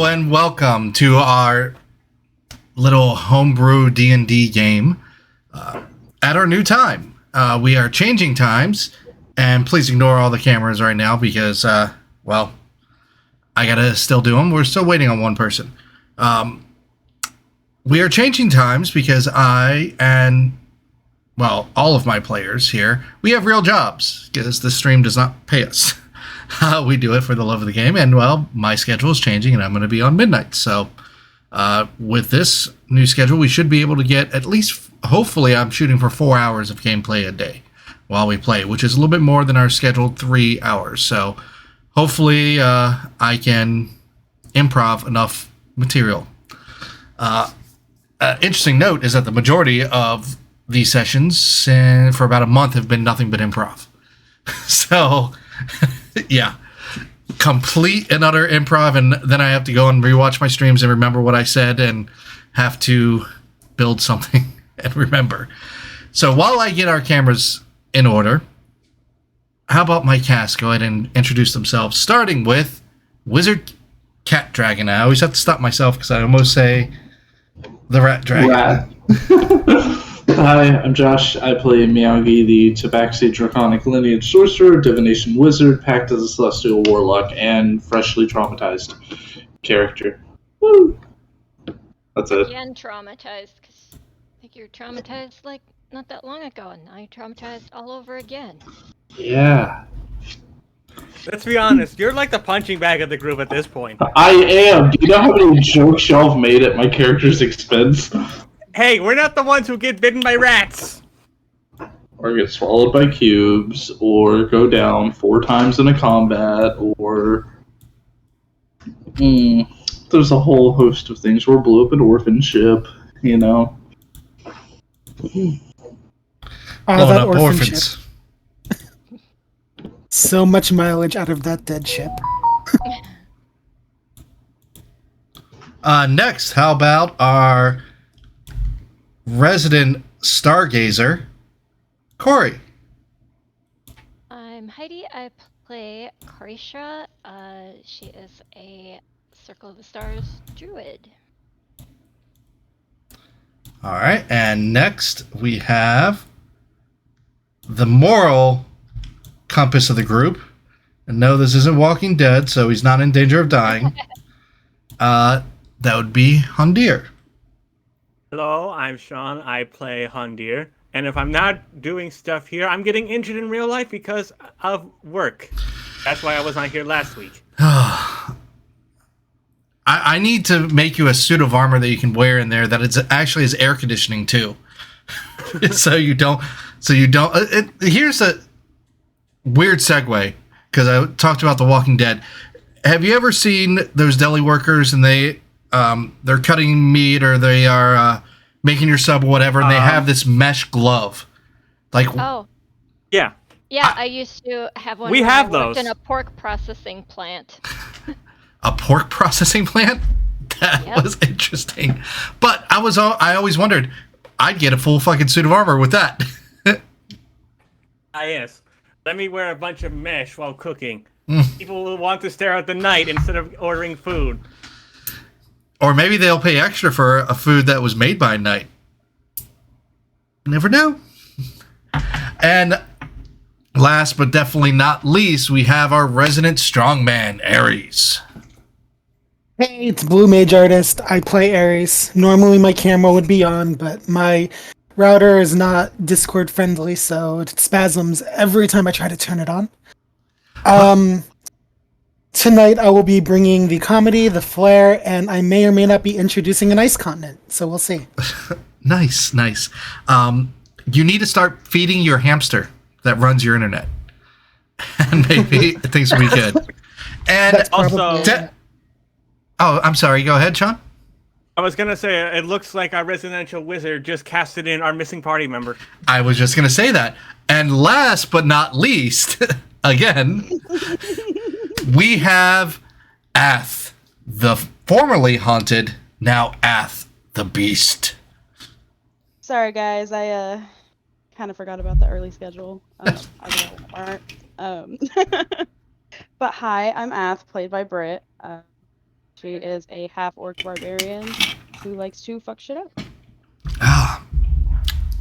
and welcome to our little homebrew D&D game at our new time. We are changing times, and please ignore all the cameras right now because, well, I gotta still do them. We're still waiting on one person. We are changing times because I and, well, all of my players here, we have real jobs because the stream does not pay us. We do it for the love of the game, and, well, my schedule is changing, and I'm going to be on midnight. So with this new schedule, we should be able to get at least, hopefully, I'm shooting for 4 hours of gameplay a day while we play, which is a little bit more than our scheduled 3 hours. So hopefully I can improv enough material. Interesting note is that the majority of these sessions for about a month have been nothing but improv. So, yeah, complete and utter improv, and then I have to go and rewatch my streams and remember what I said and have to build something and remember. So while I get our cameras in order, how about my cast go ahead and introduce themselves, starting with Wizard Cat Dragon. I always have to stop myself because I almost say the Rat Dragon. Rat. Hi, I'm Josh. I play Miyagi, the Tabaxi Draconic Lineage Sorcerer, Divination Wizard, packed as a Celestial Warlock, and freshly traumatized character. Woo! That's it. Again, traumatized, because I think you were traumatized, like, not that long ago, and now you're traumatized all over again. Yeah. Let's be honest, you're like the punching bag of the group at this point. I am. Do you know how many jokes y'all have made at my character's expense? Hey, we're not the ones who get bitten by rats! Or get swallowed by cubes, or go down 4 times in a combat, or... there's a whole host of things. Or blew up an orphan ship, you know. Blowing up orphans. So much mileage out of that dead ship. Next, how about our resident stargazer, Corey? I'm Heidi. I play Karisha. She is a Circle of the Stars druid. All right, and next we have the moral compass of the group. And no, this isn't Walking Dead, so he's not in danger of dying. That would be Hundir. Hello, I'm Sean. I play Hundir. And if I'm not doing stuff here, I'm getting injured in real life because of work. That's why I was not here last week. I need to make you a suit of armor that you can wear in there that it's actually is air conditioning too. so you don't. Here's a weird segue, because I talked about The Walking Dead. Have you ever seen those deli workers and they're cutting meat, or they are making your sub or whatever, and they have this mesh glove? Like, Oh. Yeah. Yeah, I used to have one. We when have I worked those. in a pork processing plant. a pork processing plant? That Yep. was interesting. But I always wondered, I'd get a full fucking suit of armor with that. Yes. Let me wear a bunch of mesh while cooking. People will want to stare at the night instead of ordering food. Or maybe they'll pay extra for a food that was made by night. Never know. And last but definitely not least, we have our resident strongman, Ares. Hey, it's Blue Mage Artist. I play Ares. Normally my camera would be on, but my router is not Discord friendly, so it spasms every time I try to turn it on. Tonight I will be bringing the comedy, the flair, and I may or may not be introducing an ice continent, so we'll see. Nice. You need to start feeding your hamster that runs your internet. And maybe things will be good. And That's probably also- oh, I'm sorry. Go ahead, Sean. I was gonna say, it looks like our residential wizard just casted in our missing party member. I was just going to say that. And last but not least, again, we have Ath, the formerly haunted, now Ath, the beast. Sorry, guys. I kind of forgot about the early schedule. I was part. But hi, I'm Ath, played by Britt. She is a half-orc barbarian who likes to fuck shit up.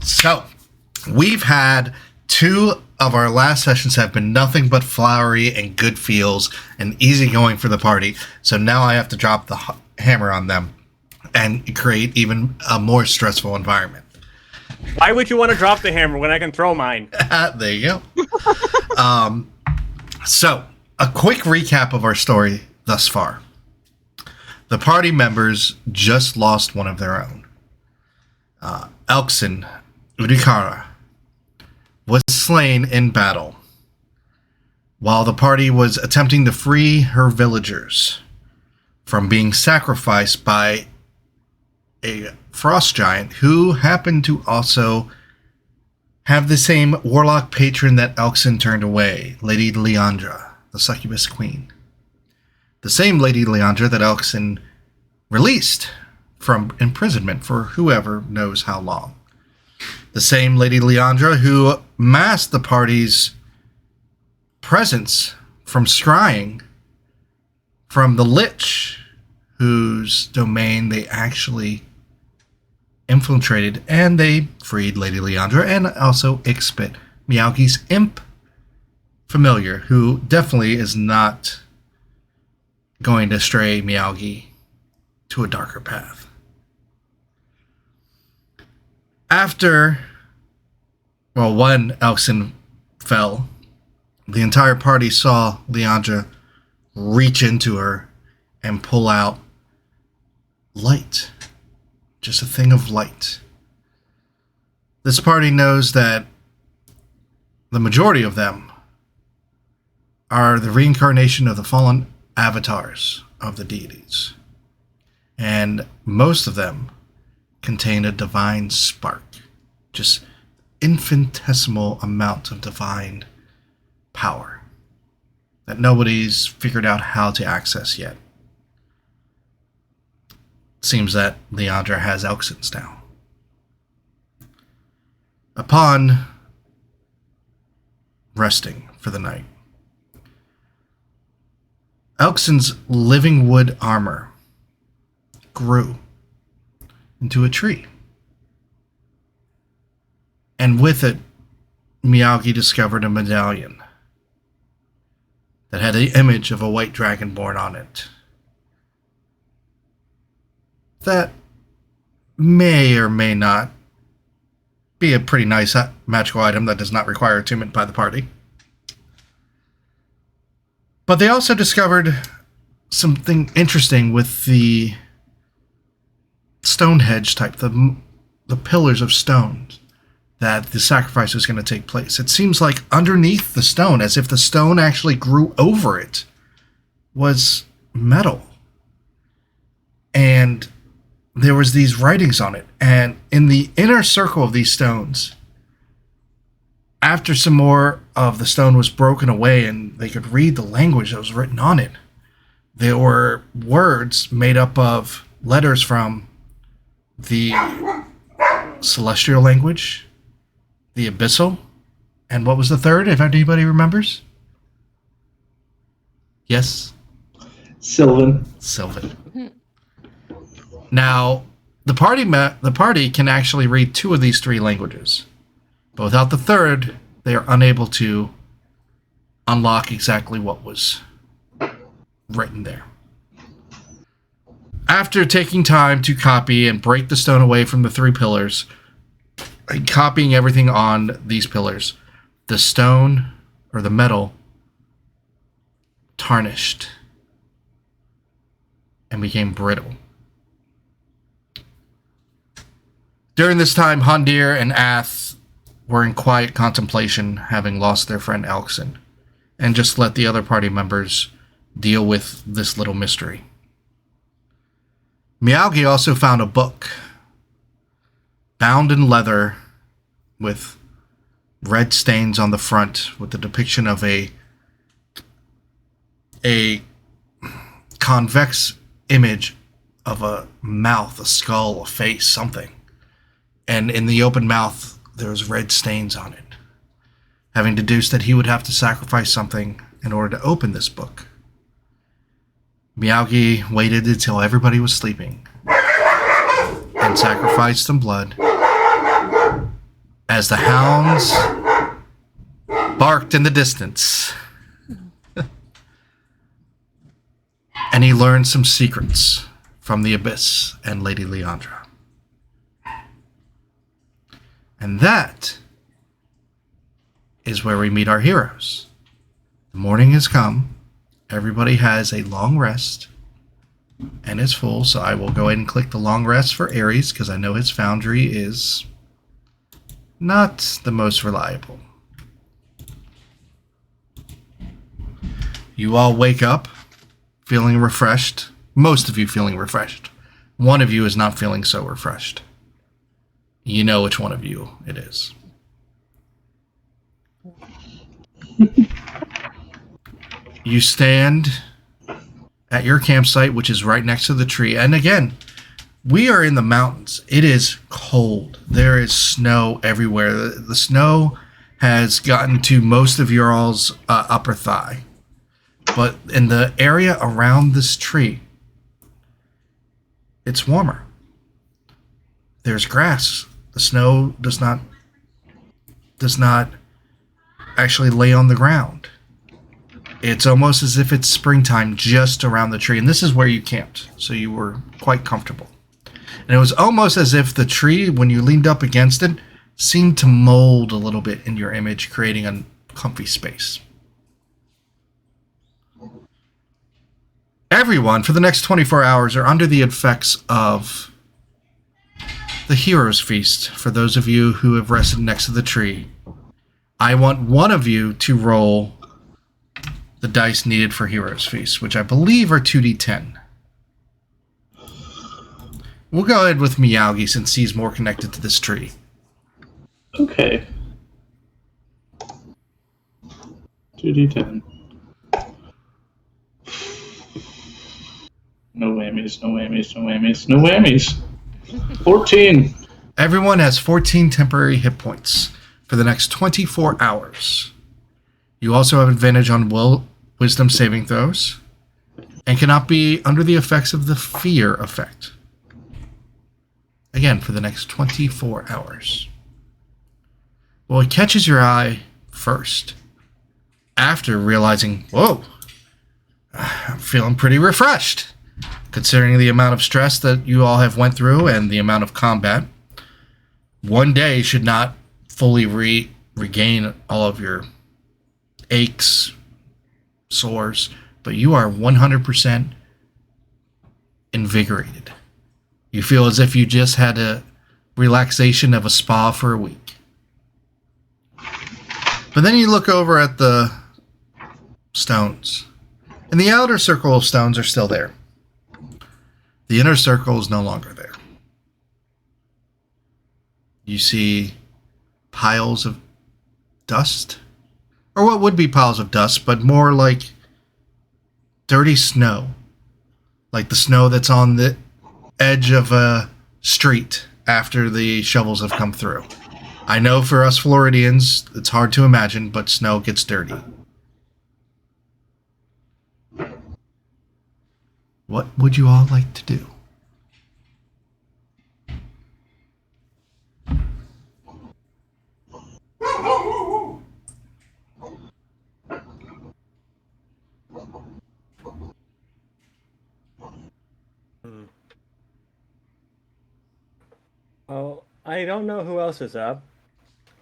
So, we've had 2 of our last sessions have been nothing but flowery and good feels and easygoing for the party. So now I have to drop the hammer on them and create even a more stressful environment. Why would you want to drop the hammer when I can throw mine? There you go. So, a quick recap of our story thus far. The party members just lost one of their own. Elkson Udikara was slain in battle while the party was attempting to free her villagers from being sacrificed by a frost giant who happened to also have the same warlock patron that Elkson turned away, Lady Leandra, the succubus queen. The same Lady Leandra that Elkson released from imprisonment for whoever knows how long. The same Lady Leandra who masked the party's presence from scrying from the Lich, whose domain they actually infiltrated, and they freed Lady Leandra and also Ixpit, Meowgi's imp familiar, who definitely is not going to stray Meowgi to a darker path. After, when Elkson fell, the entire party saw Leandra reach into her and pull out light. Just a thing of light. This party knows that the majority of them are the reincarnation of the fallen avatars of the deities. And most of them contain a divine spark. Just infinitesimal amount of divine power that nobody's figured out how to access yet. Seems that Leandra has Elkson's now. Upon resting for the night, Elkson's living wood armor grew into a tree. And with it, Meowgi discovered a medallion that had the image of a white dragonborn on it. That may or may not be a pretty nice magical item that does not require attunement by the party. But they also discovered something interesting with the Stonehenge type, the pillars of stone that the sacrifice was going to take place. It seems like underneath the stone, as if the stone actually grew over it, was metal. And there was these writings on it. And in the inner circle of these stones, after some more of the stone was broken away and they could read the language that was written on it, there were words made up of letters from the celestial language, the abyssal, and what was the third, if anybody remembers? Yes? Sylvan. Now, the party can actually read 2 of these 3 languages. But without the third, they are unable to unlock exactly what was written there. After taking time to copy and break the stone away from the 3 pillars, and copying everything on these pillars, the stone, or the metal, tarnished and became brittle. During this time, Hundir and Ath were in quiet contemplation, having lost their friend Elkson, and just let the other party members deal with this little mystery. Meowgi also found a book, bound in leather, with red stains on the front, with the depiction of a convex image of a mouth, a skull, a face, something. And in the open mouth, there was red stains on it, having deduced that he would have to sacrifice something in order to open this book. Miyagi waited until everybody was sleeping and sacrificed some blood as the hounds barked in the distance. And he learned some secrets from the Abyss and Lady Leandra. And that is where we meet our heroes. The morning has come. Everybody has a long rest and is full, so I will go ahead and click the long rest for Ares because I know his foundry is not the most reliable. You all wake up feeling refreshed. Most of you feeling refreshed. One of you is not feeling so refreshed. You know which one of you it is. You stand at your campsite, which is right next to the tree. And again, we are in the mountains. It is cold. There is snow everywhere. The snow has gotten to most of your all's upper thigh. But in the area around this tree, it's warmer. There's grass. The snow does not actually lay on the ground. It's almost as if it's springtime just around the tree. And this is where you camped, so you were quite comfortable. And it was almost as if the tree, when you leaned up against it, seemed to mold a little bit in your image, creating a comfy space. Everyone, for the next 24 hours, are under the effects of the Hero's Feast. For those of you who have rested next to the tree, I want one of you to roll the dice needed for Hero's Feast, which I believe are 2d10. We'll go ahead with Miyagi since he's more connected to this tree. Okay. 2d10. No whammies, no whammies, no whammies, no whammies. 14. Everyone has 14 temporary hit points for the next 24 hours. You also have advantage on wisdom saving throws and cannot be under the effects of the fear effect. Again, for the next 24 hours. Well, it catches your eye first after realizing, whoa, I'm feeling pretty refreshed. Considering the amount of stress that you all have went through and the amount of combat, one day should not fully regain all of your aches, sores, but you are 100% invigorated. You feel as if you just had a relaxation of a spa for a week. But then you look over at the stones, and the outer circle of stones are still there. The inner circle is no longer there. You see piles of dust, or what would be piles of dust, but more like dirty snow, like the snow that's on the edge of a street after the shovels have come through. I know for us Floridians, it's hard to imagine, but snow gets dirty. What would you all like to do? Oh, I don't know who else is up.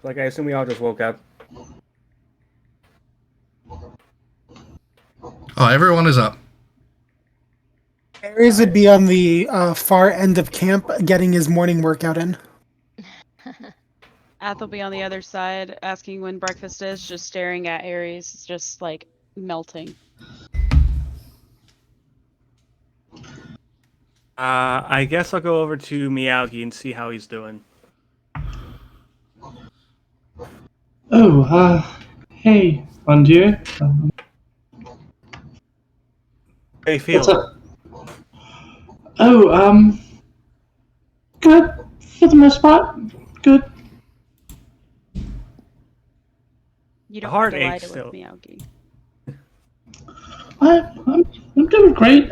Like, I assume we all just woke up. Oh, everyone is up. Ares would be on the far end of camp getting his morning workout in. Ath will be on the other side asking when breakfast is, just staring at Ares, just like melting. I guess I'll go over to Miyagi and see how he's doing. Oh, hey, Andir. How you feel? What's up? Oh, good. For the most part, good. You don't Heart have to lie aches to still. with Miyagi. I'm doing great.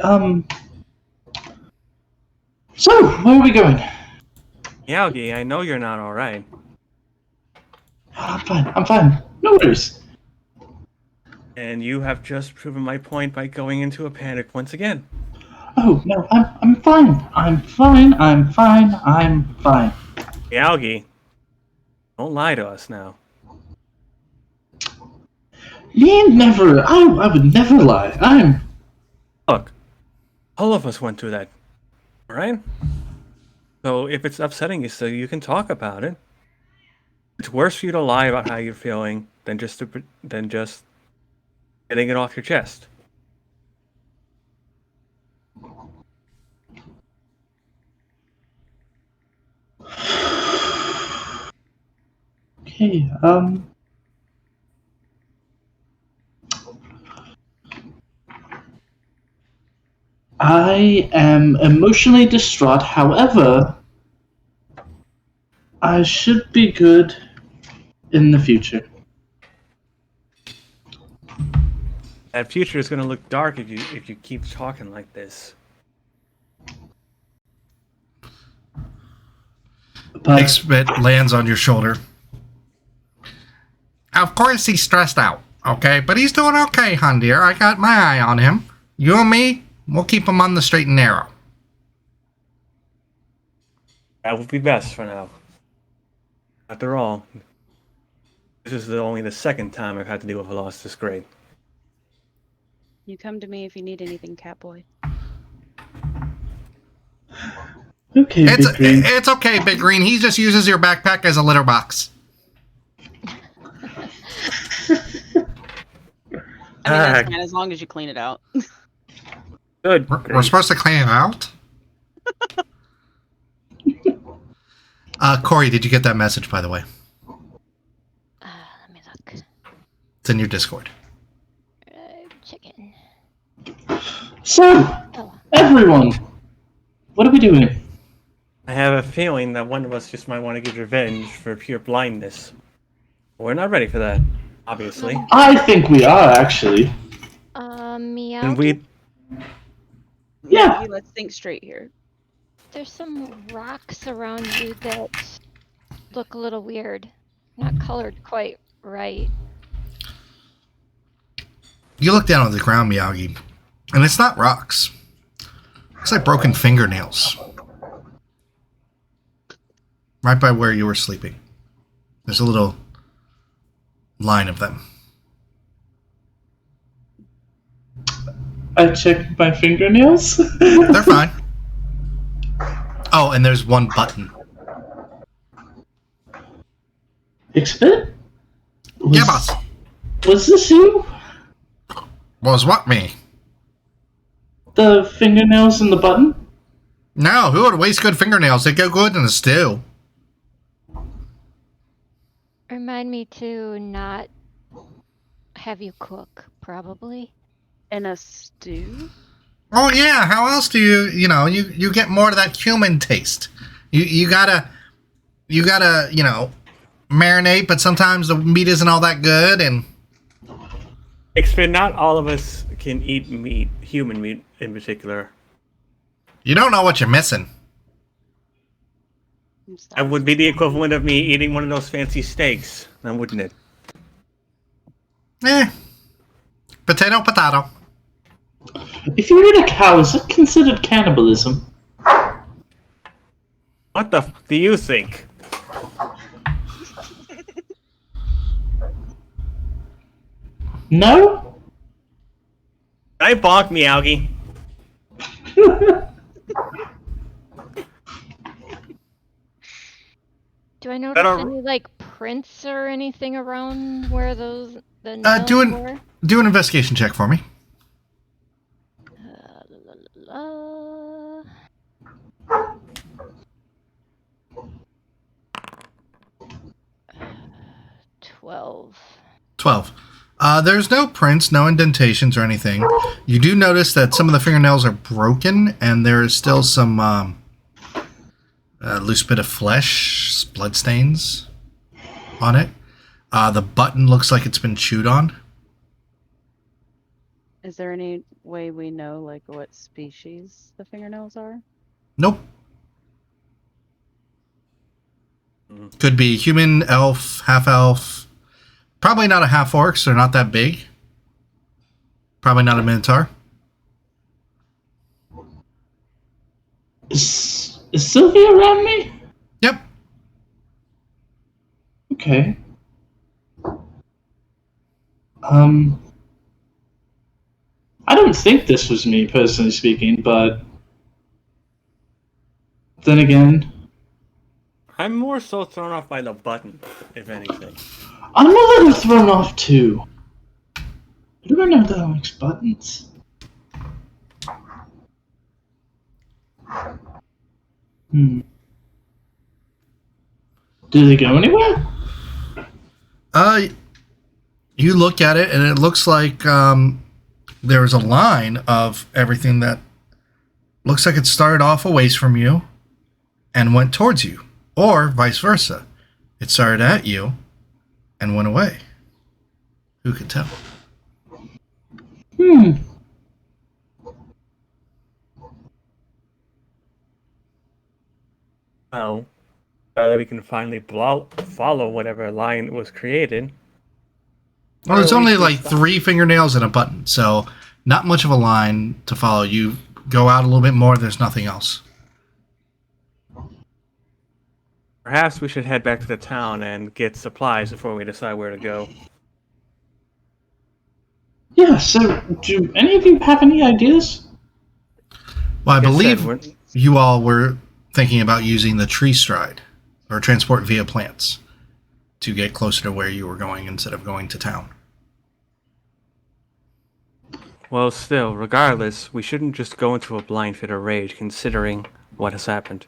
So, where are we going? Yaugi, I know you're not alright. I'm fine. No worries. And you have just proven my point by going into a panic once again. Oh, no, I'm fine. I'm fine. Yaugi, don't lie to us now. Me never. I would never lie. Look, all of us went through that, alright? So if it's upsetting you so you can talk about it. It's worse for you to lie about how you're feeling than just getting it off your chest. Okay, I am emotionally distraught. However, I should be good in the future. That future is going to look dark if you keep talking like this. Big spit lands on your shoulder. Of course he's stressed out, okay? But he's doing okay, hon dear. I got my eye on him. You and me, we'll keep him on the straight and narrow. That would be best for now. After all, this is only the second time I've had to deal with a loss this great. You come to me if you need anything, Catboy. Okay, Big Green. It's okay, Big Green. He just uses your backpack as a litter box. I mean, that's fine as long as you clean it out. Good. We're supposed to clean it out? Corey, did you get that message, by the way? Let me look. It's in your Discord. Chicken. So, Oh. everyone, what are we doing? I have a feeling that one of us just might want to get revenge for pure blindness. We're not ready for that, obviously. I think we are, actually. Meow. And we... Yeah. Maybe let's think straight here. There's some rocks around you that look a little weird. Not colored quite right. You look down on the ground, Miyagi, and it's not rocks. It's like broken fingernails. Right by where you were sleeping. There's a little line of them. I checked my fingernails. They're fine. Oh, and there's one button. Expert? Yeah, boss. Was this you? Was what me? The fingernails and the button? No, who would waste good fingernails? They go good in a stew. Remind me to not have you cook, probably. In a stew? Oh yeah, how else do you get more of that human taste? You gotta marinate, but sometimes the meat isn't all that good, and Except not all of us can eat meat, human meat in particular. you don't know what you're missing. That would be the equivalent of me eating one of those fancy steaks, now wouldn't it? Potato. If you eat a cow, is it considered cannibalism? What the f do you think? No? I bonk Miyagi. Do I notice any like prints or anything around where the nails were? Do an investigation check for me. La, la, la. 12. 12. There's no prints, no indentations or anything. You do notice that some of the fingernails are broken, and there is still some loose bit of flesh, blood stains on it. The button looks like it's been chewed on. Is there any way we know like what species the fingernails are? Nope. Mm. Could be human, elf, half elf. Probably not a half orc, so they're not that big. Probably not a minotaur. Is Sylvia around me? Yep. Okay. I don't think this was me, personally speaking, but then again, I'm more so thrown off by the button, if anything. I'm a little thrown off too. I don't know that likes buttons. Do they go anywhere? You look at it, and it looks like there's a line of everything that looks like it started off a ways from you and went towards you, or vice versa. It started at you and went away. Who can tell? Well, now that we can finally follow whatever line was created. Well, there's Or at only least like stop. 3 fingernails and a button, so not much of a line to follow. You go out a little bit more, there's nothing else. Perhaps we should head back to the town and get supplies before we decide where to go. Yeah, so do any of you have any ideas? Well, I Like believe said, we're- you all were thinking about using the tree stride, or transport via plants, to get closer to where you were going instead of going to town. Well, still, regardless, we shouldn't just go into a blind fit of rage considering what has happened.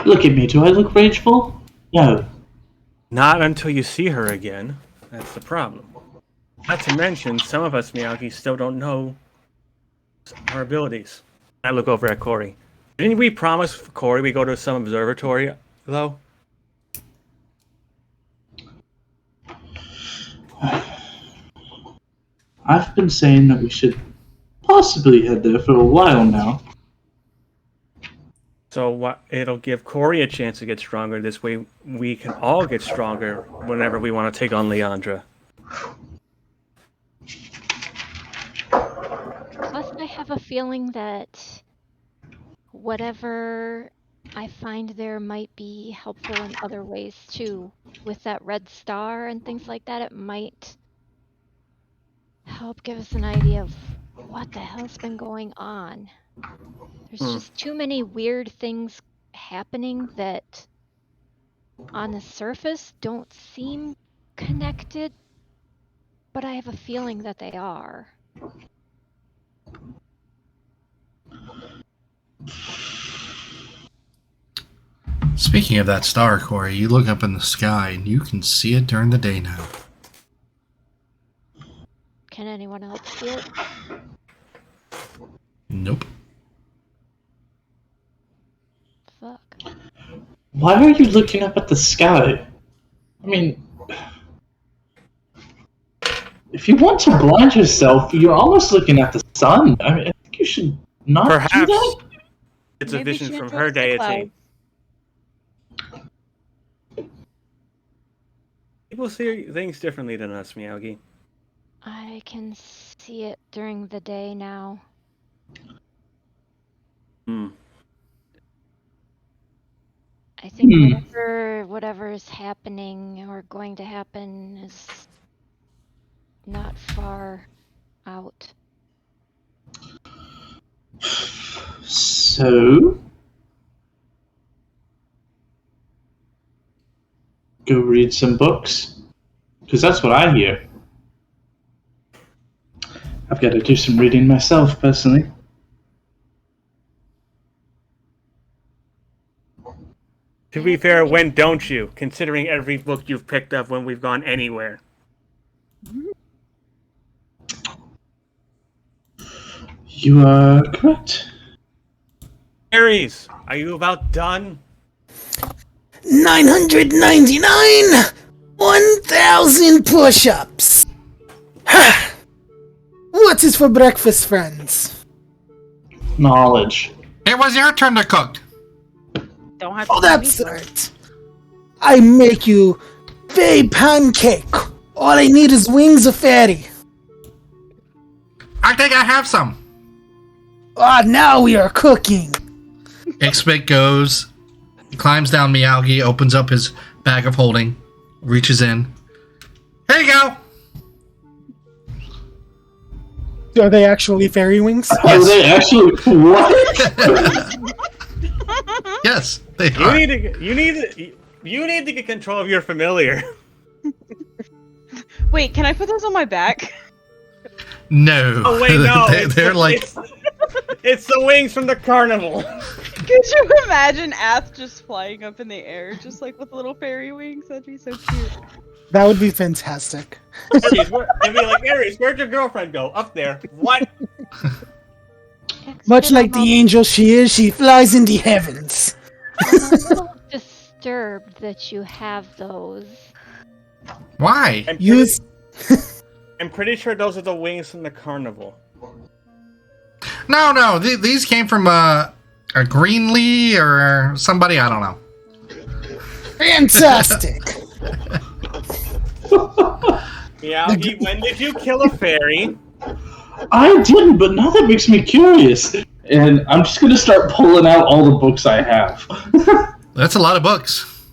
Look at me, do I look rageful? No. Not until you see her again. That's the problem. Not to mention, some of us Miyagi still don't know our abilities. I look over at Corey. Didn't we promise Corey we go to some observatory, though? I've been saying that we should possibly head there for a while now. So it'll give Corey a chance to get stronger. This way, we can all get stronger whenever we want to take on Leandra. Plus, I have a feeling that whatever I find there might be helpful in other ways too. With that red star and things like that, it might help give us an idea of what the hell's been going on. There's just too many weird things happening that on the surface don't seem connected, but I have a feeling that they are. Speaking of that star, Corey, you look up in the sky and you can see it during the day now. Can anyone else see it? Nope. Fuck. Why are you looking up at the sky? I mean, if you want to blind yourself, you're almost looking at the sun. I mean, I think you should not do Perhaps that. it's Maybe a vision she from her enjoys the deity. clouds. People see things differently than us, Miyagi. I can see it during the day now. I think whatever is happening or going to happen is not far out. So, go read some books, because that's what I hear. I've got to do some reading myself, personally. To be fair, when don't you? Considering every book you've picked up when we've gone anywhere. You are correct. Aries, are you about done? 999! 1,000 push-ups! What What is for breakfast, friends? Knowledge. It was your turn to cook. Don't have to Oh, tell me that's first. right. I make you fairy pancake. All I need is wings of fairy. I think I have some. Ah, now we are cooking. Ixbit goes, climbs down Miyagi, opens up his bag of holding, reaches in. Here you go. Are they actually fairy wings? Are they actually what? Yes, they You are. need to get control of your familiar. Wait, can I put those on my back? No. Oh wait, no. They're like. It's the wings from the carnival. Could you imagine Ath just flying up in the air, just like with little fairy wings? That'd be so cute. That would be fantastic. Aries, it'd be like, Aries, where'd your girlfriend go? Up there. What? Much like the angel she is, she flies in the heavens. I'm a little disturbed that you have those. Why? I'm pretty sure those are the wings from the carnival. No. These came from a Greenlee or somebody. I don't know. Fantastic. Miyagi, when did you kill a fairy? I didn't, but now that makes me curious. And I'm just gonna start pulling out all the books I have. That's a lot of books.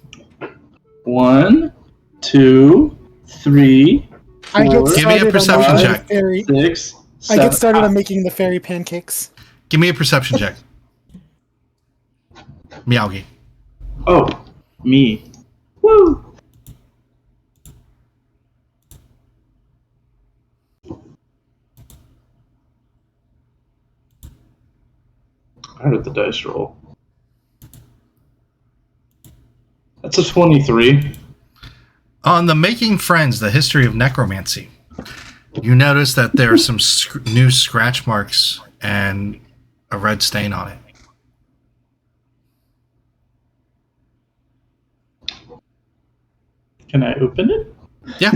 1, 2, 3, 4, I get Give me a started on perception making check. the fairy. 6, I 7. get started on making the fairy pancakes. Give me a perception check. Miyagi. Oh, me. Woo! How did the dice roll? That's a 23. On the Making Friends, the history of necromancy, you notice that there are some new scratch marks and a red stain on it. Can I open it? Yeah.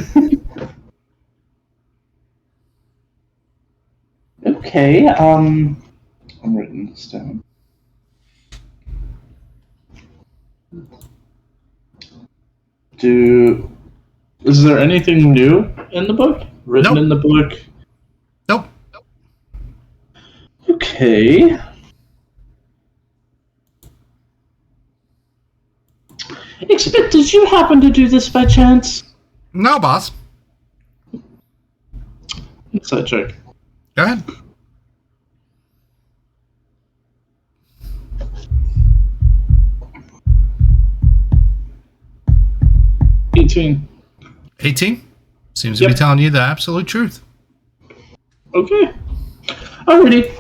Okay, I'm writing this down. Is there anything new in the book? Written Nope. in the book? Nope. Okay. Expect, did you happen to do this by chance? No, boss. Inside check. Go ahead. $18. 18? Seems to be Yep. telling you the absolute truth. Okay. Alrighty.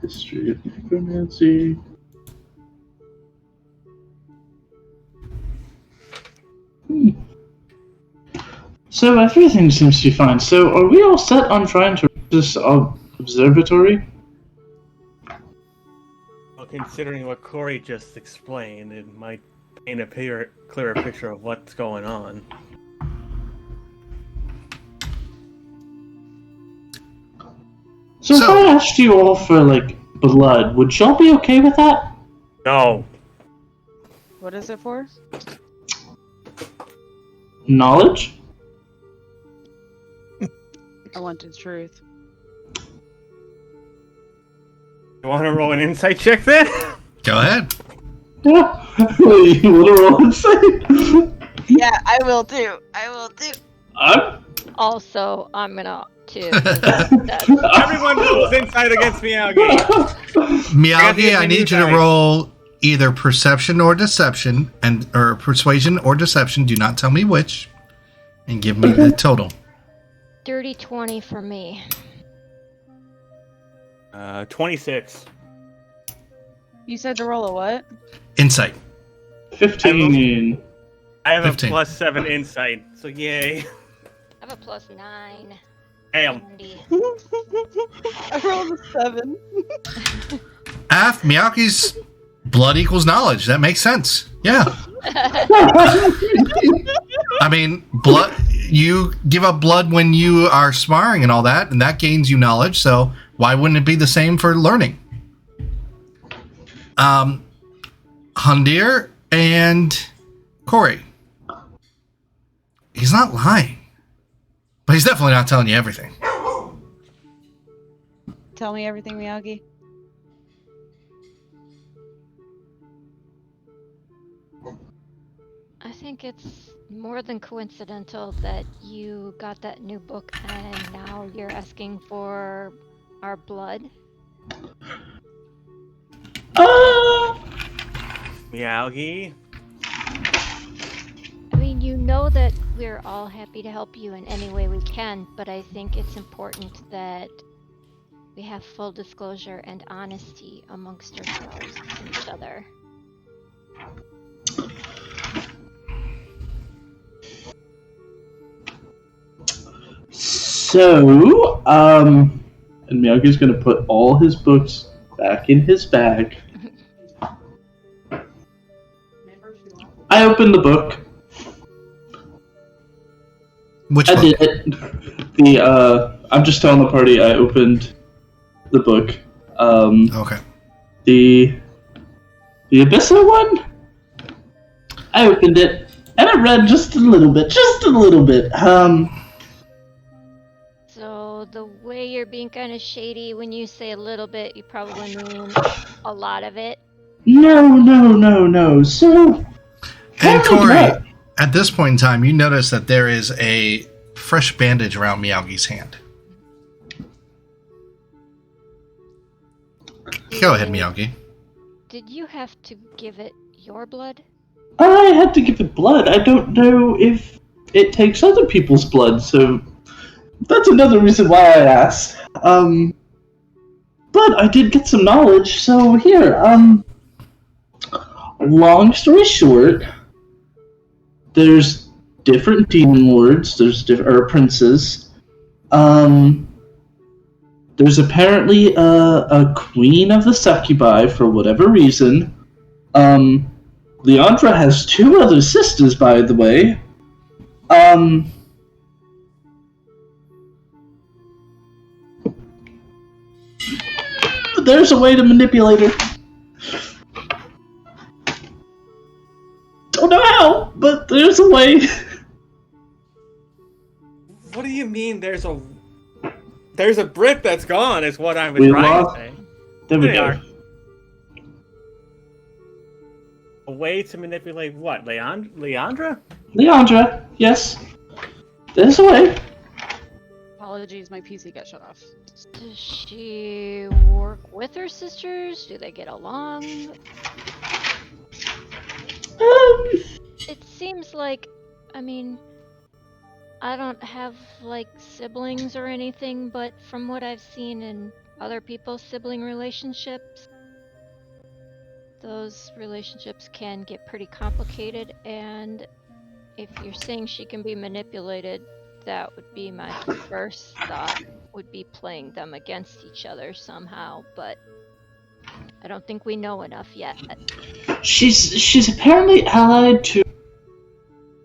History of necromancy. So everything seems to be fine. So are we all set on trying to reach this observatory? Well, considering what Corey just explained, it might paint a clearer picture of what's going on. So if I asked you all for, like, blood, would y'all be okay with that? No. What is it for? Knowledge? I want the truth. You want to roll an insight check then? Go ahead. Yeah. Wait, you want to roll insight? Yeah, I will do. I will do. Also, I'm gonna too. Everyone rolls insight against Miyagi. Miyagi, I need you to roll either perception or deception, or persuasion or deception. Do not tell me which, and give me the total. Dirty 20 for me. 26. You said to roll a what? Insight. 15. I have 15. a +7 insight, so yay. I have a +9. Damn. 90. I rolled a 7. Miyagi's blood equals knowledge. That makes sense. Yeah. I mean, blood. You give up blood when you are sparring and all that, and that gains you knowledge. So why wouldn't it be the same for learning? Hundir and Corey. He's not lying, but he's definitely not telling you everything. Tell me everything, Miyagi. I think it's more than coincidental that you got that new book and now you're asking for our blood. Miyagi. I mean, you know that we're all happy to help you in any way we can, but I think it's important that we have full disclosure and honesty amongst ourselves and each other. So, and Miyagi's gonna put all his books back in his bag. I opened the book. Which I book? did it. I'm just telling the party I opened the book. Okay. The Abyssal one? I opened it, and I read just a little bit. So the way you're being kind of shady when you say a little bit, you probably mean a lot of it. No. So, And kinda Corey, not. at this point in time, you notice that there is a fresh bandage around Miyagi's hand. Go ahead, Miyagi. Did you have to give it your blood? I had to give it blood. I don't know if it takes other people's blood, so that's another reason why I asked. But I did get some knowledge, so here, long story short, there's different demon lords, or princes. There's apparently a queen of the succubi for whatever reason. Leandra has 2 other sisters, by the way. There's a way to manipulate her. Don't know how, but there's a way. What do you mean? There's a brick that's gone. Is what I was We trying lost- to say. There we There go. you are. A way to manipulate what? Leandra? Leandra, yes. There's a way. Apologies, my PC got shut off. Does she work with her sisters? Do they get along? It seems like, I mean, I don't have like siblings or anything, but from what I've seen in other people's sibling relationships, those relationships can get pretty complicated, and if you're saying she can be manipulated, that would be my first thought, would be playing them against each other somehow, but I don't think we know enough yet. She's apparently allied to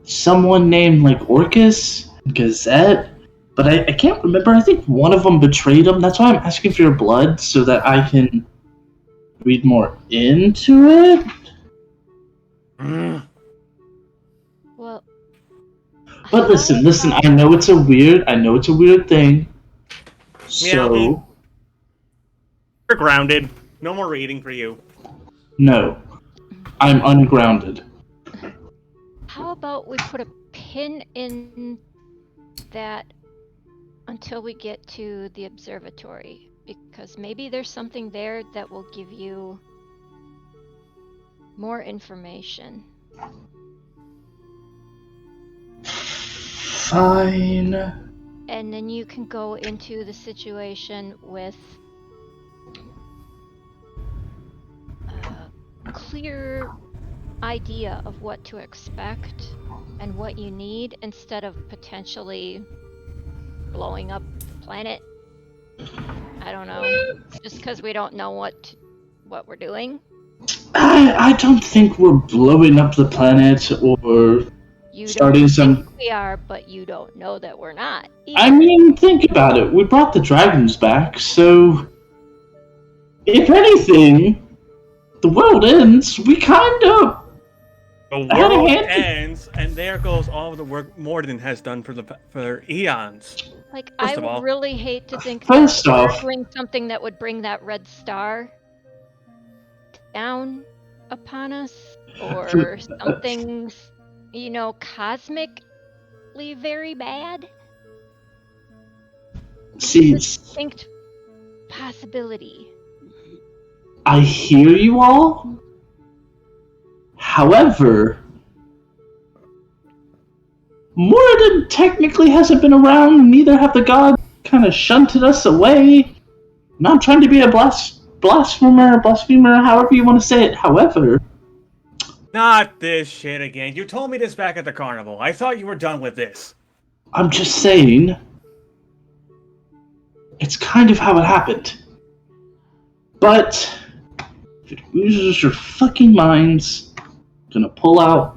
someone named like Orcus, Gazette, but I can't remember. I think one of them betrayed him. That's why I'm asking for your blood so that I can read more into it. Well, But listen. I know it's a weird thing. So You're grounded. No more reading for you. no, I'm ungrounded. How about we put a pin in that until we get to the observatory? Because maybe there's something there that will give you more information. Fine. And then you can go into the situation with a clear idea of what to expect and what you need, instead of potentially blowing up the planet. I don't know, just because we don't know what we're doing. I don't think we're blowing up the planet or You Starting don't some. think we are, but you don't know that we're not. I either. mean, think about it. We brought the dragons back, so if anything, the world ends. We kind of The had a world hand. ends, and there goes all of the work Morden has done for eons. Like, First I of would all- really hate to think First that we're off- doing something that would bring that red star down upon us, or something, cosmically very bad. See, Distinct possibility. I hear you all. However, Moradin technically hasn't been around, neither have the gods kind of shunted us away. Not trying to be a blasphemer, however you want to say it. However, Not this shit again. You told me this back at the carnival. I thought you were done with this. I'm just saying, it's kind of how it happened. But if it oozes your fucking minds, I'm gonna pull out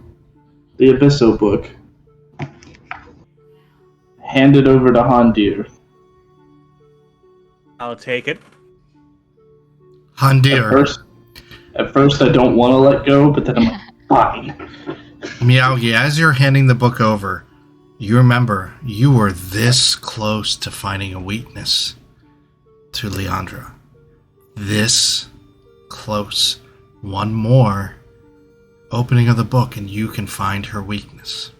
the Abysso book, hand it over to Hondir. I'll take it. Handir, At first, I don't want to let go, but then I'm like, fine. Miyagi, as you're handing the book over, you remember you were this close to finding a weakness to Leandra. This close. One more opening of the book and you can find her weakness.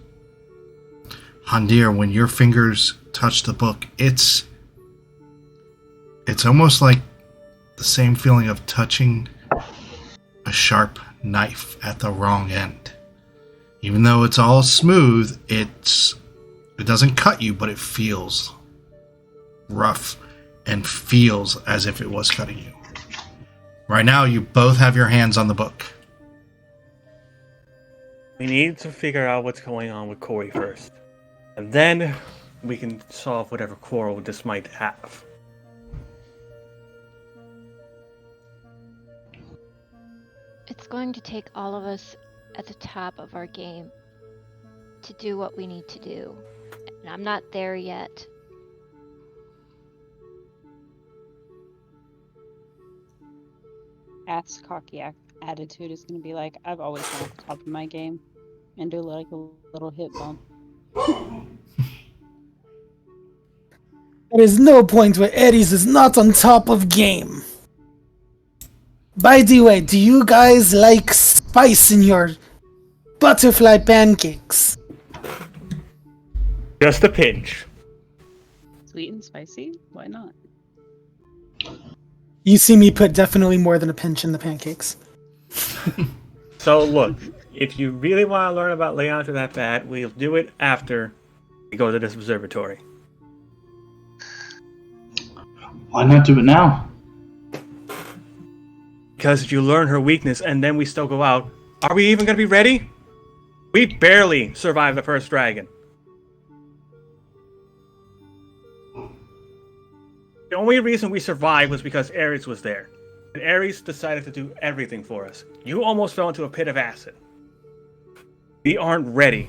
Handir, when your fingers touch the book, it's almost like the same feeling of touching a sharp knife at the wrong end. Even though it's all smooth, it doesn't cut you, but it feels rough and feels as if it was cutting you. Right now, you both have your hands on the book. We need to figure out what's going on with Corey first. And then we can solve whatever quarrel this might have. It's going to take all of us at the top of our game to do what we need to do. And I'm not there yet. Ass cocky attitude is going to be like, I've always been at the top of my game, and do like a little hip bump. There is no point where Ares is not on top of game. By the way, do you guys like spice in your butterfly pancakes? Just a pinch. Sweet and spicy? Why not? You see me put definitely more than a pinch in the pancakes. So look, if you really want to learn about Leandra that bad, we'll do it after we go to this observatory. Why not do it now? Because if you learn her weakness and then we still go out, are we even going to be ready? We barely survived the first dragon. The only reason we survived was because Ares was there. And Ares decided to do everything for us. You almost fell into a pit of acid. We aren't ready.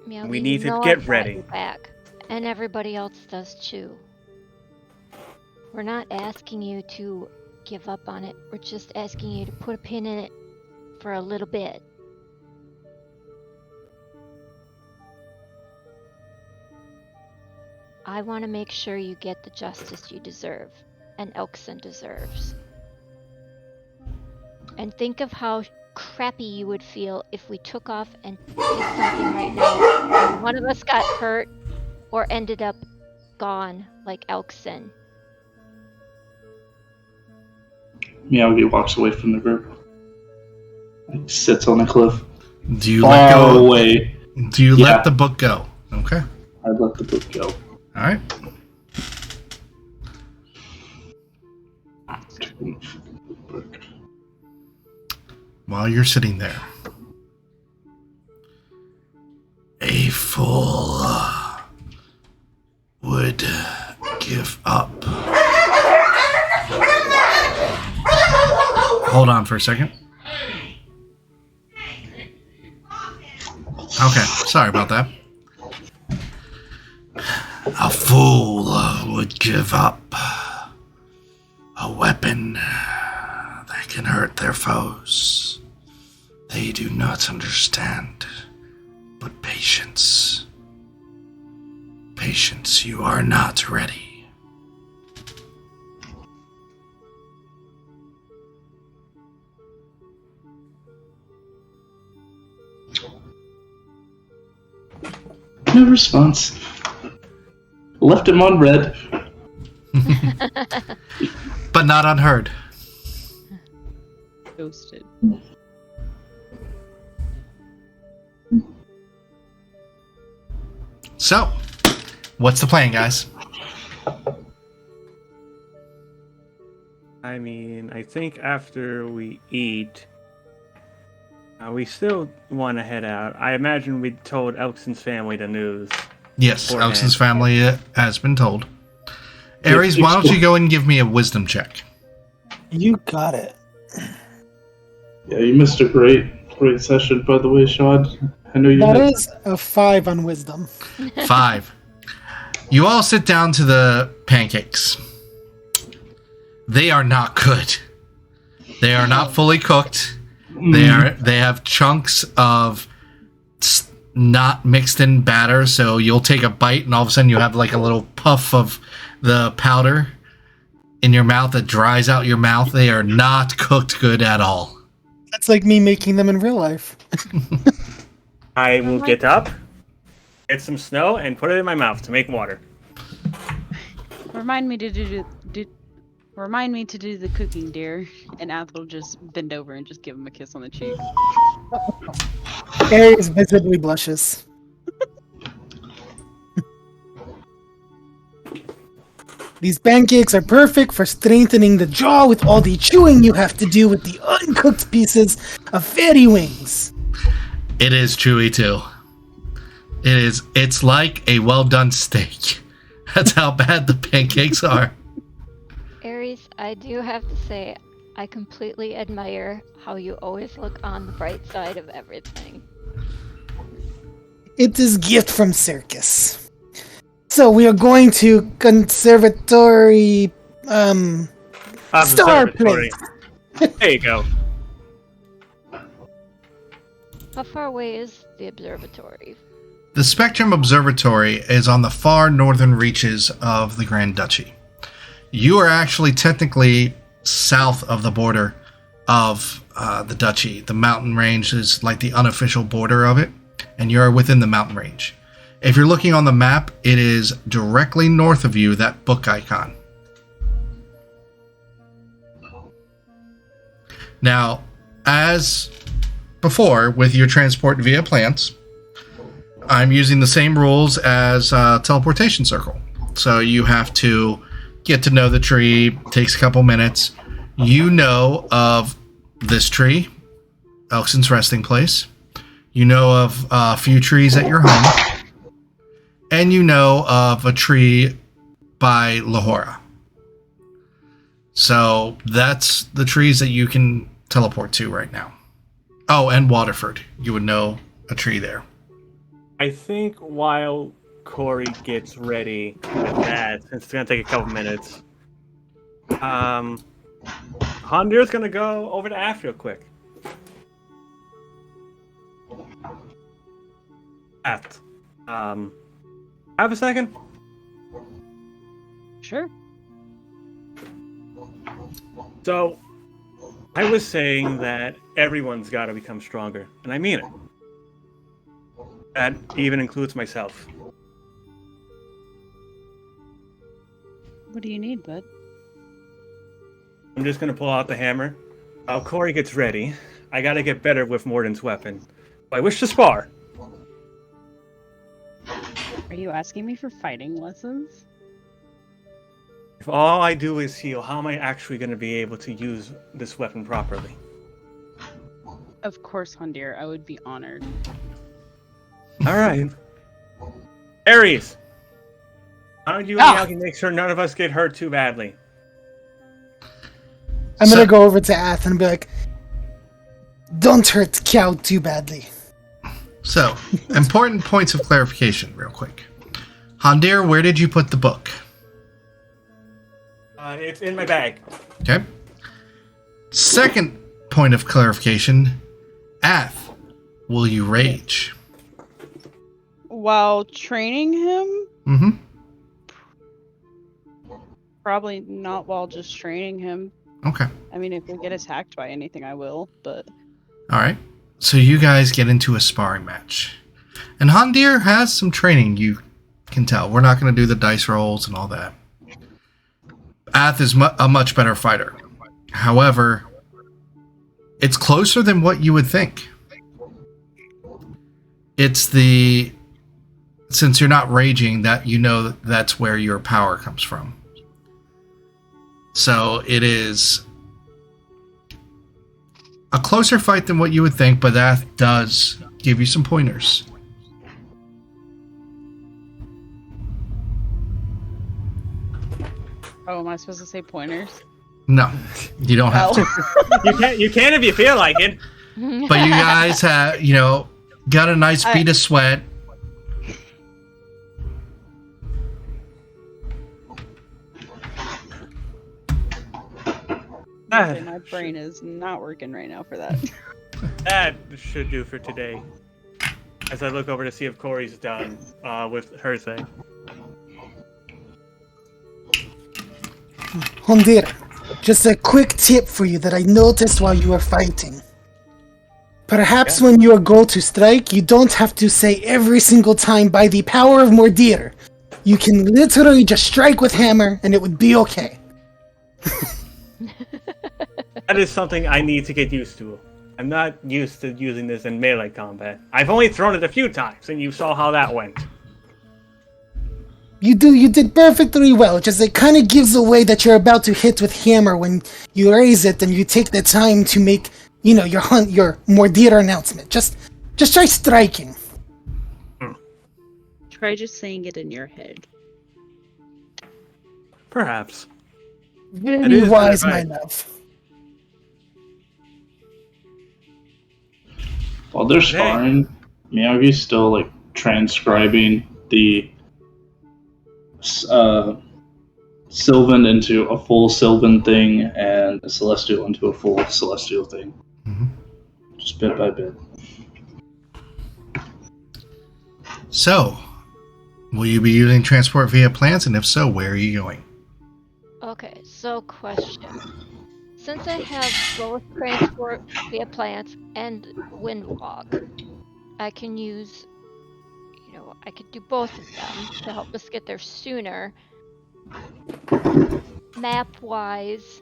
Miyagi, We need you to know get I've got ready. your back, and everybody else does too. We're not asking you to give up on it. We're just asking you to put a pin in it for a little bit. I want to make sure you get the justice you deserve, and Elkson deserves. And think of how crappy you would feel if we took off and did something right now, and one of us got hurt or ended up gone like Elkson. Miyagi walks away from the group. He sits on the cliff. Do you let Far go? away. Do you Yeah. let the book go? Okay. I let the book go. All right. While you're sitting there, a fool would give up. Hold on for a second. Okay, sorry about that. A fool would give up a weapon that can hurt their foes. They do not understand. But patience. Patience, you are not ready. No response. Left him on red. But not unheard. Ghosted. So, what's the plan, guys? I mean, I think after we eat, we still want to head out. I imagine we told Elkson's family the news. Yes, beforehand. Elkson's family has been told. Ares, why don't you go and give me a wisdom check? You got it. Yeah, you missed a great session, by the way, Sean. I know you That had... is a 5 on wisdom. 5. You all sit down to the pancakes. They are not good. They are not fully cooked. They have chunks of not mixed in batter, so you'll take a bite and all of a sudden you have like a little puff of the powder in your mouth that dries out your mouth. They are not cooked good at all. That's like me making them in real life. I will get up, get some snow, and put it in my mouth to make water. Remind me to do the cooking, dear. And Ath will just bend over and just give him a kiss on the cheek. Ares visibly blushes. These pancakes are perfect for strengthening the jaw with all the chewing you have to do with the uncooked pieces of fairy wings. It is chewy too. It's like a well done steak. That's how bad the pancakes are. Ares, I do have to say, I completely admire how you always look on the bright side of everything. It is gift from circus. So we are going to conservatory star Observatory. place. There you go. How far away is the observatory? The Spectrum Observatory is on the far northern reaches of the Grand Duchy. You are actually technically south of the border of the duchy. The mountain range is like the unofficial border of it, and you're within the mountain range. If you're looking on the map, it is directly north of you, that book icon. Now, as before with your transport via plants, I'm using the same rules as teleportation circle. So you have to get to know the tree, takes a couple minutes. You know of this tree, Elkson's resting place. You know of a few trees at your home. And you know of a tree by Lahora. So that's the trees that you can teleport to right now. Oh, and Waterford. You would know a tree there. I think while Corey gets ready with that, since it's going to take a couple minutes, Hondir's going to go over to Ath real quick. Ath, have a second? Sure. So, I was saying that everyone's got to become stronger, and I mean it. That even includes myself. What do you need, bud? I'm just going to pull out the hammer. While Corey gets ready, I got to get better with Morden's weapon. I wish to spar. Are you asking me for fighting lessons? If all I do is heal, how am I actually going to be able to use this weapon properly? Of course, Hondir. I would be honored. All right. Ares! How did you and Yagi make sure none of us get hurt too badly? I'm gonna go over to Ath and be like, "Don't hurt Cow too badly." So, important points of clarification, real quick. Handir, where did you put the book? It's in my bag. Okay. Second point of clarification. Ath, will you rage? While training him, Mm-hmm. probably not while just training him. Okay. I mean, if we get attacked by anything, I will, but... All right. So you guys get into a sparring match. And Handir has some training, you can tell. We're not going to do the dice rolls and all that. Ath is a much better fighter. However, it's closer than what you would think. It's the... Since you're not raging, that you know that's where your power comes from. So it is a closer fight than what you would think, but that does give you some pointers. Oh, am I supposed to say pointers? No, you don't have to. You can if you feel like it. But you guys have, got a nice bead of sweat. My brain is not working right now for that. That should do for today. As I look over to see if Corey's done with her thing. Hondir, just a quick tip for you that I noticed while you were fighting. Perhaps when you go to strike, you don't have to say every single time by the power of Mordir. You can literally just strike with hammer and it would be okay. That is something I need to get used to. I'm not used to using this in melee combat. I've only thrown it a few times, and you saw how that went. You did perfectly well. Just it kind of gives away that you're about to hit with hammer when you raise it and you take the time to make, your Mordir announcement. Just try striking. Try just saying it in your head. Perhaps. Very wise, my love. While they're sparring, Miyagi's still transcribing the Sylvan into a full Sylvan thing and a Celestial into a full Celestial thing. Mm-hmm. Just bit by bit. So, will you be using transport via plants? And if so, where are you going? Okay, so question. Since I have both transport via plants and windwalk, I can use, I could do both of them to help us get there sooner. Map-wise,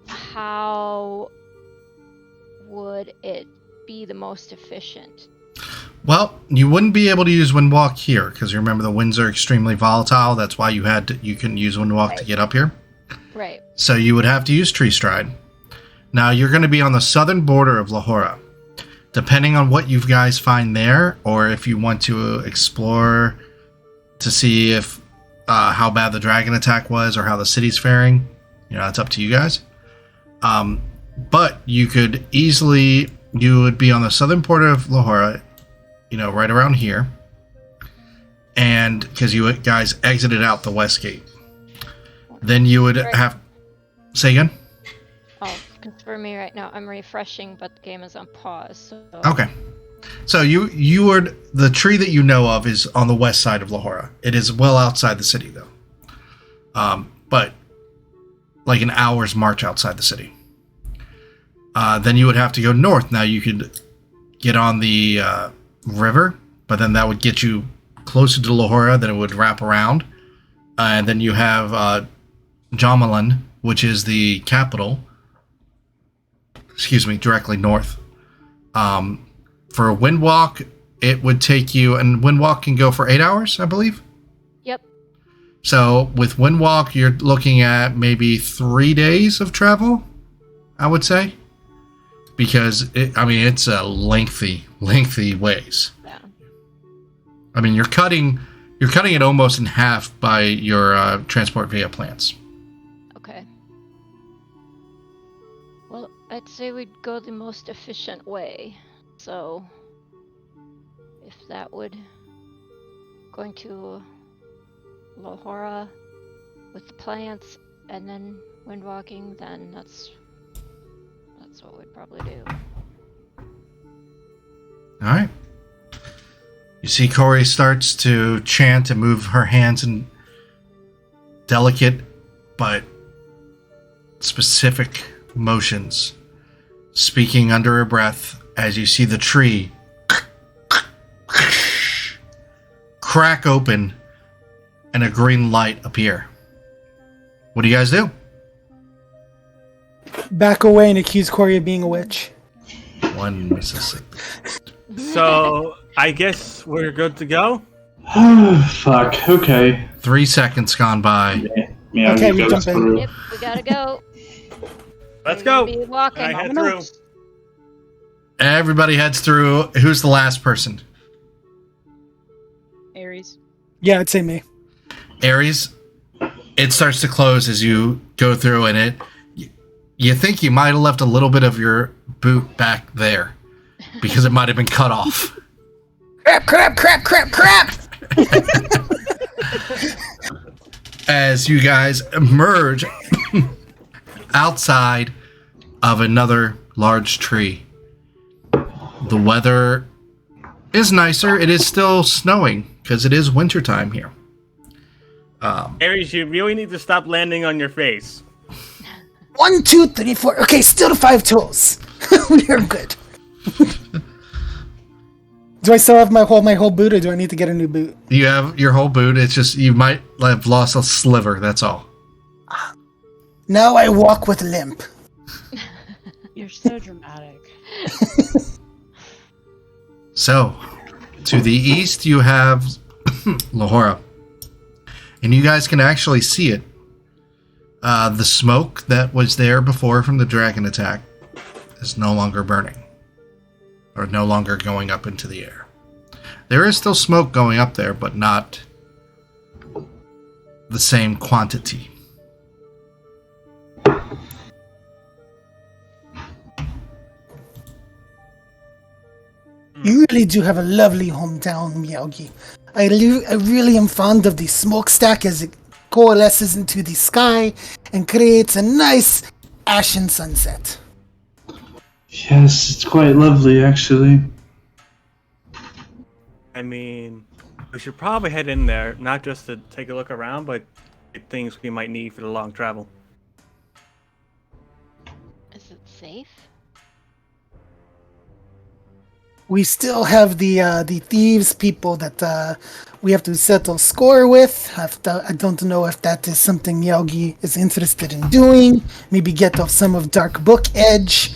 how would it be the most efficient? Well, you wouldn't be able to use Windwalk here, because you remember the winds are extremely volatile. That's why you couldn't use Windwalk to get up here. Right. So you would have to use Tree Stride. Now you're going to be on the southern border of Lahora. Depending on what you guys find there, or if you want to explore to see if how bad the dragon attack was or how the city's faring, it's up to you guys. But you would be on the southern border of Lahora, right around here. And because you guys exited out the west gate. Then you would have... Say again? Oh, because for me right now, I'm refreshing, but the game is on pause. So... Okay. So you would... The tree that you know of is on the west side of Lahora. It is well outside the city, though. But like an hour's march outside the city. Then you would have to go north. Now you could get on the river, but then that would get you closer to Lahora. Then it would wrap around. And then you have... Jamalan, which is the capital, directly north. For a Windwalk, it would take you, and Windwalk can go for 8 hours, I believe. Yep. So with Windwalk, you're looking at maybe 3 days of travel, I would say, because it's a lengthy ways. Yeah. I mean, you're cutting it almost in half by your transport via plants. Okay. Well, I'd say we'd go the most efficient way. So, if that would... Going to Lohora with the plants and then windwalking, then that's what we'd probably do. All right. You see Corey starts to chant and move her hands in delicate but specific motions, speaking under her breath as you see the tree crack open and a green light appear. What do you guys do? Back away and accuse Corey of being a witch. One Mississippi. So I guess we're good to go. Fuck. Okay. 3 seconds gone by. Yeah, Okay, we goes jump in. through. Yep, we gotta go. Let's We're go. gonna be walking. I head No. through. Everybody heads through. Who's the last person? Aries. Yeah, I'd say me. Aries, it starts to close as you go through, and you think you might have left a little bit of your boot back there because it might have been cut off. Crap! As you guys emerge outside of another large tree. The weather is nicer. It is still snowing because it is wintertime here. Aries, you really need to stop landing on your face. 1, 2, 3, 4. Okay, still to 5 tools. We are good. Do I still have my whole boot, or do I need to get a new boot? You have your whole boot. It's just you might have lost a sliver. That's all. Now I walk with limp. You're so dramatic. So, to the east, you have Lahora. And you guys can actually see it. The smoke that was there before from the dragon attack is no longer burning. Or no longer going up into the air. There is still smoke going up there, but not the same quantity. You really do have a lovely hometown, Miyagi. I really am fond of the smokestack as it coalesces into the sky and creates a nice ashen sunset. Yes, it's quite lovely, actually. I mean, we should probably head in there, not just to take a look around, but get things we might need for the long travel. Is it safe? We still have the thieves people that we have to settle score with. I don't know if that is something Miyagi is interested in doing. Maybe get off some of Dark Book Edge.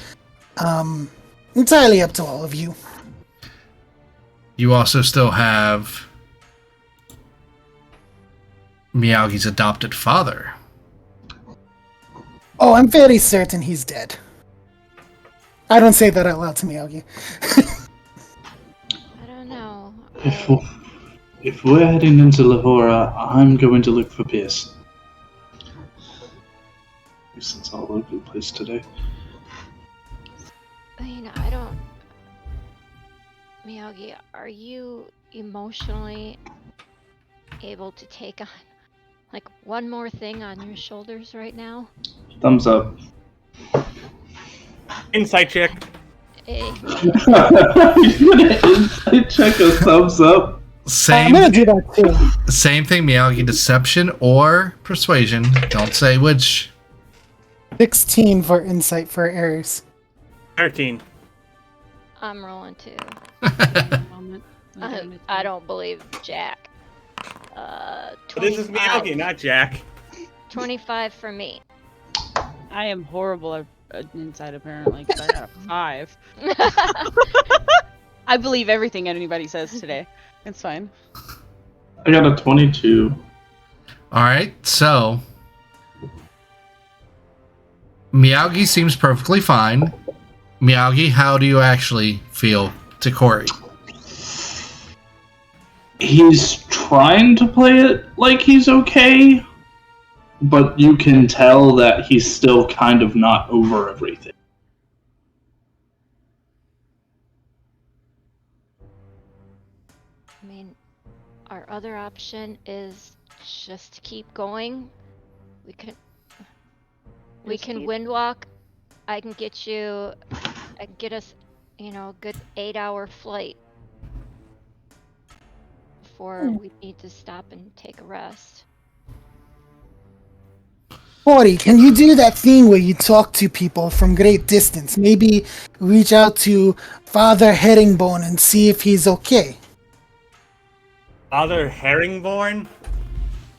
Entirely up to all of you. You also still have Miyagi's adopted father. Oh, I'm very certain he's dead. I don't say that out loud to Miyagi. I don't know. If we're heading into Lahora, I'm going to look for Pierce. Since all over the place today. I mean, I don't... Miyagi, are you emotionally able to take on, like, one more thing on your shoulders right now? Thumbs up. Insight check. Eh, You're gonna insight check a thumbs up. I'm gonna do that too. Same thing, Miyagi. Deception or persuasion. Don't say which. 16 for insight for Aries. 13. I'm rolling too. Moment. I don't believe Jack. But this is 25. Miyagi, not Jack. 25 for me. I am horrible at inside, apparently, because I got a 5. I believe everything anybody says today. It's fine. I got a 22. Alright, so Miyagi seems perfectly fine. Miyagi, how do you actually feel to Corey? He's trying to play it like he's okay, but you can tell that he's still kind of not over everything. our other option is just to keep going. We can Just keep- windwalk. I can get us, a good 8-hour flight before we need to stop and take a rest. Corey, can you do that thing where you talk to people from great distance? Maybe reach out to Father Herringbone and see if he's okay. Father Herringbone?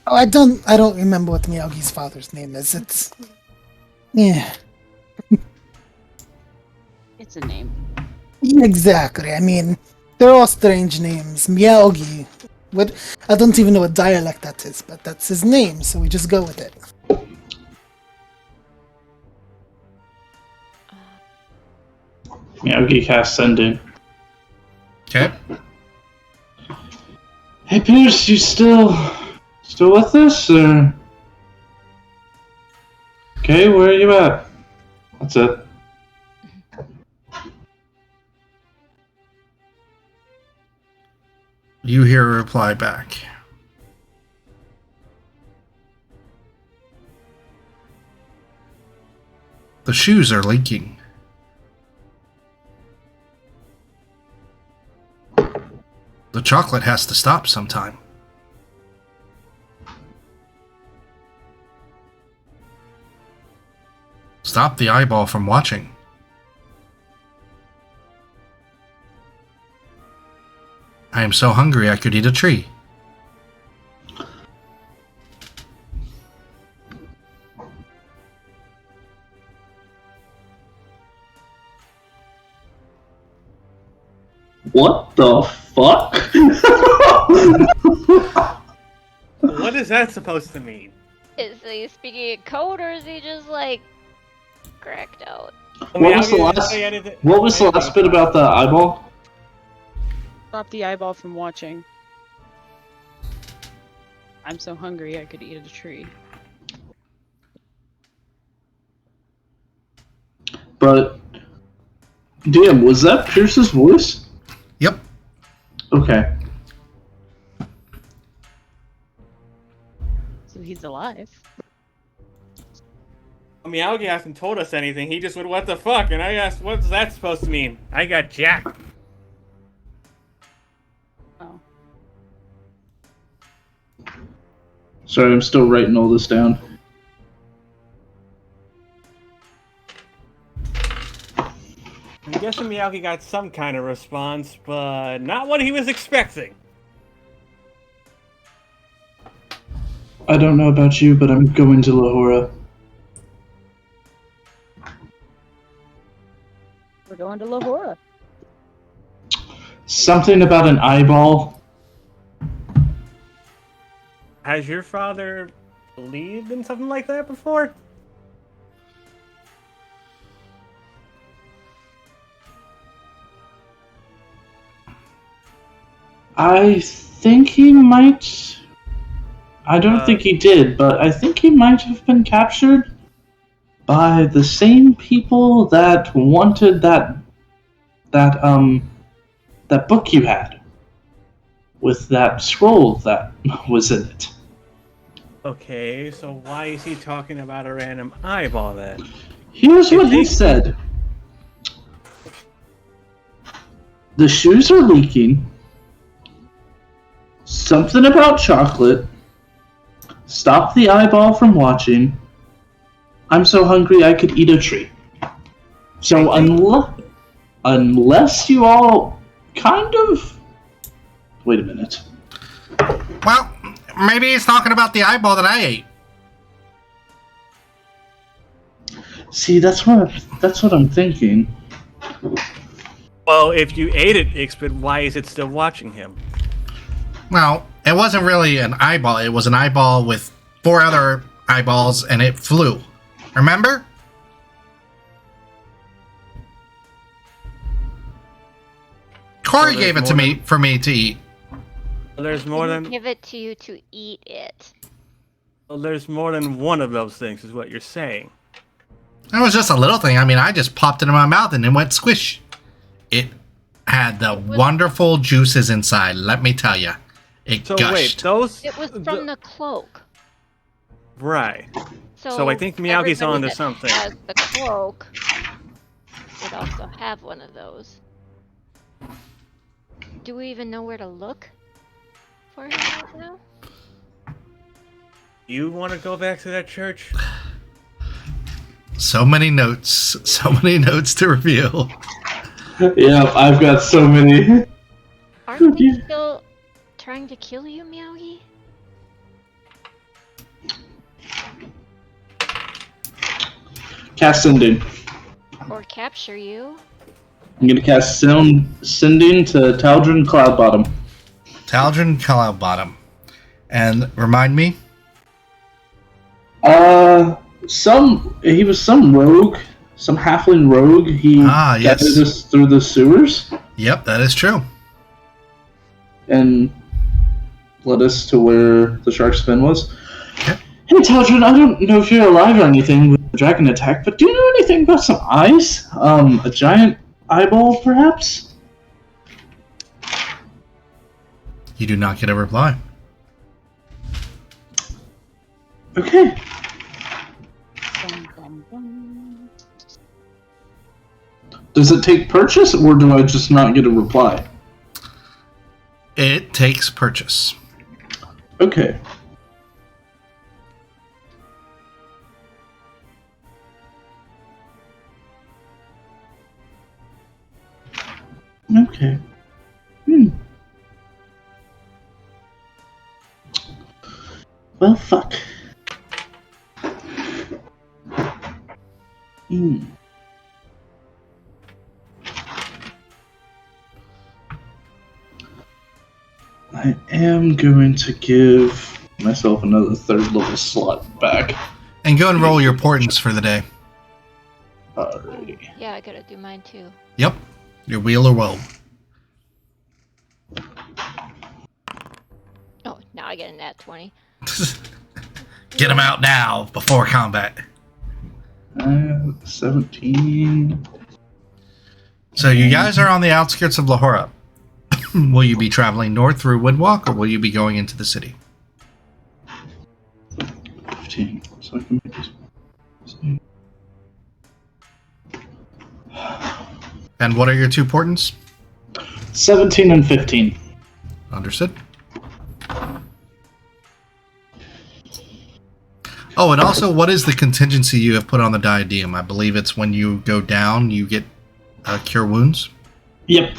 Oh, I don't remember what Miyagi's father's name is. Yeah, It's a name. exactly. I mean, they're all strange names. Miyagi. I don't even know what dialect that is, but that's his name, so we just go with it. Miyagi cast send in. Okay. Hey Pierce, you still with us, or? Okay, where are you at? That's it. You hear a reply back. The shoes are leaking. The chocolate has to stop sometime. Stop the eyeball from watching. I am so hungry I could eat a tree. What the fuck? What is that supposed to mean? Is he speaking in code or is he just like cracked out? What was the last bit about the eyeball? Stop the eyeball from watching. I'm so hungry I could eat a tree. But, damn, was that Pierce's voice? Yep. Okay. So he's alive. Miyagi hasn't told us anything. He just went, "What the fuck?" And I asked, "What's that supposed to mean?" I got jacked. Oh. Sorry, I'm still writing all this down. I'm guessing Miyagi got some kind of response, but not what he was expecting. I don't know about you, but I'm going to Lahora. We're going to Lahora. Something about an eyeball. Has your father believed in something like that before? I think he might. I don't think he did, but I think he might have been captured by the same people that wanted that book you had with that scroll that was in it. Okay, so why is he talking about a random eyeball then? Here's what he said. The shoes are leaking. Something about chocolate. Stop the eyeball from watching. I'm so hungry I could eat a tree. So unless you all kind of... Wait a minute. Well, maybe he's talking about the eyeball that I ate. See, that's what I'm thinking. Well, if you ate it, Ixpit, why is it still watching him? Well, it wasn't really an eyeball. It was an eyeball with 4 other eyeballs, and it flew. Remember? Corey gave it to me for me to eat. Well, there's more than Give it to you to eat it. well, there's more than one of those things, is what you're saying. It was just a little thing. I mean, I just popped it in my mouth and it went squish. It had the wonderful juices inside, let me tell you. It So gushed. wait, those. It was from the cloak. Right. So, So I think Miyagi's everybody onto that something. has the cloak would also have one of those. Do we even know where to look for him right now? You want to go back to that church? So many notes to review. Yeah, I've got so many. Aren't they still trying to kill you, Miyagi? Cast Sending. Or capture you? I'm gonna cast Sending to Taldrin Cloudbottom. Taldrin Cloudbottom. And remind me? He was some rogue, some halfling rogue. He yes. guided us through the sewers Yep, that is true. and led us to where the shark's fin was. Okay. Hey Taldrin, I don't know if you're alive or anything with the dragon attack, but do you know anything about some eyes? A giant eyeball, perhaps? You do not get a reply. Okay. Bum, bum, bum. Does it take purchase, or do I just not get a reply? It takes purchase. Okay. Okay. Well, fuck. I am going to give myself another third level slot back. And go and roll your portents for the day. Alrighty. Yeah, I gotta do mine too. Yep. Your wheel or woe. Oh, now I get a nat 20. Get them out now before combat. 17. So you guys are on the outskirts of Lahora. Will you be traveling north through Woodwalk, or will you be going into the city? 15. So I can make this. And what are your two portents? 17 and 15. Understood. Oh, and also, what is the contingency you have put on the diadem? I believe it's when you go down, you get cure wounds. Yep.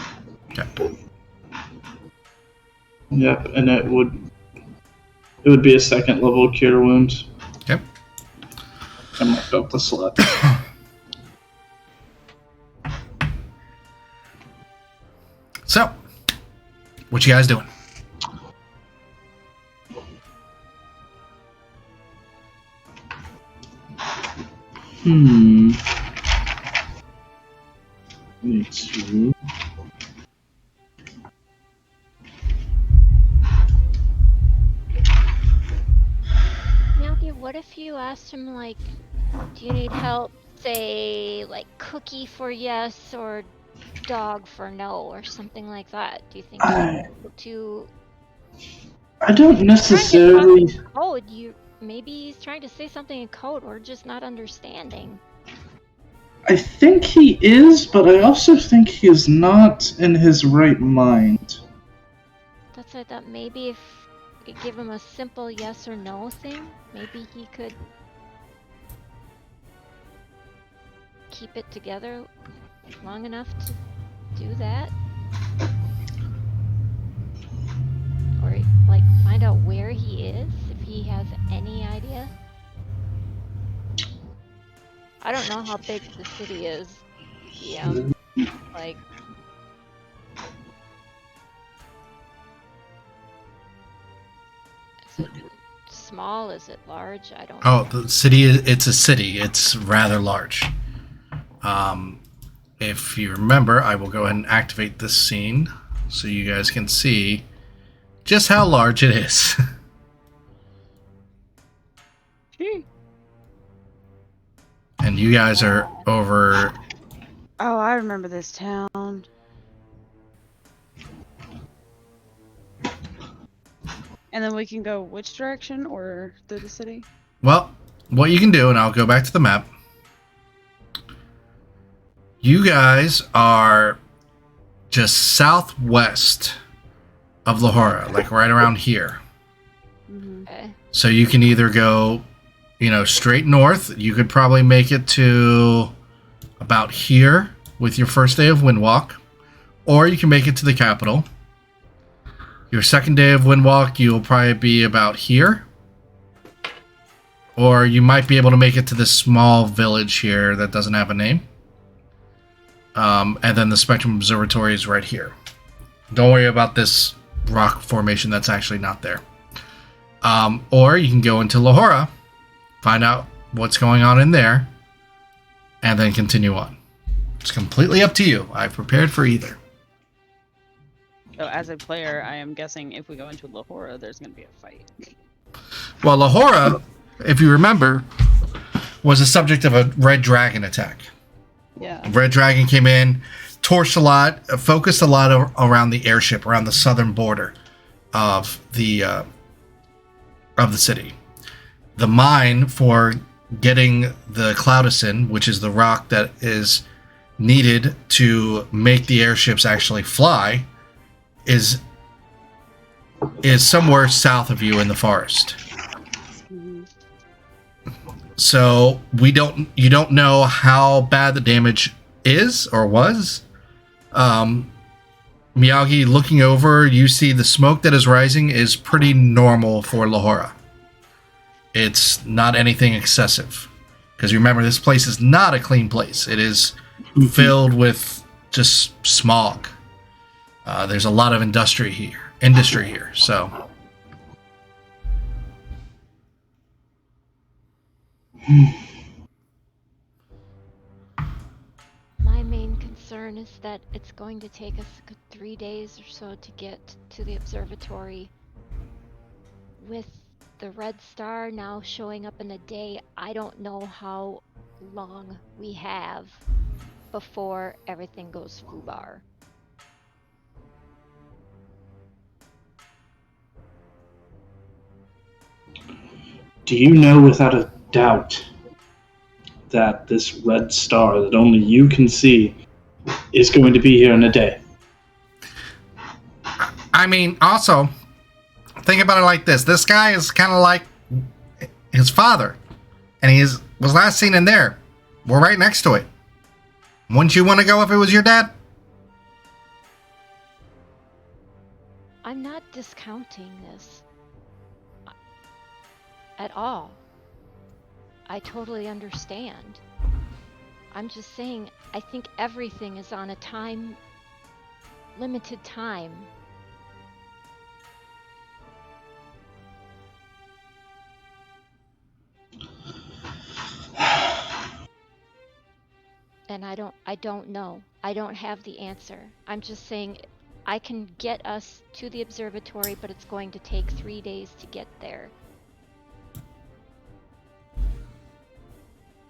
Okay. Yep, and it would be a second level cure wounds. Okay. I marked up the slot. So, what you guys doing? Need to. Miyagi, what if you asked him, like, do you need help, say, like, cookie for yes or dog for no, or something like that? Do you think he'd be able to... I don't necessarily. Code, maybe he's trying to say something in code, or just not understanding. I think he is, but I also think he is not in his right mind. That's why I thought maybe if you could give him a simple yes or no thing, maybe he could keep it together long enough to do that. Or, like, find out where he is, if he has any idea. I don't know how big the city is. Yeah, like... Is it small? Is it large? I don't know. Oh, the city, it's a city. It's rather large. If you remember, I will go ahead and activate this scene so you guys can see just how large it is. And you guys are over... Oh, I remember this town. then we can go which direction or through the city? Well, what you can do, and I'll go back to the map. You guys are just southwest of Lahora, like right around here. Okay. So you can either go, straight north. You could probably make it to about here with your first day of Windwalk, or you can make it to the capital. Your second day of Windwalk, you'll probably be about here. Or you might be able to make it to this small village here that doesn't have a name. And then the Spectrum Observatory is right here. Don't worry about this rock formation that's actually not there. Or you can go into Lahora, find out what's going on in there, and then continue on. It's completely up to you. I've prepared for either. So as a player, I am guessing if we go into Lahora, there's going to be a fight. Well, Lahora, if you remember, was the subject of a red dragon attack. Yeah. Red Dragon came in, torched a lot, focused a lot around the airship, around the southern border of the city. The mine for getting the Cloudicin, which is the rock that is needed to make the airships actually fly, is somewhere south of you in the forest. So you don't know how bad the damage is or was. Miyagi, looking over, you see the smoke that is rising is pretty normal for Lahora. It's not anything excessive. Because remember, this place is not a clean place. It is filled with just smog. There's a lot of industry here. So My main concern is that it's going to take us a good 3 days or so to get to the observatory. With the red star now showing up in a day, I don't know how long we have before everything goes foobar. Do you know without a doubt that this red star that only you can see is going to be here in a day? I mean, also, think about it like this. This guy is kind of like his father. And he was last seen in there. We're right next to it. Wouldn't you want to go if it was your dad? I'm not discounting this at all. I totally understand. I'm just saying, I think everything is on a limited time. And I don't know. I don't have the answer. I'm just saying I can get us to the observatory, but it's going to take 3 days to get there.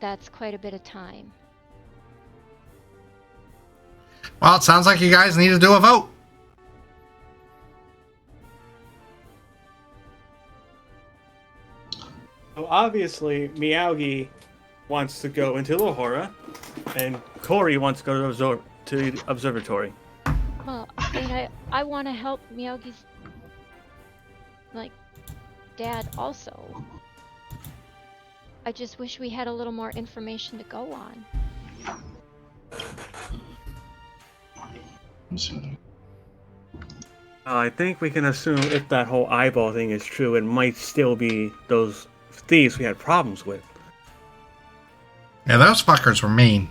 That's quite a bit of time. Well, it sounds like you guys need to do a vote. So obviously, Miyagi wants to go into Lahora, and Corey wants to go to the observatory. Well, I mean, I want to help Miyagi's, dad also. I just wish we had a little more information to go on. I think we can assume if that whole eyeball thing is true, it might still be those thieves we had problems with. Yeah, those fuckers were mean.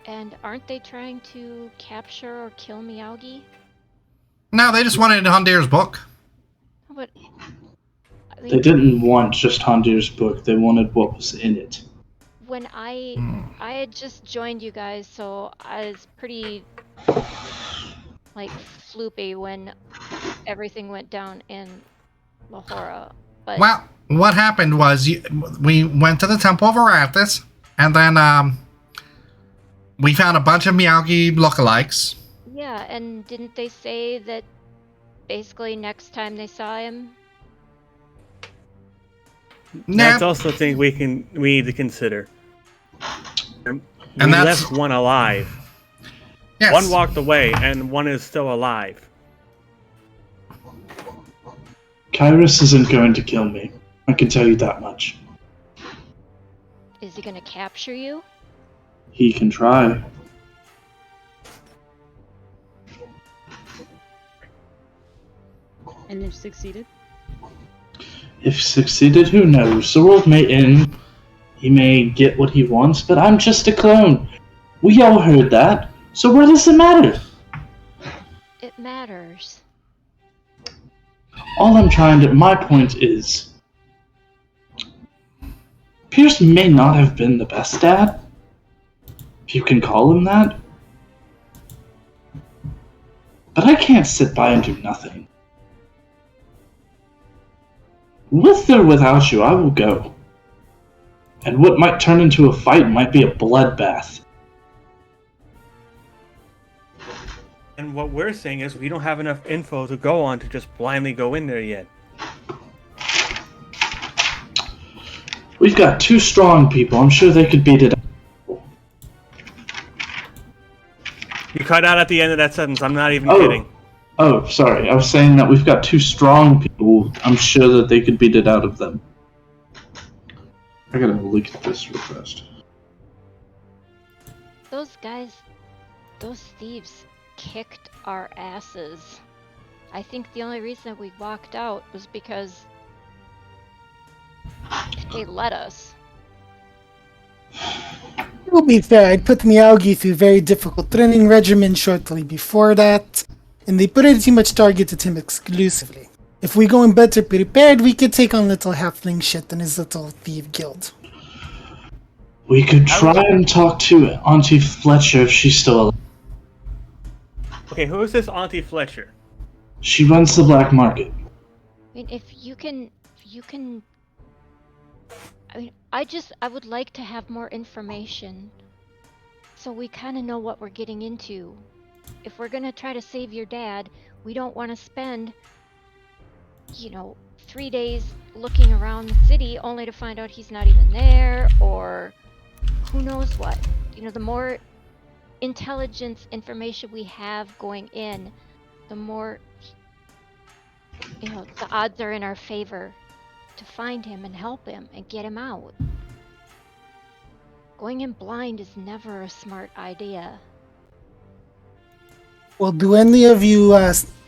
And aren't they trying to capture or kill Miyagi? No, they just wanted Hondir's book. But I mean, They didn't want just Hondir's book. They wanted what was in it. when I had just joined you guys, so I was pretty floopy when everything went down in Lahora. But Well, what happened was we went to the Temple of Arathis, and then we found a bunch of Miyagi lookalikes. yeah, and didn't they say that basically next time they saw him. That's also a thing we need to consider. And we that's- left one alive. Yes. One walked away, and one is still alive. Kyrus isn't going to kill me. I can tell you that much. Is he gonna capture you? He can try. And if succeeded? If succeeded, who knows? The world may end. He may get what he wants, but I'm just a clone. We all heard that. So what does it matter? It matters. All I'm trying to... My point is... Pierce may not have been the best dad. If you can call him that. But I can't sit by and do nothing. With or without you, I will go. And what might turn into a fight might be a bloodbath. And what we're saying is we don't have enough info to go on to just blindly go in there yet. We've got 2 strong people. I'm sure they could beat it out. You cut out at the end of that sentence. I'm not even Oh. kidding. Oh, sorry. I was saying that we've got 2 strong people. I'm sure that they could beat it out of them. I gotta look at this real fast. Those guys, those thieves kicked our asses. I think the only reason we walked out was because they let us. To be fair, I'd put Miyagi through very difficult training regimen shortly before that, and they pretty much targeted him exclusively. If we go in better prepared, we could take on little halfling shit and his little thief guild. We could try and talk to Auntie Fletcher if she's still alive. Okay, who is this Auntie Fletcher? She runs the black market. I mean, if you can, I mean, I would like to have more information, so we kind of know what we're getting into. If we're gonna try to save your dad, we don't want to spend, 3 days looking around the city only to find out he's not even there, or who knows what. The more intelligence information we have going in, the more, the odds are in our favor to find him and help him and get him out. Going in blind is never a smart idea. Well, do any of you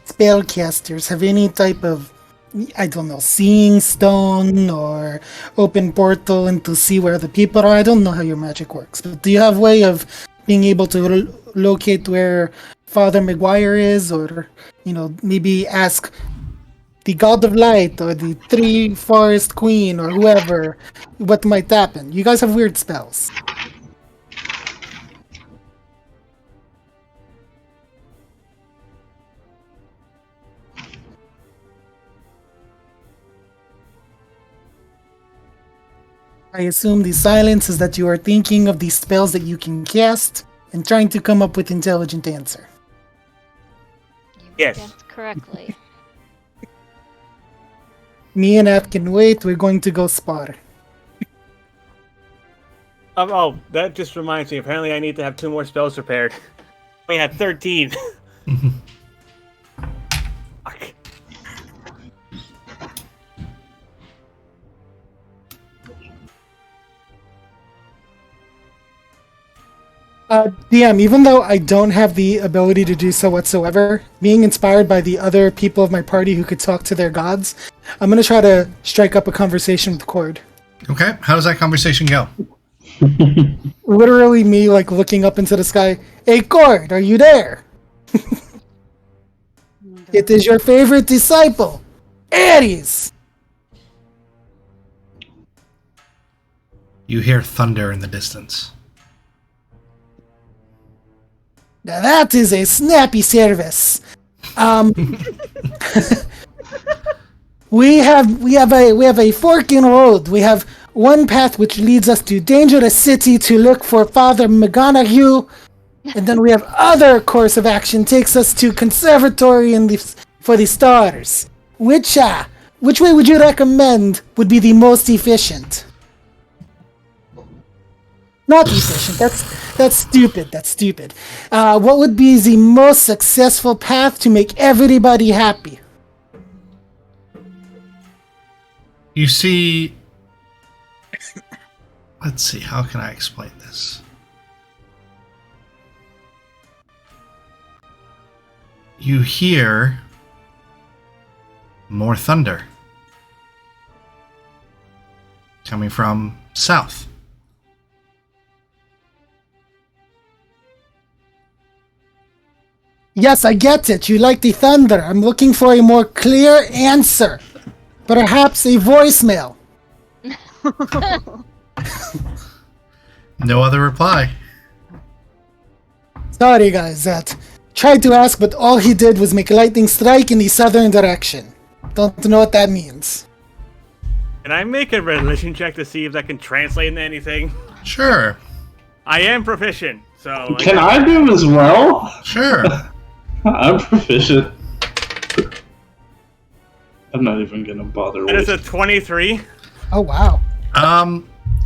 spellcasters have any type of, I don't know, seeing stone or open portal and to see where the people are? I don't know how your magic works, but do you have a way of being able to locate where Father McGuire is, or, maybe ask the God of Light or the Three Forest Queen or whoever what might happen? You guys have weird spells. I assume the silence is that you are thinking of the spells that you can cast and trying to come up with intelligent answer. You Yes. guessed correctly. Me and Ath can wait. We're going to go spar. Oh, that just reminds me. Apparently I need to have 2 more spells prepared. We had 13. Fuck. DM, even though I don't have the ability to do so whatsoever, being inspired by the other people of my party who could talk to their gods, I'm going to try to strike up a conversation with Cord. Okay, how does that conversation go? Literally me, looking up into the sky. Hey, Cord, are you there? It is your favorite disciple, Ares! You hear thunder in the distance. Now that is a snappy service. We have a fork in road. We have one path which leads us to Dangerous City to look for Father McGonagall, and then we have other course of action takes us to Conservatory in the For the starters, which way would you recommend would be the most efficient? Not efficient. That's stupid. That's stupid. What would be the most successful path to make everybody happy? You see... Let's see, how can I explain this? You hear more thunder coming from south. Yes, I get it. You like the thunder. I'm looking for a more clear answer. Perhaps a voicemail. No other reply. Sorry, guys. That tried to ask, but all he did was make lightning strike in the southern direction. Don't know what that means. Can I make a religion check to see if that can translate into anything? Sure. I am proficient, so... Can I do as well? Sure. I'm proficient. I'm not even gonna bother That is with a 23. Oh, wow.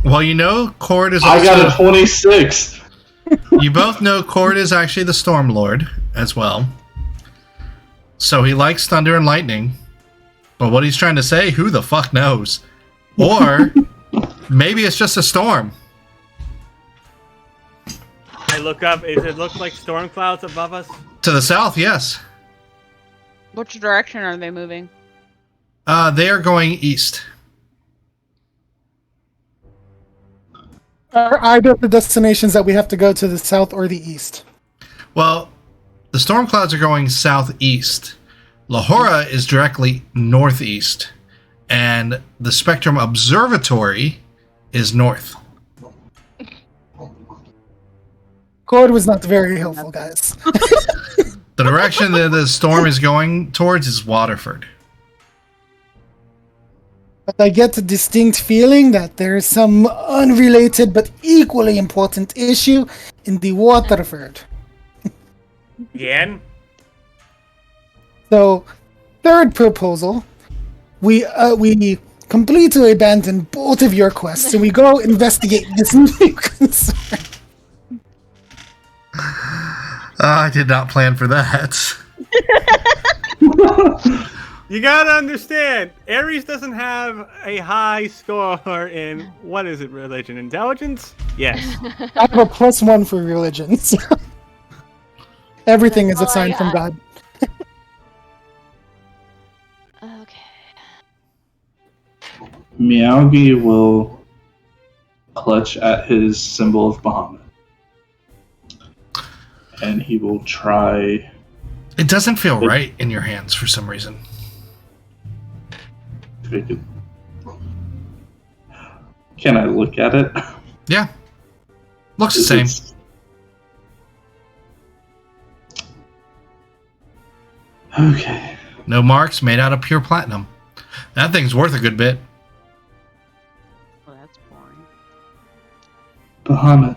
Well, you know, Cord is I also... got a 26. You both know Cord is actually the Storm Lord as well. So he likes thunder and lightning. But what he's trying to say, who the fuck knows? Or maybe it's just a storm. I look up. Does it look like storm clouds above us? To the south, yes. Which direction are they moving? They are going east. Are either of the destinations that we have to go to the south or the east? Well, the storm clouds are going southeast. Lahora is directly northeast. And the Spectrum Observatory is north. Cord was not very helpful, guys. The direction that the storm is going towards is Waterford. But I get a distinct feeling that there is some unrelated but equally important issue in the Waterford. Again? So, third proposal, we completely abandon both of your quests and we go investigate this new concern. I did not plan for that. You gotta understand, Ares doesn't have a high score in, what is it, religion? Intelligence? Yes. I have a +1 for religion. So everything is a That's all sign I from got. God. Okay. Meowgi will clutch at his symbol of Bahamut. And he will try... It doesn't feel right in your hands for some reason. Can I look at it? Yeah. Looks the same. Okay. No marks, made out of pure platinum. That thing's worth a good bit. Well, that's boring. Bahamut,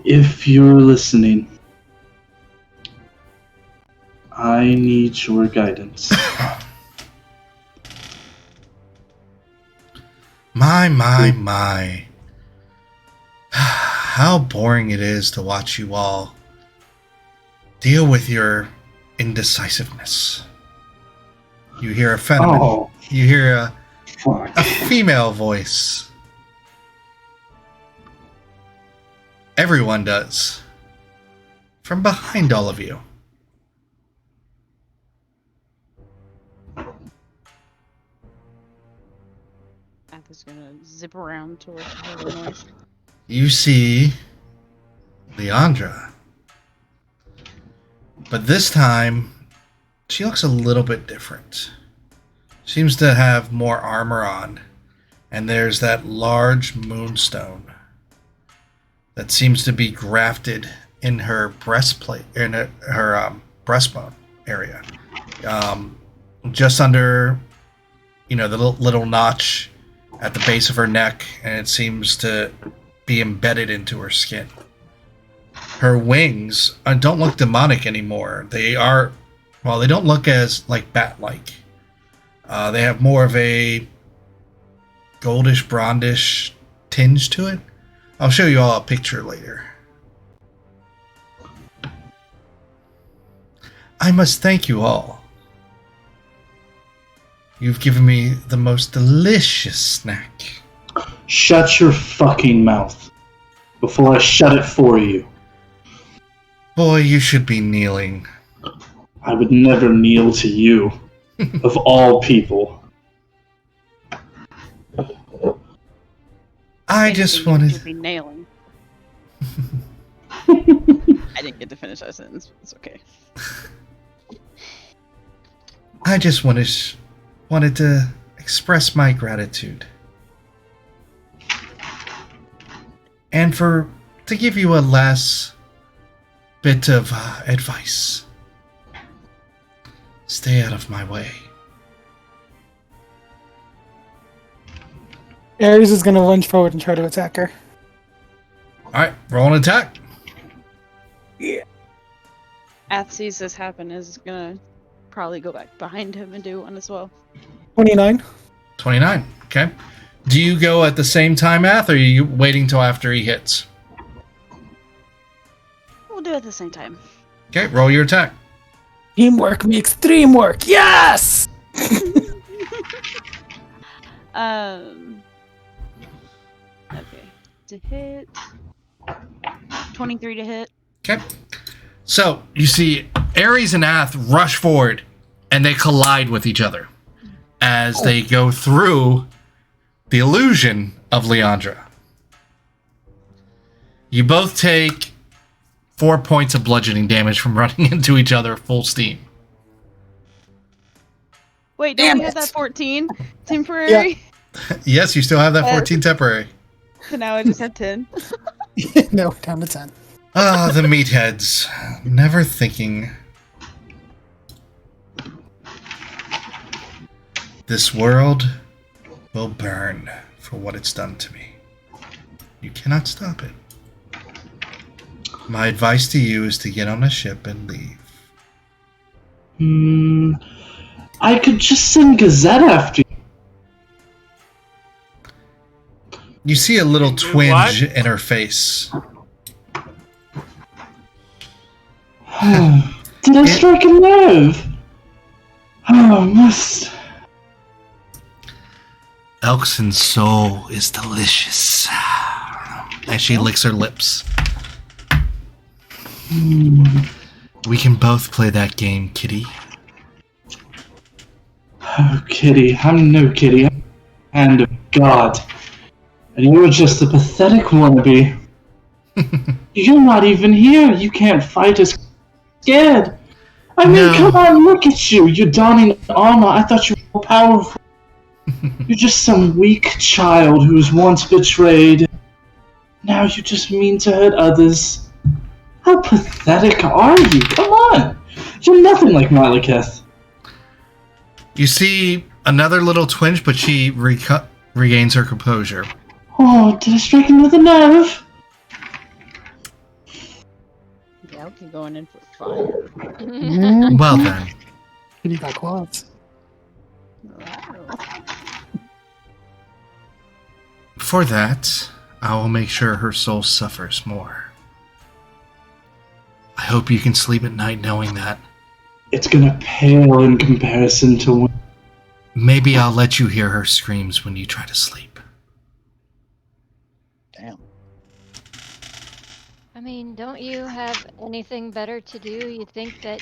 if you're listening, I need your guidance. My. How boring it is to watch you all deal with your indecisiveness. You hear a feminine, Oh, you hear a fuck. female voice. Everyone does. From behind all of you. Atha's gonna zip around towards the noise. You see Leandra. But this time, she looks a little bit different. Seems to have more armor on. And there's that large moonstone that seems to be grafted in her breastplate, in her breastbone area. Just under, the little notch at the base of her neck, and it seems to be embedded into her skin. Her wings don't look demonic anymore. They are While they don't look as like bat-like, they have more of a goldish, brondish tinge to it. I'll show you all a picture later. I must thank you all. You've given me the most delicious snack. Shut your fucking mouth before I shut it for you. Boy, you should be kneeling. I would never kneel to you, of all people. I just Anything you wanted... should be nailing. I didn't get to finish that sentence. But it's okay. I just wanted to express my gratitude. And to give you a last bit of advice. Stay out of my way. Ares is going to lunge forward and try to attack her. Alright, roll an attack. Ath sees this happen is gonna probably go back behind him and do one as well. 29. 29, okay. Do you go at the same time, Ath, or are you waiting till after he hits? We'll do it at the same time. Okay, roll your attack. Teamwork makes dream work. Yes! Okay. To hit. 23 to hit. Okay. So, you see Ares and Ath rush forward, and they collide with each other as they go through the illusion of Leandra. You both take 4 points of bludgeoning damage from running into each other full steam. Wait, don't Damn we have it. that 14 temporary? Yes, you still have that 14 temporary. So now I just have 10. No, down to 10. Ah, the meatheads. Never thinking. This world will burn for what it's done to me. You cannot stop it. My advice to you is to get on a ship and leave. I could just send Gazette after you. You see a little Do twinge what? in her face. Did I strike a nerve? Oh, must. Elkson's soul is delicious. As she licks her lips. We can both play that game, kitty. Oh, Kitty, I'm no kitty. I'm the hand of God. And you're just a pathetic wannabe. You're not even here. You can't fight us. Scared. I mean, No. come on, look at you. You're donning armor. I thought you were more powerful. You're just some weak child who was once betrayed. Now you just mean to hurt others. How pathetic are you? Come on. You're nothing like Malekith. You see another little twinge, but she regains her composure. Oh, did I strike another nerve? Yeah, we're going in for fire. Well then. Kitty got claws. For that, I will make sure her soul suffers more. I hope you can sleep at night knowing that. It's gonna pale in comparison to when... Maybe I'll let you hear her screams when you try to sleep. Damn. I mean, don't you have anything better to do? You think that,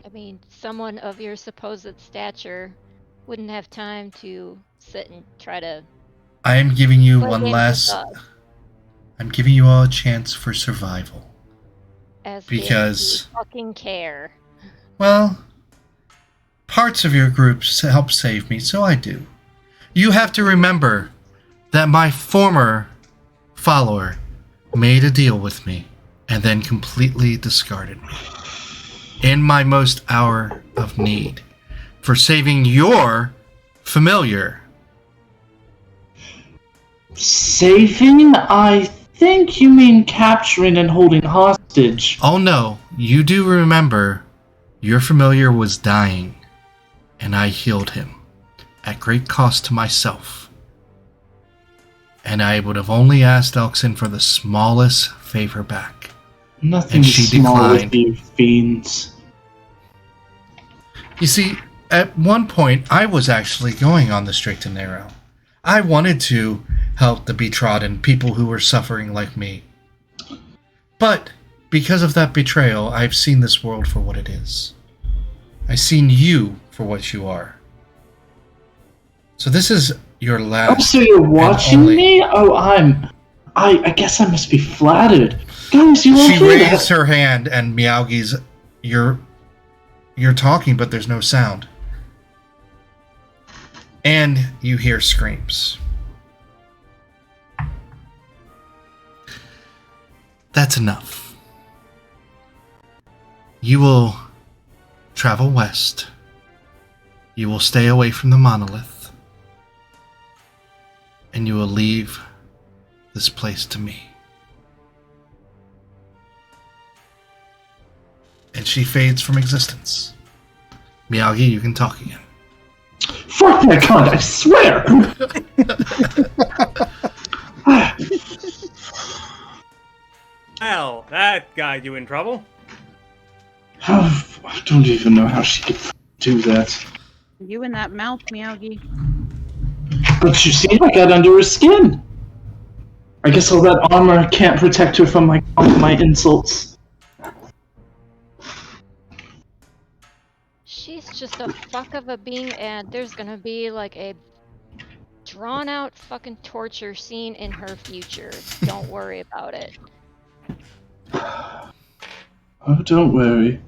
I mean, someone of your supposed stature wouldn't have time to sit and try to I am giving you play one games last... with us I'm giving you all a chance for survival. as Because- if you fucking care. Well, parts of your group help save me, so I do. You have to remember that my former follower made a deal with me and then completely discarded me in my most hour of need for saving your familiar. Saving? I think you mean capturing and holding hostage. Oh no, you do remember Your familiar was dying, and I healed him, at great cost to myself. And I would have only asked Elkson for the smallest favor back. Nothing And she small declined. with you fiends. You see, at one point, I was actually going on the straight and narrow. I wanted to help the betrodden, people who were suffering like me. But because of that betrayal, I've seen this world for what it is. I've seen you for what you are. So this is your last. Oh, so you're and watching only- me? Oh, I guess I must be flattered. Guys, you won't She hear raised that. her hand, and Miyagi's, you're talking, but there's no sound. And you hear screams. That's enough. You will travel west. You will stay away from the monolith. And you will leave this place to me. And she fades from existence. Miyagi, you can talk again. Fuck that cunt, I swear! Well, that got you in trouble. I don't even know how she could do that. You and that mouth, Miyagi. But you see, I got under her skin. I guess all that armor can't protect her from my insults. She's just a fuck of a being, and there's gonna be like a drawn out fucking torture scene in her future. Don't worry about it. Oh, don't worry.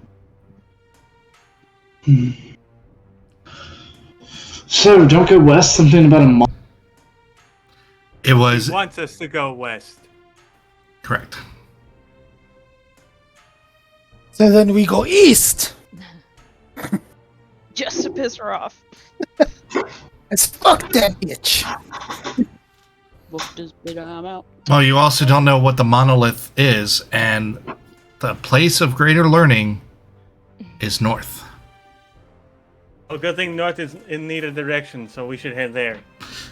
So, don't go west, something about a month. It was He wants us to go west. correct. So then we go east. Just to piss her off. Let's fuck that bitch. Whooped his bit, I'm out. Well, you also don't know what the monolith is, and the place of greater learning is north. Oh, good thing north is in neither direction, so we should head there.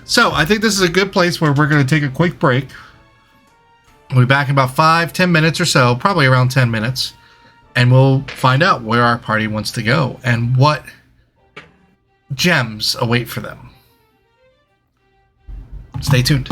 So I think this is a good place where we're going to take a quick break. We'll be back in about 5-10 minutes or so, probably around 10 minutes, and we'll find out where our party wants to go and what gems await for them. Stay tuned.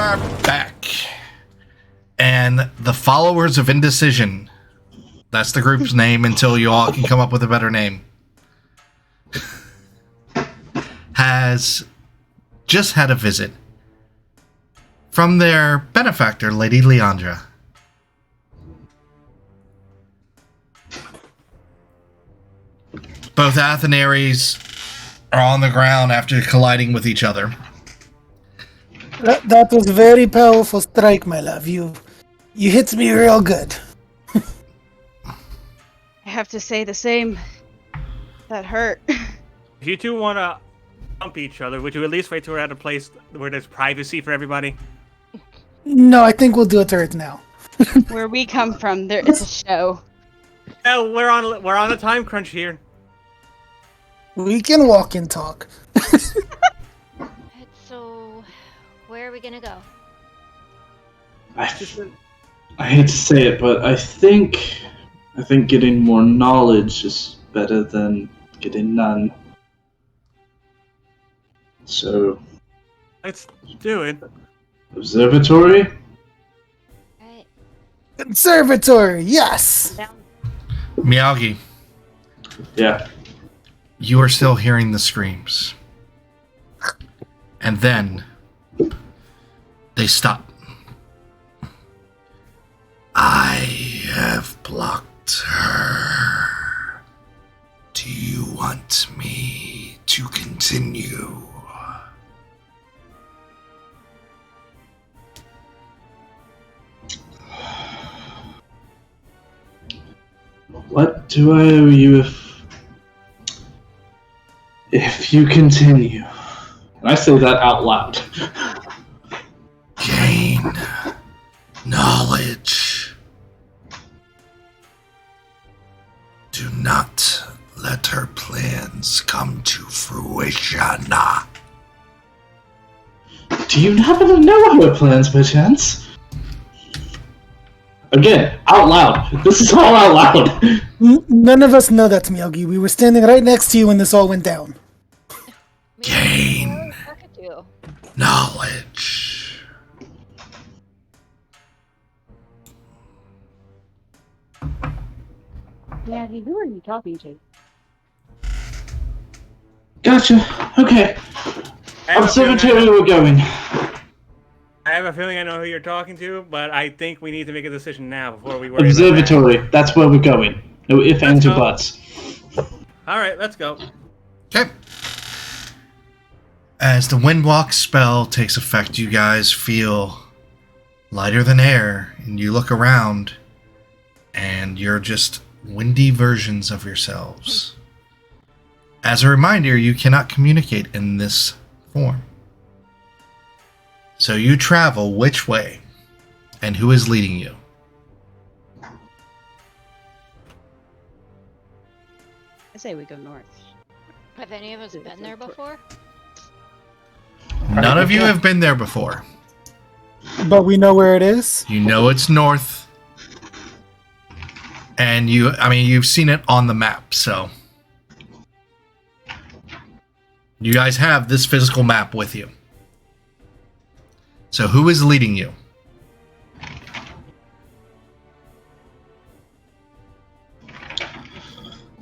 are back. And the Followers of Indecision. That's the group's name until you all can come up with a better name. Has just had a visit from their benefactor, Lady Leandra. Both Athenaries are on the ground after colliding with each other. That was a very powerful strike, my love. You hit me real good. I have to say the same. That hurt. If you two want to bump each other, would you at least wait till we're at a place where there's privacy for everybody? No, I think we'll do it right now. Where we come from, it's a show. No, we're on a time crunch here. We can walk and talk. So, where are we gonna go? I hate to say it, but I think getting more knowledge is better than getting none. So, Let's do it. observatory? Right. Conservatory, yes! Miyagi, Yeah. you are still hearing the screams. And then they stop. I have blocked her. Do you want me to continue? What do I owe you if you continue? And I say that out loud. Gain knowledge. Do not let her plans come to fruition. Do you happen to know her plans, by chance? Again, out loud. This is all out loud. None of us know that, Miyagi. We were standing right next to you when this all went down. Gain knowledge. Maggie, who are you talking to? Gotcha. Okay. Observatory we're going. I have a feeling I know who you're talking to, but I think we need to make a decision now before we worry Observatory. That's where we're going. No ifs, ands, or go. buts. All right, let's go. Okay. As the Windwalk spell takes effect, you guys feel lighter than air, and you look around, and you're just windy versions of yourselves. As a reminder, you cannot communicate in this form. So you travel which way, and who is leading you? I say we go north. Have any of us been there before? None of you have been there before. But we know where it is. You know it's north. And you've seen it on the map, so. You guys have this physical map with you. So who is leading you?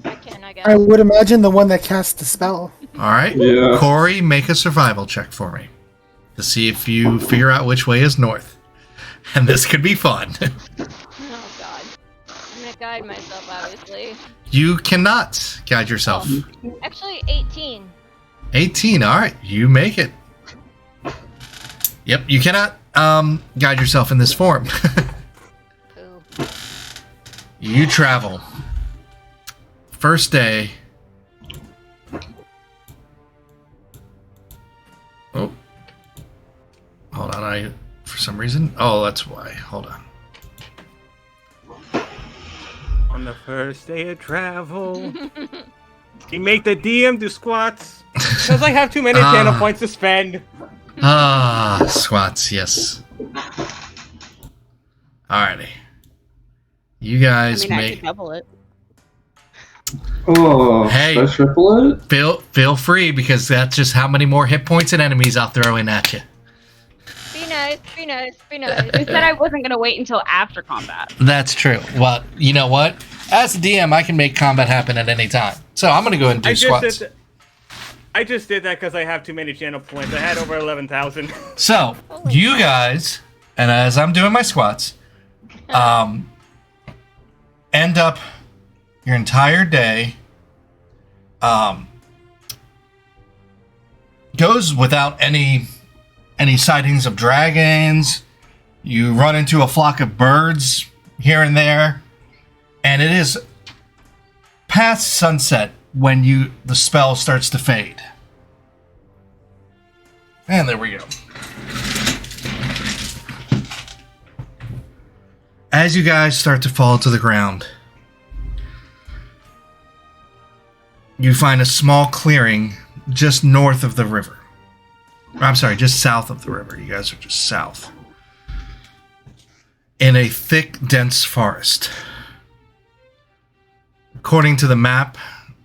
I guess. I would imagine the one that cast the spell. All right. Yeah. Corey, make a survival check for me to see if you figure out which way is north. And this could be fun. Oh god. I'm gonna guide myself, obviously. You cannot guide yourself. Actually, 18. 18. All right. You make it. Yep. You cannot guide yourself in this form. Ooh. You travel. First day. Oh. Hold on. For some reason. Oh, that's why. Hold on. On the first day of travel, you make the DM do squats. Because I have too many channel points to spend. Squats, yes. Alrighty. You guys I make. could double it. Oh, Hey. should I triple it? Feel free, because that's just how many more hit points and enemies I'll throw in at you. Be nice. Be nice. You said I wasn't gonna wait until after combat. That's true. Well, you know what? As a DM, I can make combat happen at any time. So I'm going to go ahead and do squats. I just did that because I have too many channel points. I had over 11,000. So, you guys, and as I'm doing my squats, end up your entire day goes without any sightings of dragons. You run into a flock of birds here and there, and it is past sunset when the spell starts to fade. And there we go. As you guys start to fall to the ground, you find a small clearing just north of the river. I'm sorry, just south of the river. You guys are just south. In a thick, dense forest. According to the map,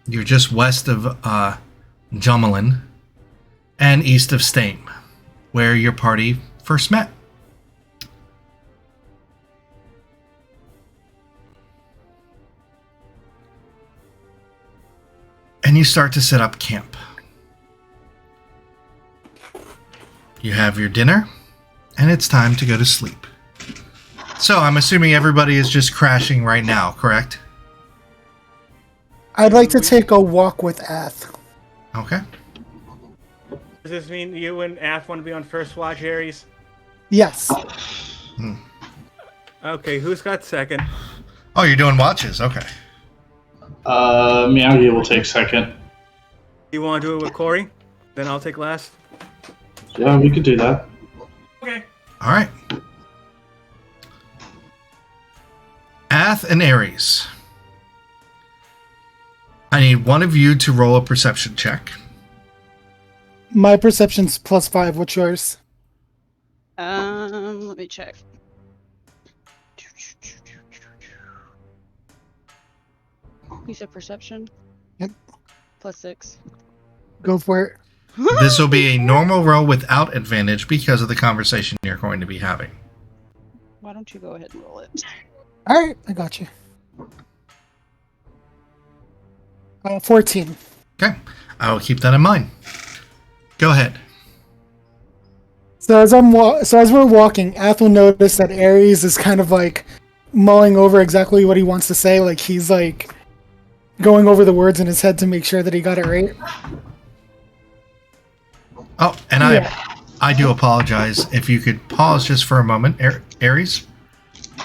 you're just west of Jomelin and east of Stame, where your party first met. And you start to set up camp. You have your dinner, and it's time to go to sleep. So I'm assuming everybody is just crashing right now, correct? I'd like to take a walk with Ath. Okay. Does this mean you and Ath want to be on first watch, Ares? Yes. Okay, who's got second? Oh, you're doing watches. Okay. Miyagi will take second. You want to do it with Corey? Then I'll take last. Yeah, we could do that. Okay. All right. Ath and Ares. I need one of you to roll a perception check. My perception's +5. What's yours? Let me check. You said perception? Yep. +6. Go for it. This will be a normal roll without advantage because of the conversation you're going to be having. Why don't you go ahead and roll it? All right, I got you. 14. Okay. I will keep that in mind. Go ahead. So as we're walking, Ath will notice that Ares is kind of like mulling over exactly what he wants to say. Like he's like going over the words in his head to make sure that he got it right. Oh, and I do apologize. If you could pause just for a moment, Ares.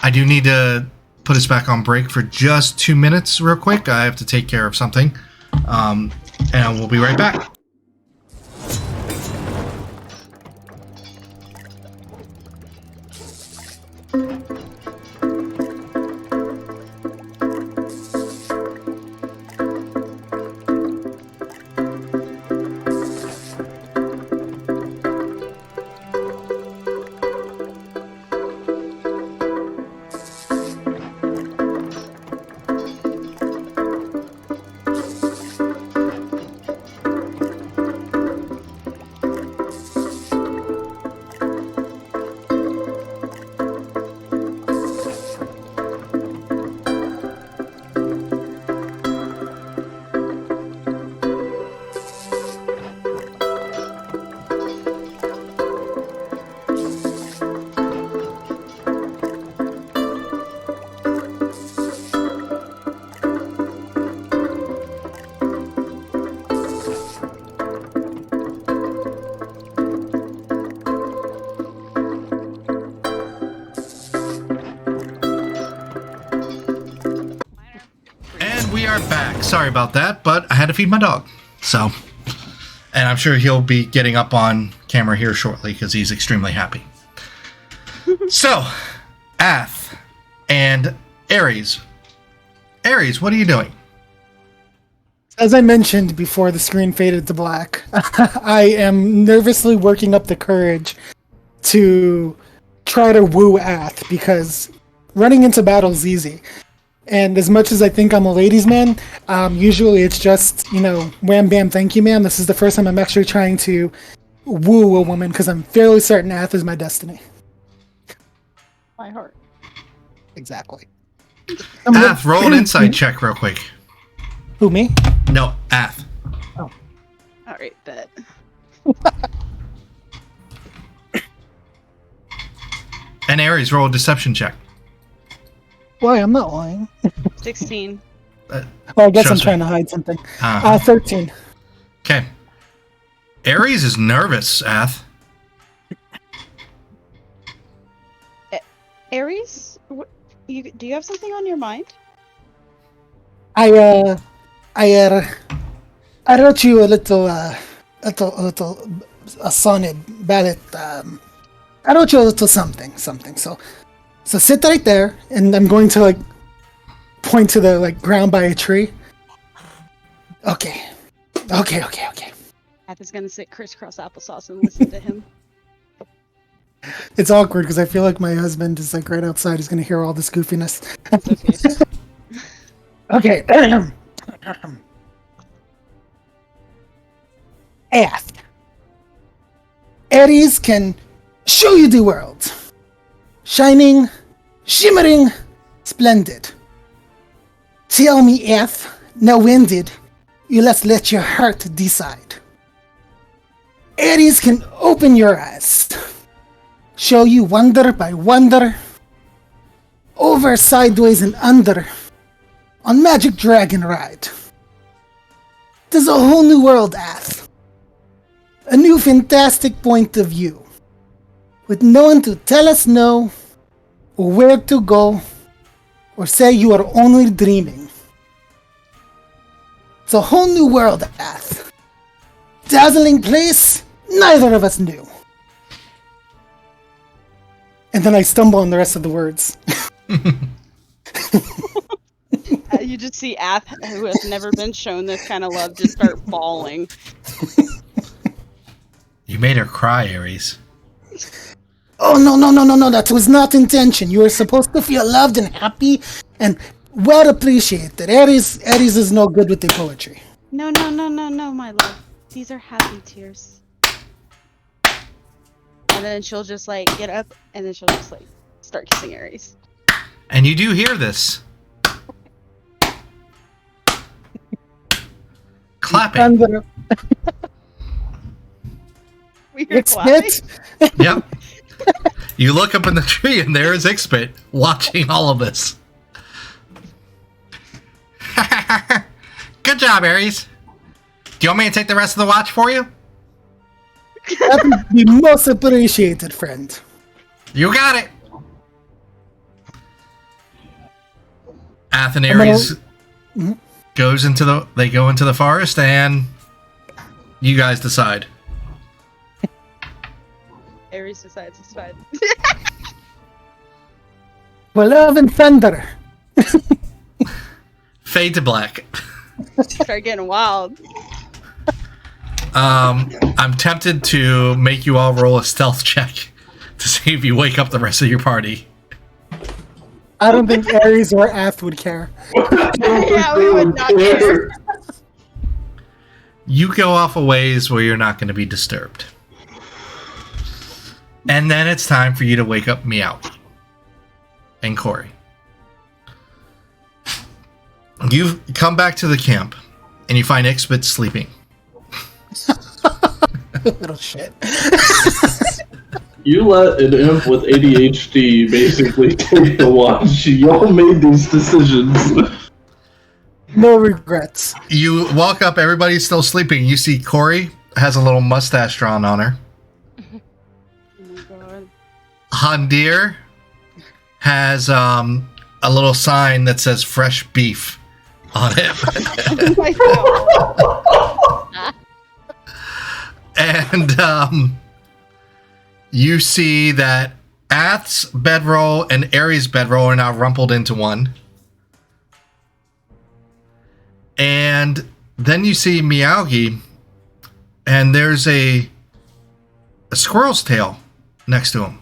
I do need to put us back on break for just 2 minutes real quick. I have to take care of something. And we'll be right back. We are back. Sorry about that, but I had to feed my dog. So, and I'm sure he'll be getting up on camera here shortly because he's extremely happy. So, Ath and Ares. Ares, what are you doing? As I mentioned before the screen faded to black, I am nervously working up the courage to try to woo Ath because running into battle is easy. And as much as I think I'm a ladies' man, usually it's just, wham bam, thank you, ma'am. This is the first time I'm actually trying to woo a woman because I'm fairly certain Ath is my destiny. my heart. Exactly. Ath, roll an insight check real quick. Who, me? No, Ath. All right, bet. And Ares, roll a deception check. Why, I'm not lying. 16. Well, I guess I'm Shows me. trying to hide something. Uh-huh. 13. Okay. Ares is nervous, Ath. Ares, do you have something on your mind? I wrote you a little sonnet ballad. I wrote you a little something. So sit right there, and I'm going to like point to the like ground by a tree. Okay. Ath is gonna sit crisscross applesauce and listen to him. It's awkward because I feel like my husband is like right outside. He's gonna hear all this goofiness. Okay. Okay. Ask. Ares can show you the world. Shining, shimmering, splendid. Tell me, Ath, now when did you let your heart decide? Ares can open your eyes, show you wonder by wonder, over, sideways, and under, on Magic Dragon Ride. There's a whole new world, Ath. A new fantastic point of view, with no one to tell us no, or where to go, or say you are only dreaming. It's a whole new world, Ath. Dazzling place neither of us knew. And then I stumble on the rest of the words. You just see Ath, who has never been shown this kind of love, just start bawling. You made her cry, Ares. Oh, no, that was not intention. You were supposed to feel loved and happy and well appreciated. Ares is no good with the poetry. No, my love. These are happy tears. And then she'll just like get up and then she'll just like start kissing Ares. And you do hear this. Clapping. We hear It's clapping. it. Yep. You look up in the tree and there is Ixpit watching all of this. Good job, Ares. Do you want me to take the rest of the watch for you? That would be most appreciated, friend. You got it. Ath and Ares goes into the forest and you guys decide. Ares decides it's fine. For love and thunder. Fade to black. Start getting wild. I'm tempted to make you all roll a stealth check to see if you wake up the rest of your party. I don't think Ares or Ath would care. Yeah, we would not care. You go off a ways where you're not going to be disturbed. And then it's time for you to wake up Meow and Corey. You come back to the camp and you find Ixpit sleeping. Little shit. You let an imp with ADHD basically take the watch. Y'all made these decisions. No regrets. You walk up, everybody's still sleeping. You see Corey has a little mustache drawn on her. Oh my god. Handir has a little sign that says fresh beef on it. Oh my god. And you see that Ath's bedroll and Ares' bedroll are now rumpled into one. And then you see Meowgi, and there's a squirrel's tail next to him.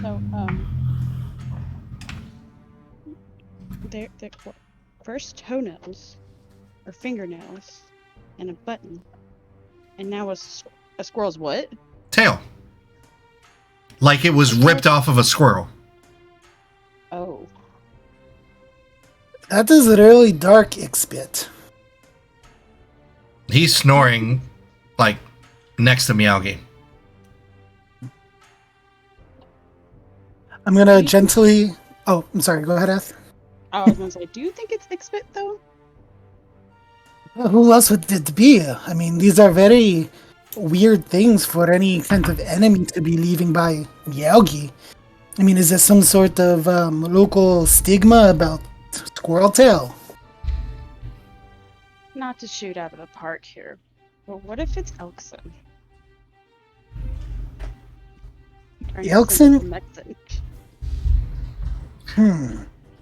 So, they're first toenails, or fingernails, and a button. And now a squirrel's what? Tail. Like it was ripped off of a squirrel. Oh. That is really dark, Ixbit. He's snoring, like, next to Meowgi. I'm gonna gently... Oh, I'm sorry, go ahead, Eth. I was gonna say, do you think it's Ixbit though? Well, who else would it be? I mean, these are very weird things for any kind of enemy to be leaving by Meowgi. I mean, is there some sort of local stigma about Squirrel Tail? Not to shoot out of the park here, but what if it's Elkson? Elkson?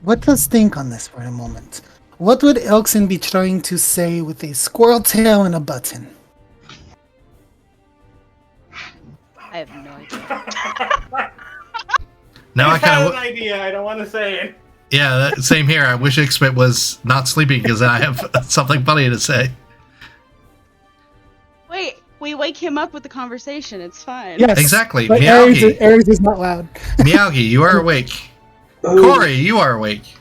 Let us think on this for a moment. What would Elkson be trying to say with a squirrel tail and a button? I have no idea. Now I have kind an of... idea. I don't want to say it. Yeah, same here. I wish Ixbit was not sleeping because I have something funny to say. Wait, we wake him up with the conversation. It's fine. Yes, Exactly. but Meowgi. Aries is not loud. Meowgi, you are awake. Corey, you are awake.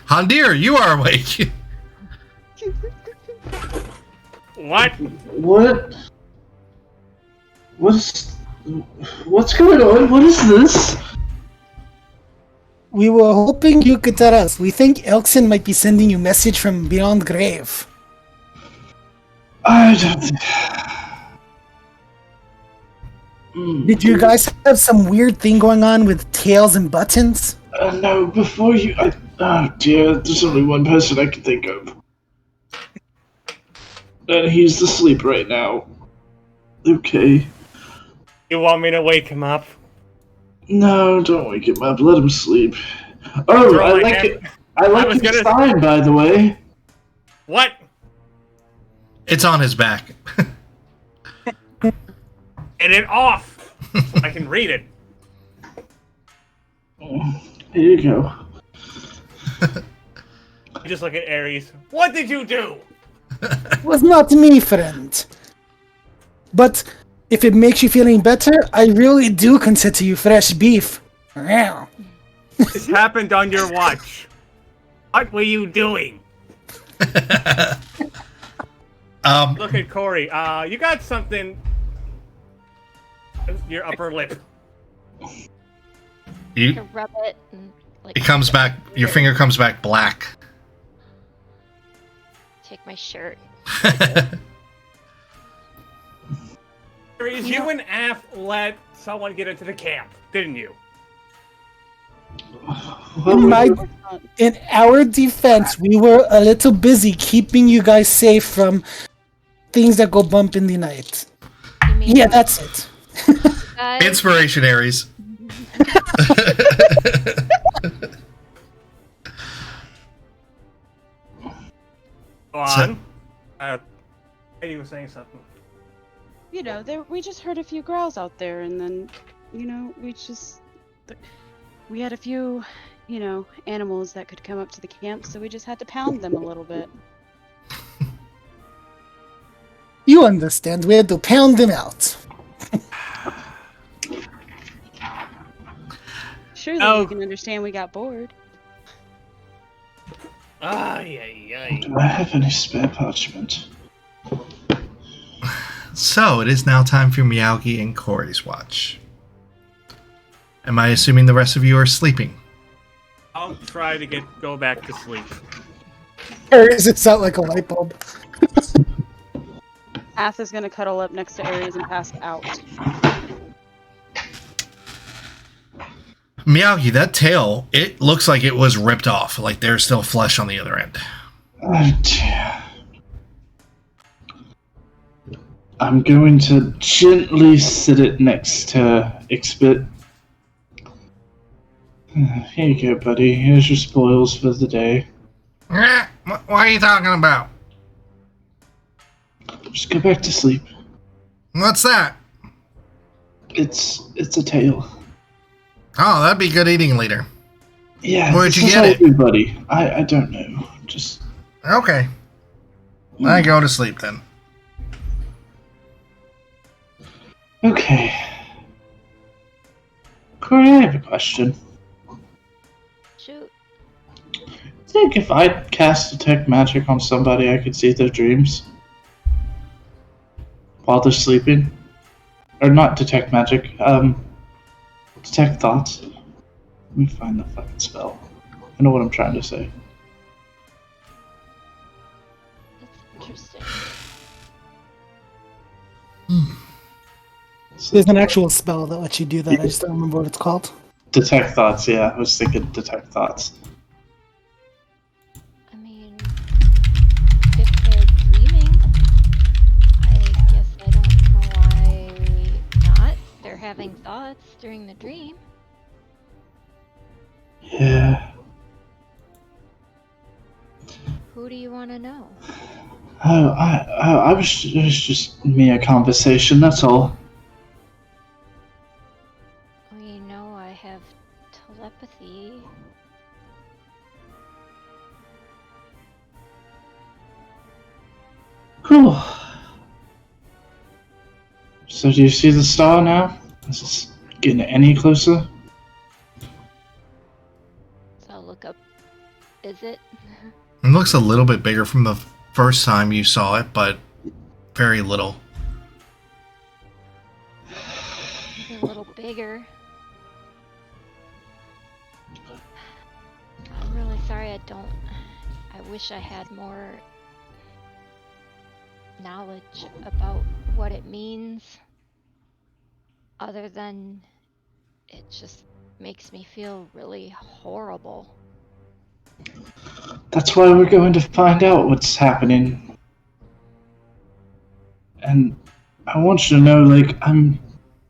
Handir, you are awake. What? What? What's going on? What is this? We were hoping you could tell us. We think Elkson might be sending you message from beyond grave. I don't... Did you guys have some weird thing going on with tails and buttons? No, before you... oh dear, there's only one person I can think of. And he's asleep right now. Okay. You want me to wake him up? No, don't wake him up. Let him sleep. Oh, Throw I my like hand- it. I like was his gonna- sign, by the way. What? It's on his back. Get it off! I can read it. Here you go. You just look at Aries. What did you do? It was not me, friend. But if it makes you feeling better, I really do consider you fresh beef. Meow. This happened on your watch. What were you doing? Look at Corey. You got something. Your upper lip. You, To rub it and like it comes back, your finger comes back black. take my shirt. Aries, you and Af let someone get into the camp, didn't you? In our defense, we were a little busy keeping you guys safe from things that go bump in the night. You mean Yeah, that's it. guys? Inspiration, Aries. Go on. He was saying something. You know, we just heard a few growls out there, and then, you know, we had a few, you know, animals that could come up to the camp, so we just had to pound them a little bit. You understand, we had to pound them out. Surely Oh. you can understand we got bored. Ay. Do I have any spare parchment? So, it is now time for Meowgi and Corey's watch. Am I assuming the rest of you are sleeping? I'll try to go back to sleep. Aries, it's out like a light bulb. Ath is gonna cuddle up next to Aries and pass out. Meowgi, that tail, it looks like it was ripped off. Like there's still flesh on the other end. Oh dear. I'm going to gently sit it next to Ixbit. Here you go, buddy. Here's your spoils for the day. What are you talking about? Just go back to sleep. What's that? It's a tail. Oh, that'd be good eating later. Yeah. Where'd you this is get all it? you, buddy. I don't know. Just Okay. I go to sleep then. Okay. Corey, I have a question. Shoot. I think if I cast Detect Magic on somebody, I could see their dreams while they're sleeping. Or not Detect Magic, Detect Thoughts. Let me find the fucking spell. I know what I'm trying to say. That's interesting. There's an actual spell that lets you do that. I just don't remember what it's called. Detect Thoughts, yeah. I was thinking Detect Thoughts. I mean, if they're dreaming, I guess I don't know why not. They're having thoughts during the dream. Yeah. Who do you want to know? Oh, it was just mere conversation, that's all. Well, you know, I have telepathy. Cool. So do you see the star now? Is this getting any closer? So I'll look up. Is it? It looks a little bit bigger from the first time you saw it, but very little. Maybe a little bigger. I'm really sorry I wish I had more knowledge about what it means. Other than it just makes me feel really horrible. That's why we're going to find out what's happening. And I want you to know, like, I'm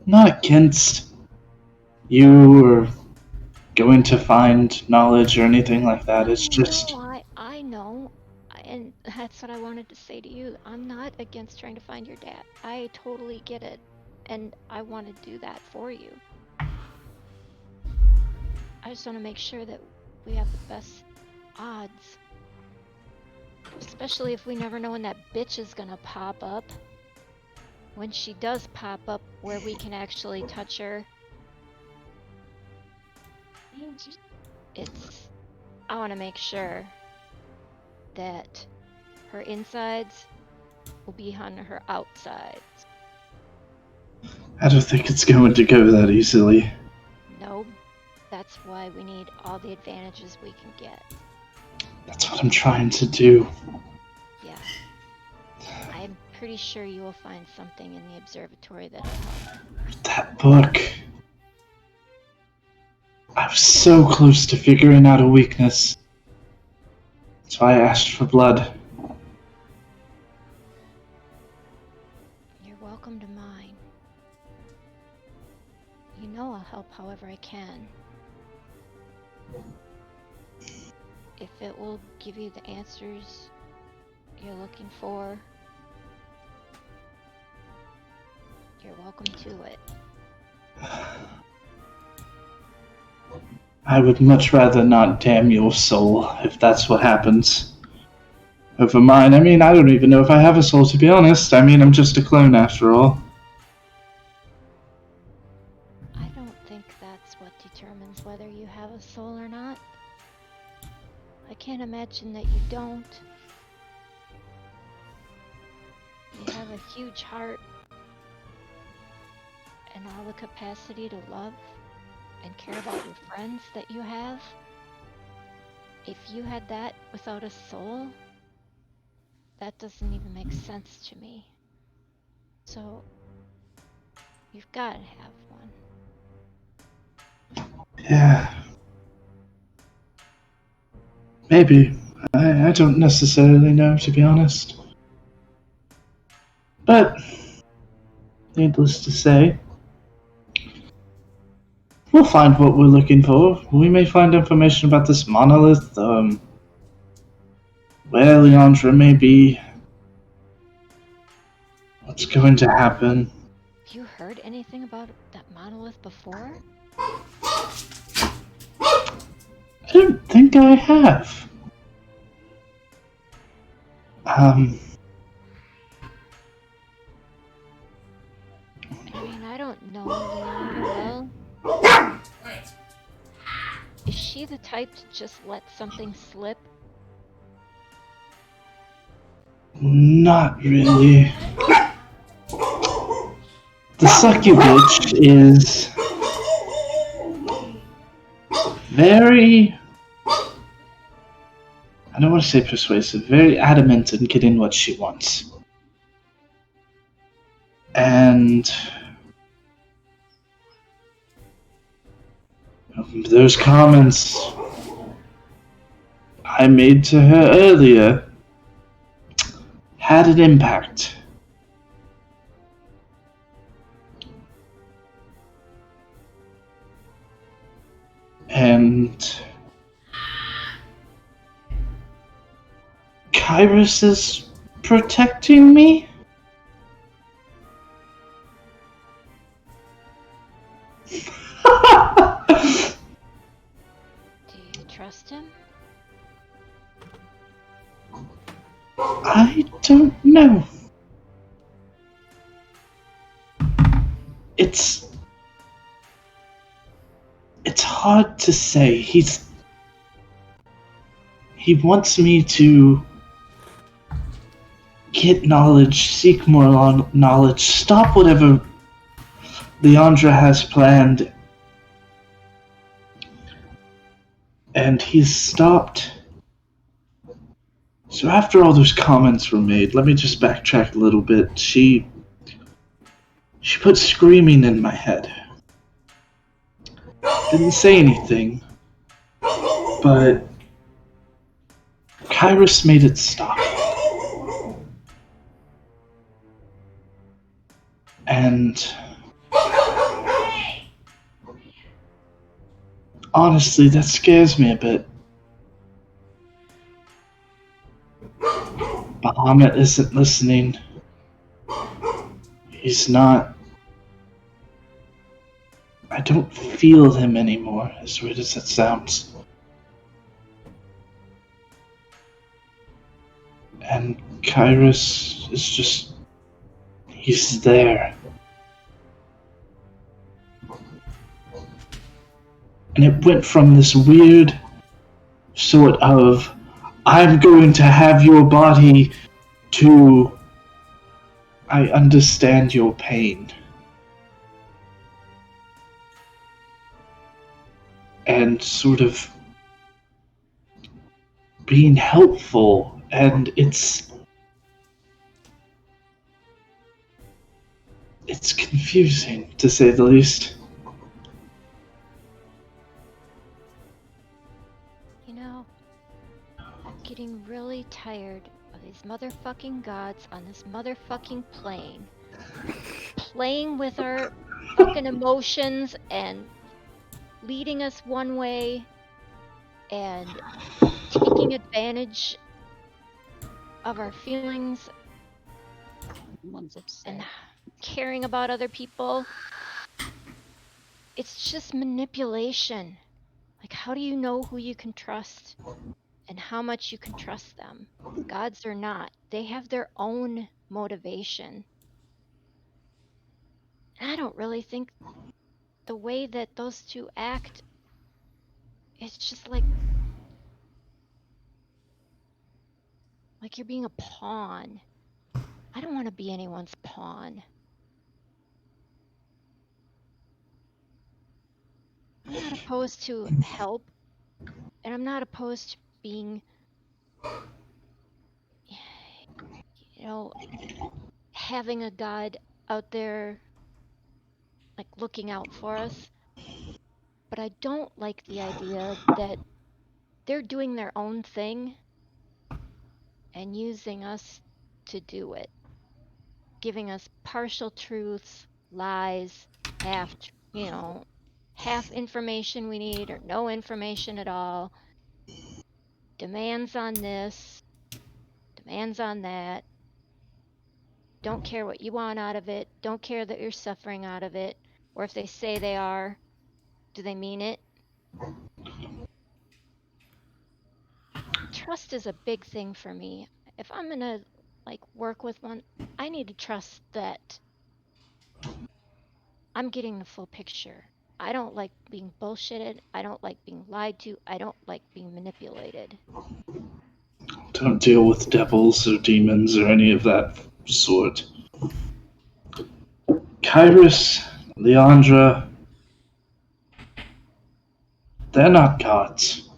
not against you or going to find knowledge or anything like that. It's just, No, I know. And that's what I wanted to say to you. I'm not against trying to find your dad. I totally get it. And I want to do that for you. I just want to make sure that we have the best odds. Especially if we never know when that bitch is gonna pop up. When she does pop up where we can actually touch her. I want to make sure that her insides will be on her outsides. I don't think it's going to go that easily. No, that's why we need all the advantages we can get. That's what I'm trying to do. Yeah. I'm pretty sure you will find something in the observatory that'll help. That book. I was so close to figuring out a weakness. That's why I asked for blood. You're welcome to mine. You know I'll help however I can. If it will give you the answers you're looking for, you're welcome to it. I would much rather not damn your soul, if that's what happens. Over mine. I mean, I don't even know if I have a soul, to be honest. I mean, I'm just a clone after all. I don't think that's what determines whether you have a soul or not. I can't imagine that you don't. You have a huge heart and all the capacity to love and care about your friends that you have. If you had that without a soul, that doesn't even make sense to me. So, you've got to have one. Yeah. Maybe. I don't necessarily know, to be honest. But, needless to say, we'll find what we're looking for. We may find information about this monolith, where Leandra may be, what's going to happen. Have you heard anything about that monolith before? I don't think I have. I mean, know Leandra well. Is she the type to just let something slip? Not really. The succubus is very, I don't want to say persuasive, very adamant in getting what she wants. And those comments I made to her earlier had an impact. And Kyrus is protecting me? Do you trust him? I don't know. It's hard to say. He wants me to get knowledge, seek more knowledge, stop whatever Leandra has planned. And he's stopped. So after all those comments were made, let me just backtrack a little bit. She put screaming in my head. Didn't say anything, but Kyrus made it stop. And honestly, that scares me a bit. Bahamut isn't listening. He's not. I don't feel him anymore, as weird as that sounds. And Kyrus is just. He's there. And it went from this weird sort of, I'm going to have your body, to, I understand your pain. And sort of being helpful, and it's confusing, to say the least. You know, I'm getting really tired of these motherfucking gods on this motherfucking plane. Playing with our fucking emotions and leading us one way and taking advantage of our feelings One's upset. and caring about other people. It's just manipulation. Like, how do you know who you can trust and how much you can trust them? Gods or not, they have their own motivation. And I don't really think the way that those two act, it's just like you're being a pawn. I don't want to be anyone's pawn. I'm not opposed to help, and I'm not opposed to being, having a god out there, like, looking out for us. But I don't like the idea that they're doing their own thing and using us to do it, giving us partial truths, lies, half information we need or no information at all, demands on this, demands on that. Don't care what you want out of it. Don't care that you're suffering out of it. Or if they say they are, do they mean it? Trust is a big thing for me. If I'm gonna work with one, I need to trust that I'm getting the full picture. I don't like being bullshitted. I don't like being lied to. I don't like being manipulated. Don't deal with devils or demons or any of that sort. Kyrus, Leandra, they're not gods.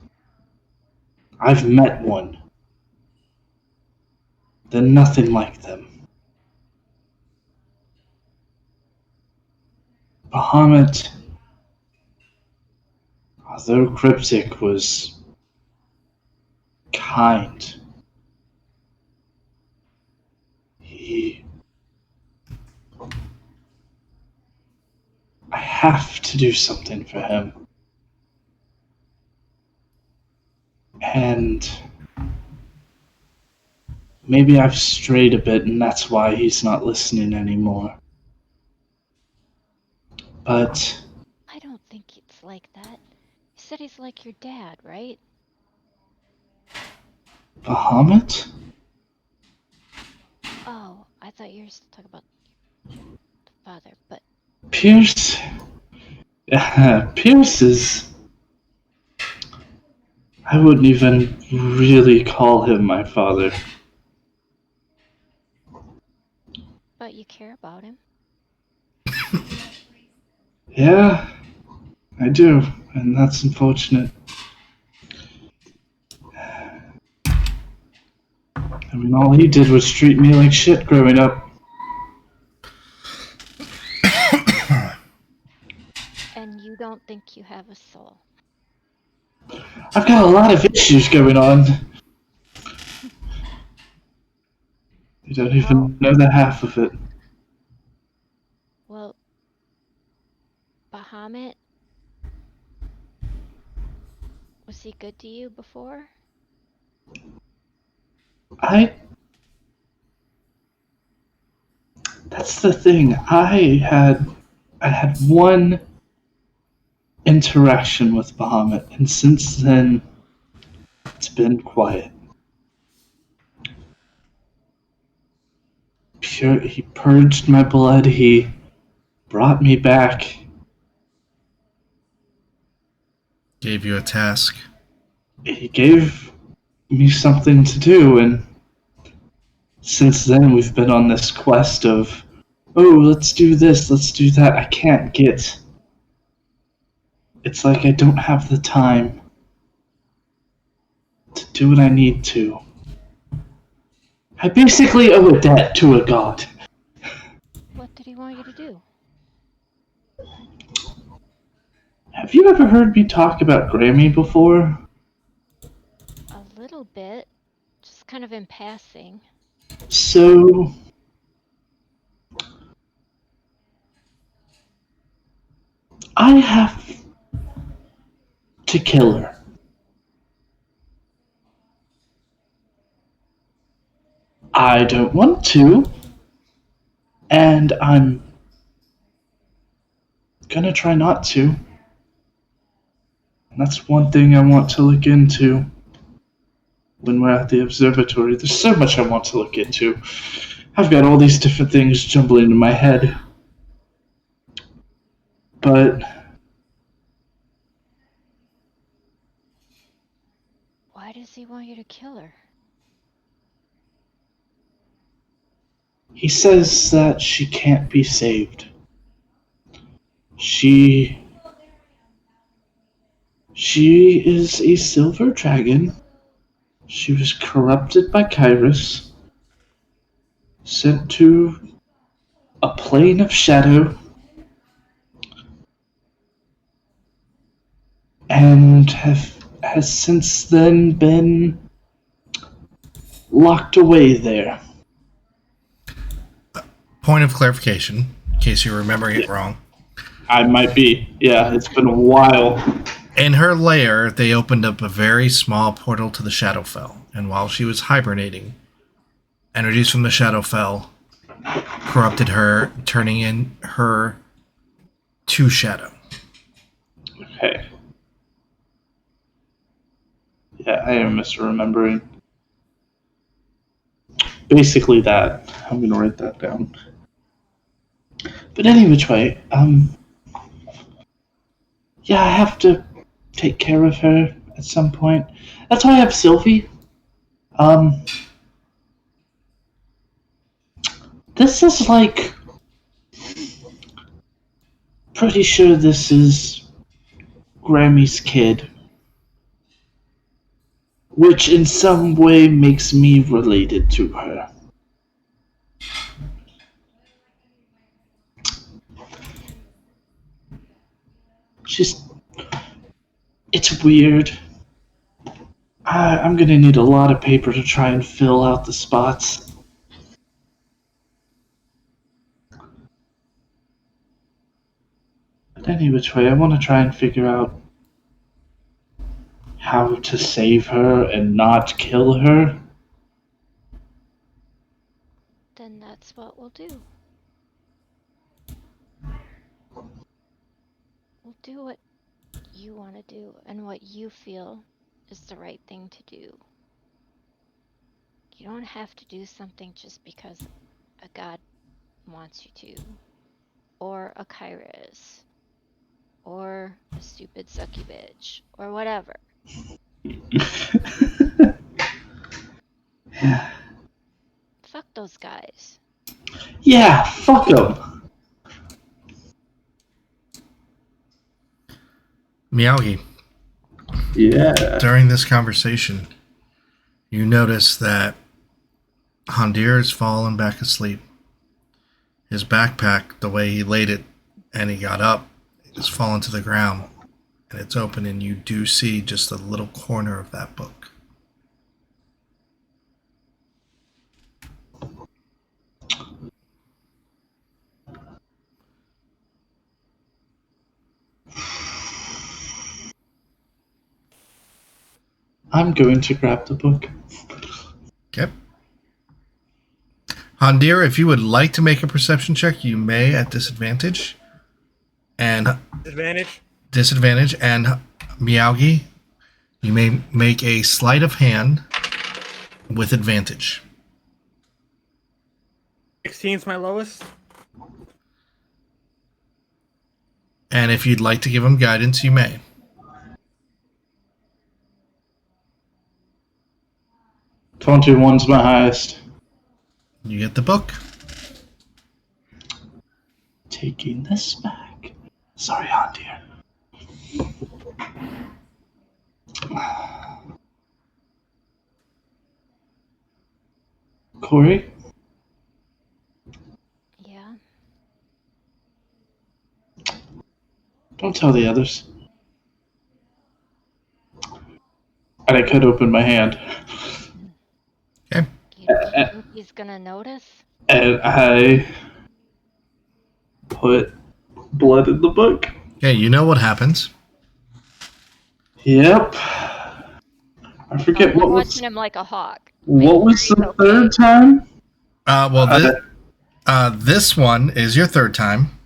I've met one. They're nothing like them. Bahamut, although cryptic, was kind. I have to do something for him. And maybe I've strayed a bit and that's why he's not listening anymore. But I don't think it's like that. You said he's like your dad, right? Bahamut? Oh, I thought you were talking about the father, but Pierce? Pierce is... I wouldn't even really call him my father. you care about him. Yeah, I do, and that's unfortunate. I mean, all he did was treat me like shit growing up. And you don't think you have a soul. I've got a lot of issues going on. You don't even know the half of it. Well, Bahamut, was he good to you before? That's the thing. I had one interaction with Bahamut, and since then, it's been quiet. He purged my blood. He brought me back. Gave you a task. He gave me something to do, and since then we've been on this quest of, oh, let's do this, let's do that. I can't get... It's like I don't have the time to do what I need to. I basically owe a debt to a god. What did he want you to do? Have you ever heard me talk about Grammy before? A little bit, just kind of in passing. So... I have to kill her. I don't want to, and I'm gonna try not to. And that's one thing I want to look into when we're at the observatory. There's so much I want to look into. I've got all these different things jumbling in my head. But Why does he want you to kill her? he says that she can't be saved. She is a silver dragon. She was corrupted by Kyrus, sent to a plane of shadow, and has since then been locked away there. Point of clarification, in case you're remembering it wrong. I might be. Yeah, it's been a while. In her lair, they opened up a very small portal to the Shadowfell, and while she was hibernating, energies from the Shadowfell corrupted her, turning in her to Shadow. Okay. Yeah, I am misremembering. Basically that. I'm going to write that down. But any which way, yeah, I have to take care of her at some point. That's why I have Sylvie. This is like, pretty sure this is Grammy's kid, which in some way makes me related to her. It's weird. I'm gonna need a lot of paper to try and fill out the spots. But any which way, I want to try and figure out how to save her and not kill her. Then that's what we'll do. We'll do what you want to do and what you feel is the right thing to do. You don't have to do something just because a god wants you to, or a Kairos, or a stupid sucky bitch, or whatever. Fuck those guys. Yeah, fuck them. Miyagi, Yeah. during this conversation, you notice that Handir has fallen back asleep. His backpack, the way he laid it and he got up, has fallen to the ground. And it's open, and you do see just a little corner of that book. I'm going to grab the book. Okay. Handir, if you would like to make a perception check, you may at disadvantage. And disadvantage. And Miyagi, you may make a sleight of hand with advantage. 16 is my lowest. And if you'd like to give him guidance, you may. 21's my highest. You get the book. Taking this back. Sorry, Handir. Corey? Yeah. Don't tell the others. And I could open my hand. Okay. You think he's gonna notice? And I put blood in the book. Okay, you know what happens. Yep. I forget You're what was. watching him like a hawk. What was the Okay. third time? This one is your third time.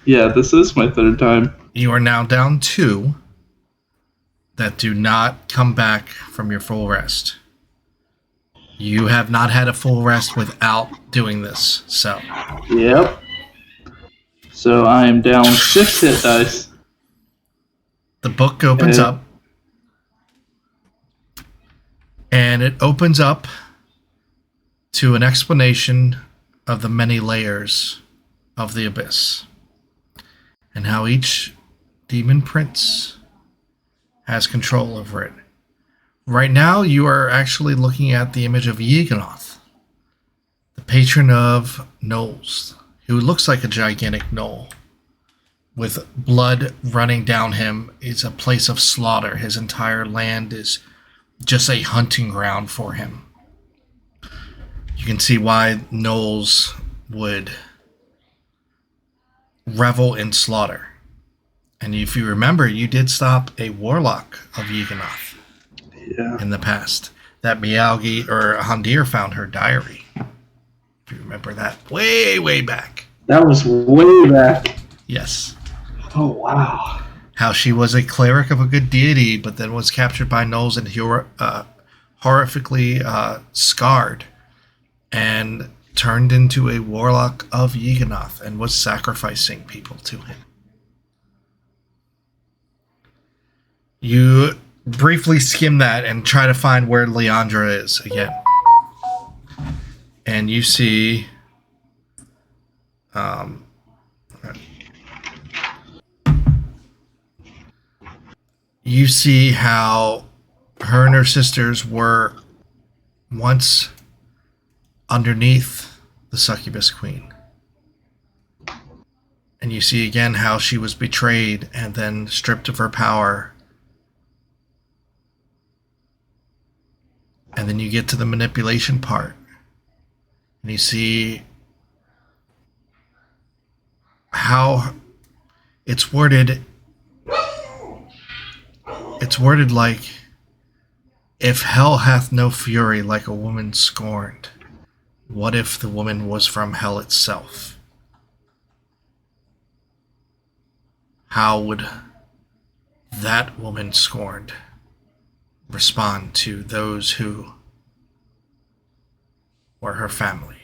Yeah, this is my third time. You are now down 2 that do not come back from your full rest. You have not had a full rest without doing this, so. Yep. So I am down 6 hit dice. The book opens up. And it opens up to an explanation of the many layers of the abyss. And how each demon prince has control over it. Right now, you are actually looking at the image of Yeganoth, the patron of gnolls, who looks like a gigantic gnoll. With blood running down him, it's a place of slaughter. His entire land is just a hunting ground for him. You can see why gnolls would revel in slaughter. And if you remember, you did stop a warlock of Yeganoth in the past. That Miyagi or Handir found her diary. If you remember that way, way back. That was way back. Yes. Oh, wow. How she was a cleric of a good deity, but then was captured by gnolls and horrifically scarred. And turned into a warlock of Yiganoth and was sacrificing people to him. You briefly skim that and try to find where Leandra is again. And you see you see how her and her sisters were once underneath the Succubus Queen. And you see again how she was betrayed and then stripped of her power. And then you get to the manipulation part. And you see how it's worded. It's worded like, if hell hath no fury like a woman scorned, what if the woman was from hell itself? How would that woman scorned respond to those who were her family?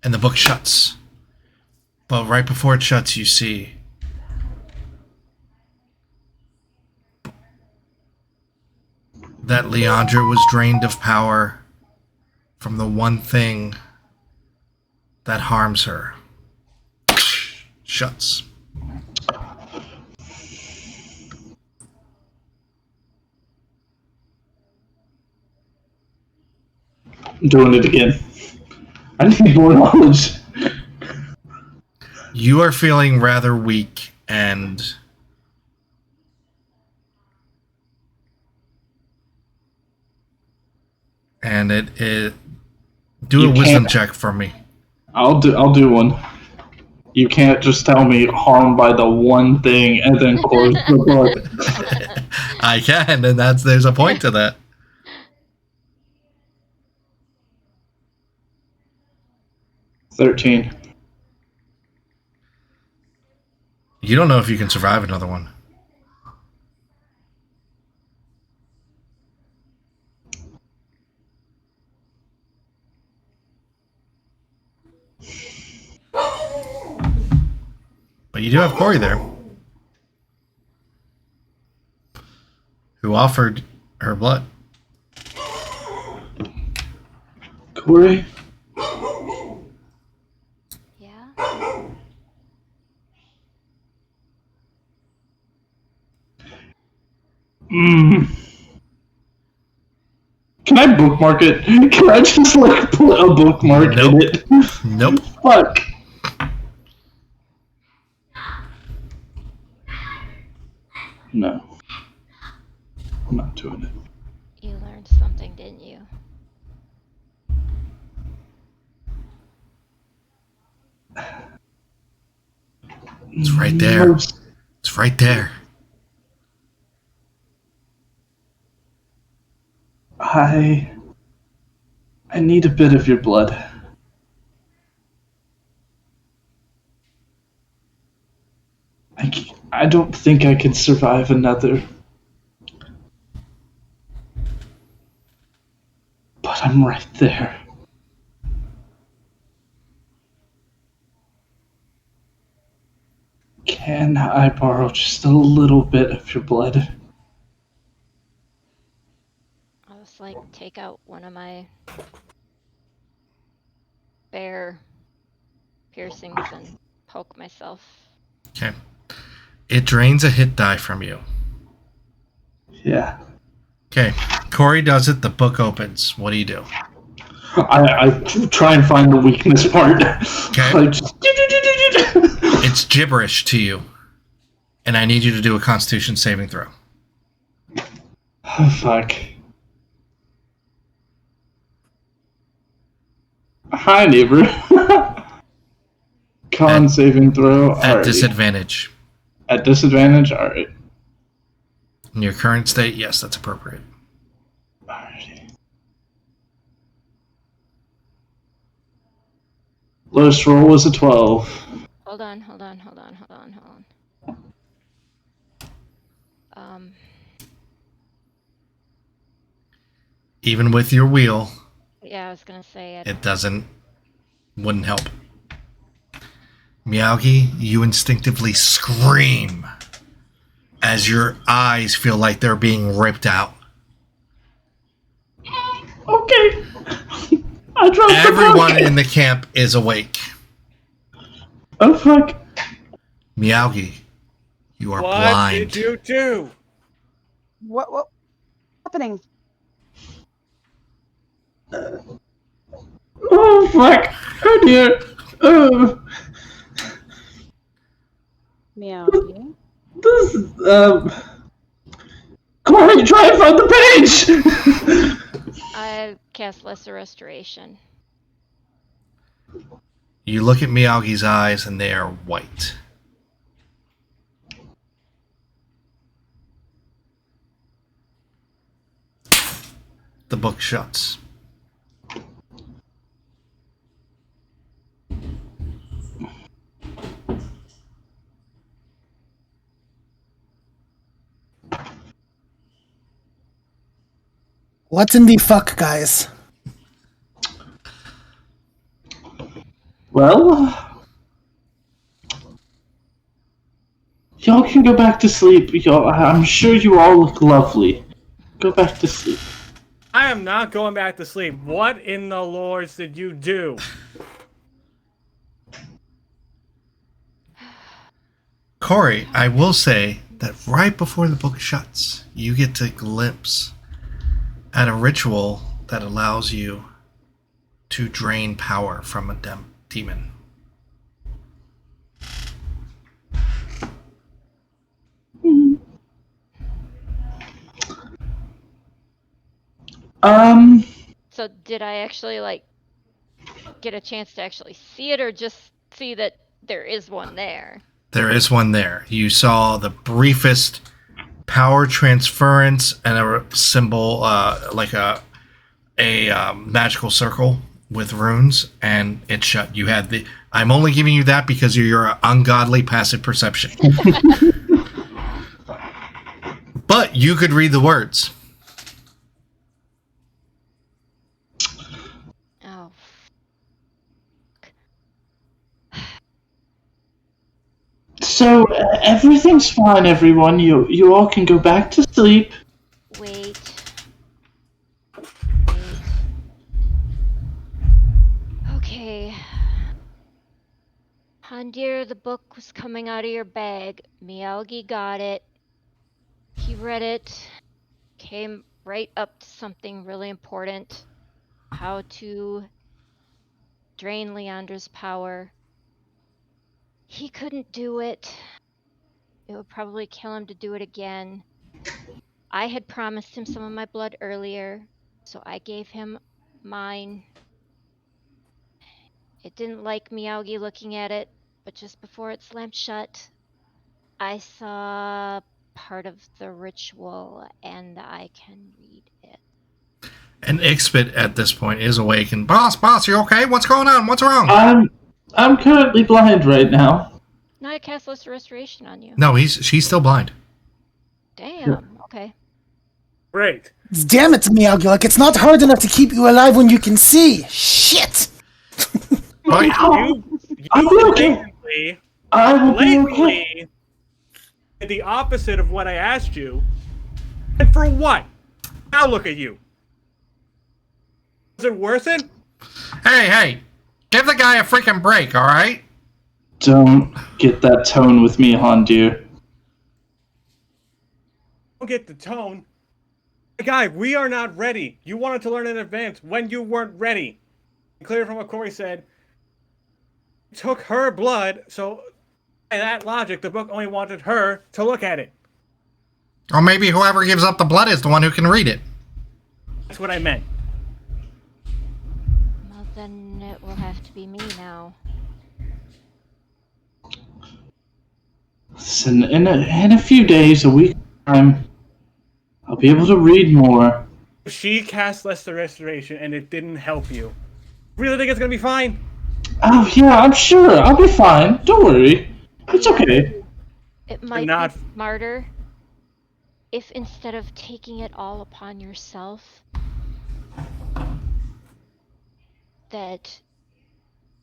And the book shuts. But right before it shuts, you see that Leandra was drained of power from the one thing that harms her. Shuts. I'm doing it again. I need more knowledge. You are feeling rather weak and it do You a wisdom can't- check for me. I'll do one. You can't just tell me harmed by the one thing and then close the book. I can, and there's a point to that. $13. You don't know if you can survive another one. But you do have Corey there, who offered her blood. Corey? Yeah. Can I bookmark it? Can I just put a bookmark Nope. in it? Nope. Fuck. No. I'm not doing it. You learned something, didn't you? It's right there. It's right there. I need a bit of your blood. I don't think I can survive another. But I'm right there. Can I borrow just a little bit of your blood? I'll just take out one of my bear piercings and poke myself. Okay. It drains a hit die from you. Yeah. Okay. Corey does it. The book opens. What do you do? I try and find the weakness part. Okay. It's gibberish to you. And I need you to do a Constitution saving throw. Oh, fuck. Hi, neighbor. Con saving throw. At Alrighty. disadvantage. At disadvantage? Alright. In your current state, yes, that's appropriate. Alrighty. Lowest roll was a 12. Hold on. Even with your wheel, Yeah, I was gonna say it. it wouldn't help. Miyagi, you instinctively scream as your eyes feel like they're being ripped out. Okay. I dropped the Everyone book. in the camp is awake. Oh fuck. Miyagi, you are What blind. did you do? What happening? Oh fuck. Oh dear. Oh. Miyagi. This Corey, try and find the page! I cast Lesser Restoration. You look at Miyagi's eyes and they are white. The book shuts. What's in the fuck, guys? Well, y'all can go back to sleep. I'm sure you all look lovely. Go back to sleep. I am not going back to sleep. What in the Lords did you do? Corey, I will say that right before the book shuts, you get to glimpse at a ritual that allows you to drain power from a demon. So did I actually get a chance to actually see it, or just see that there is one there? There is one there. You saw the briefest power transference and a symbol, like a magical circle with runes, and it shut. You had the. I'm only giving you that because of your ungodly passive perception. But you could read the words. Oh. So everything's fine, everyone. You all can go back to sleep. Wait. Okay. Handir, the book was coming out of your bag. Miyagi got it. He read it. Came right up to something really important. How to drain Leandra's power. He couldn't do it. It would probably kill him to do it again. I had promised him some of my blood earlier, so I gave him mine. It didn't like Miyagi looking at it, but just before it slammed shut, I saw part of the ritual, and I can read it. And Ixbit at this point is awake and boss, you okay? What's going on? What's wrong? I'm currently blind right now. Now I cast Lesser Restoration on you. No, she's still blind. Damn. Okay. Great. Damn it, Miyagi! Like it's not hard enough to keep you alive when you can see. Shit. You I will be okay. blatantly did the opposite of what I asked you. And for what? Now look at you. Was it worth it? Hey, give the guy a freaking break, all right? Don't get that tone with me, Handir. Don't get the tone. Guy, we are not ready. You wanted to learn in advance when you weren't ready. Clear from what Corey said. Took her blood, so by that logic, the book only wanted her to look at it. Or maybe whoever gives up the blood is the one who can read it. That's what I meant. Well, then it will have to be me now. Listen, in a few days, a week time, I'll be able to read more. She cast Lesser Restoration, and it didn't help you. Really think it's gonna be fine? Oh yeah, I'm sure. I'll be fine. Don't worry. It's okay. It might not- be smarter if instead of taking it all upon yourself, that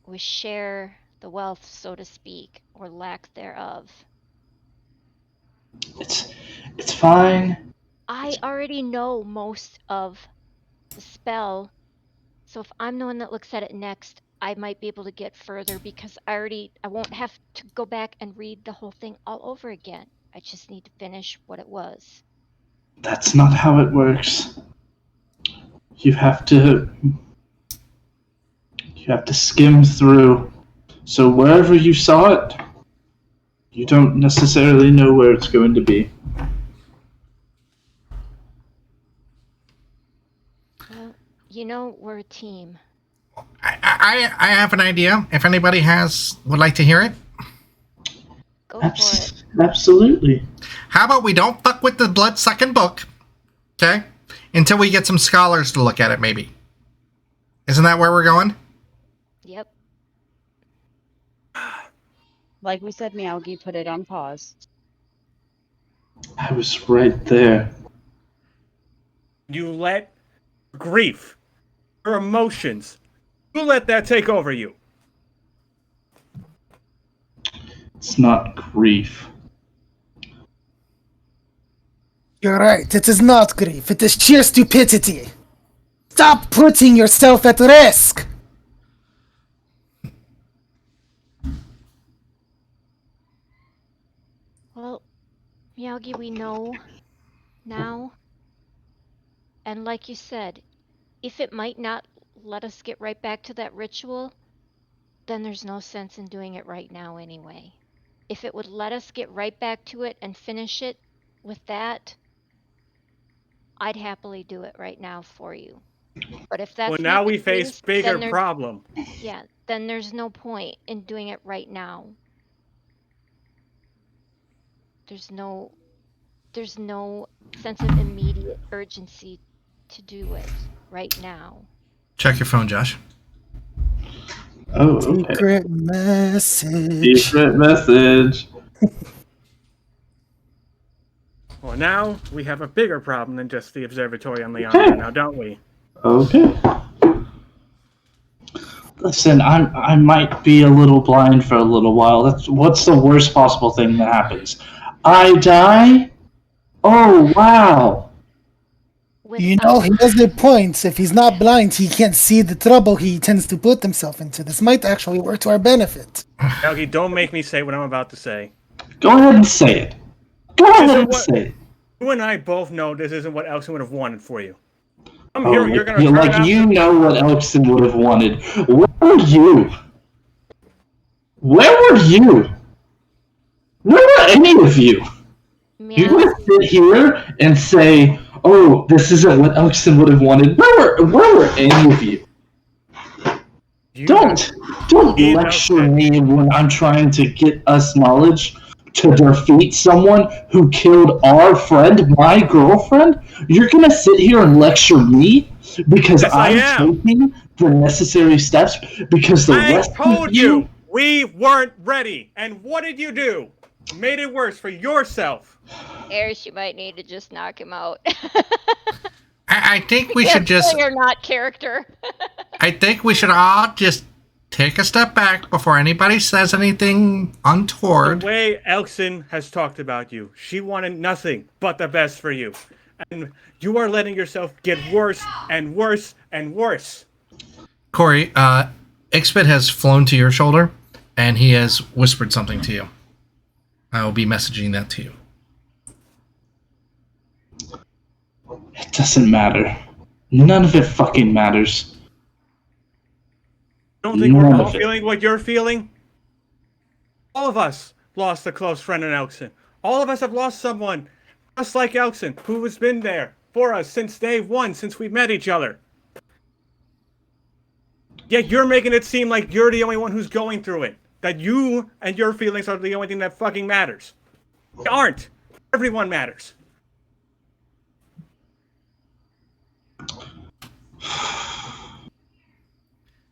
we share the wealth, so to speak, or lack thereof. It's fine. I already know most of the spell, so if I'm the one that looks at it next, I might be able to get further because I won't have to go back and read the whole thing all over again. I just need to finish what it was. That's not how it works. You have to skim through. So wherever you saw it, you don't necessarily know where it's going to be. Well, we're a team. I have an idea. If anybody would like to hear it. Go for it. Absolutely. How about we don't fuck with the blood-sucking book, okay? Until we get some scholars to look at it, maybe. Isn't that where we're going? Yep. Like we said, Meowgi put it on pause. I was right there. You let grief, your emotions, you let that take over you. It's not grief. You're right. It is not grief. It is sheer stupidity. Stop putting yourself at risk. Well, Miyagi, we know now. And like you said, if it might not let us get right back to that ritual, then there's no sense in doing it right now anyway. If it would let us get right back to it and finish it with that, I'd happily do it right now for you. But if that's Well, now not the we face case, bigger then problem. Yeah, then there's no point in doing it right now. There's no sense of immediate urgency to do it right now. Check your phone, Josh. Oh, okay. Secret message. Secret message. Well, now we have a bigger problem than just the observatory on Leandra, now, don't we? Okay. Listen, I might be a little blind for a little while. What's the worst possible thing that happens? I die? Oh, wow. You know, he has good points. If he's not blind, he can't see the trouble he tends to put himself into. This might actually work to our benefit. Meowgi, don't make me say what I'm about to say. Go ahead and say it. Go ahead and say it. You and I both know this isn't what Elson would have wanted for you. I'm Oh, here, you're gonna turn like out. you know what Elkson would have wanted. Where were you? Where were you? Where were any of you? You're gonna sit here and say, "Oh, this isn't what Elkson would have wanted." Where were any of you? Don't lecture me when I'm trying to get us knowledge to defeat someone who killed our friend, my girlfriend. You're gonna sit here and lecture me because Yes, I'm taking the necessary steps because the rest told of you we weren't ready. And what did you do? You made it worse for yourself. Eris, you might need to just knock him out. I think we should just. You're not character. I think we should all just take a step back before anybody says anything untoward. The way Elkson has talked about you, she wanted nothing but the best for you. And you are letting yourself get worse and worse and worse. Corey, Ixbit has flown to your shoulder, and he has whispered something to you. I will be messaging that to you. It doesn't matter. None of it fucking matters. Don't think we're all feeling what you're feeling? All of us lost a close friend in Elkson. All of us have lost someone just like Elkson, who has been there for us since day one, since we met each other. Yet you're making it seem like you're the only one who's going through it. That you and your feelings are the only thing that fucking matters. They aren't. Everyone matters.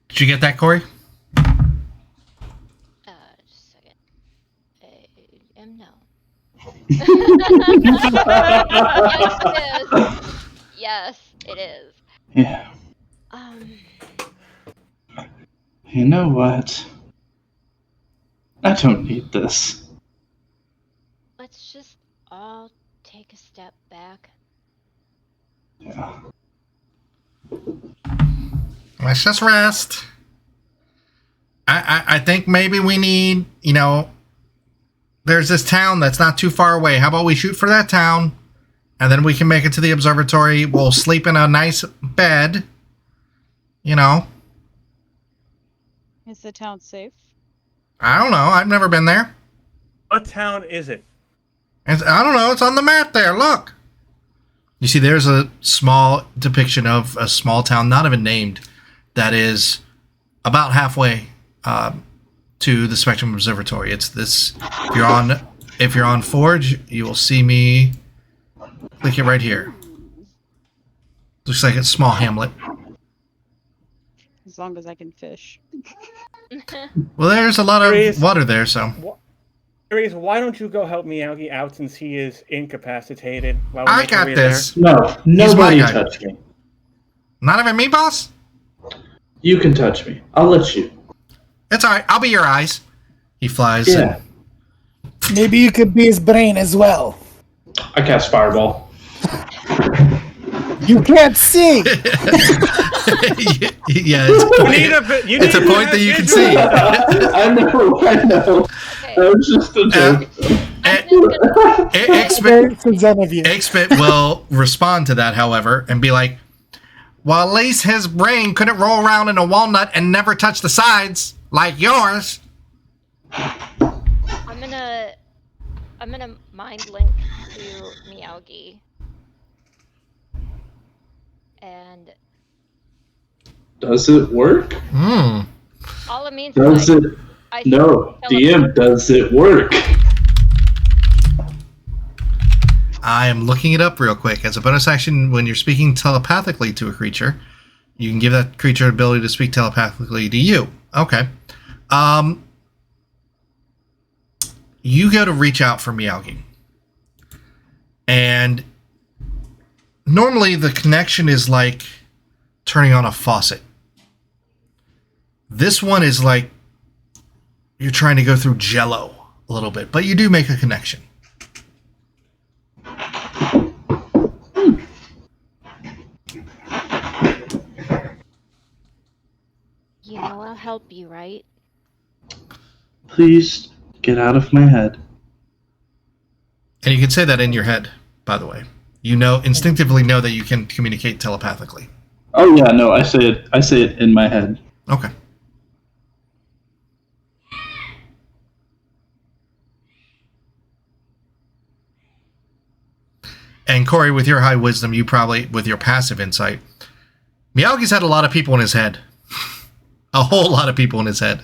Did you get that, Corey? Just a second. No. Yes, it is. Yeah. You know what? I don't need this. Let's just all take a step back. Yeah. Let's just rest. I think maybe we need, there's this town that's not too far away. How about we shoot for that town, and then we can make it to the observatory. We'll sleep in a nice bed, Is the town safe? I don't know. I've never been there. What town is it? I don't know. It's on the map there. Look. You see, there's a small depiction of a small town, not even named, that is about halfway to the Spectrum Observatory. It's this. If you're on Forge, you will see me. Click it right here. Looks like a small hamlet. As long as I can fish. Well, there's a lot There is. of water there, so. Aries, why don't you go help Miyagi out since he is incapacitated? While I got this. No, nobody touch me. Not even me, boss? You can touch me. I'll let you. It's alright. I'll be your eyes. He flies. Yeah. Maybe you could be his brain as well. I cast Fireball. You can't see. Yeah, it's a point that you can see. I know. Okay. That was just a joke. Xbit will respond to that, however, and be like, well, at least his brain couldn't roll around in a walnut and never touch the sides like yours. I'm gonna mind link to Miyagi. And Does it work? all it means Does is it? No, DM, does it work? I am looking it up real quick. As a bonus action, when you're speaking telepathically to a creature, you can give that creature the ability to speak telepathically to you. Okay. You go to reach out for Miyagi. And normally the connection is like turning on a faucet. This one is like you're trying to go through Jell-O a little bit, but you do make a connection. You know I'll help you, right? Please get out of my head. And you can say that in your head, by the way. You instinctively know that you can communicate telepathically. Oh yeah, no, I say it in my head. Okay. And Corey, with your high wisdom, you probably, with your passive insight, Miyagi's had a lot of people in his head. A whole lot of people in his head.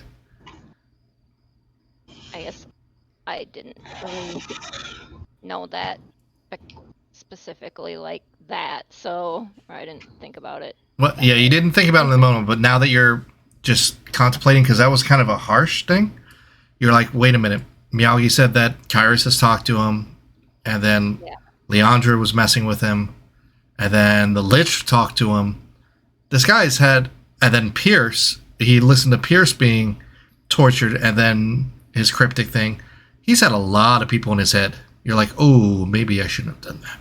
I guess I didn't really know that specifically like that, so I didn't think about it. Well, yeah, you didn't think about it in the moment, but now that you're just contemplating, because that was kind of a harsh thing, you're like, wait a minute. Miyagi said that Kyrus has talked to him, and then Leandra was messing with him, and then the Lich talked to him. This guy's had, and then Pierce, he listened to Pierce being tortured, and then his cryptic thing. He's had a lot of people in his head. You're like, oh, maybe I shouldn't have done that.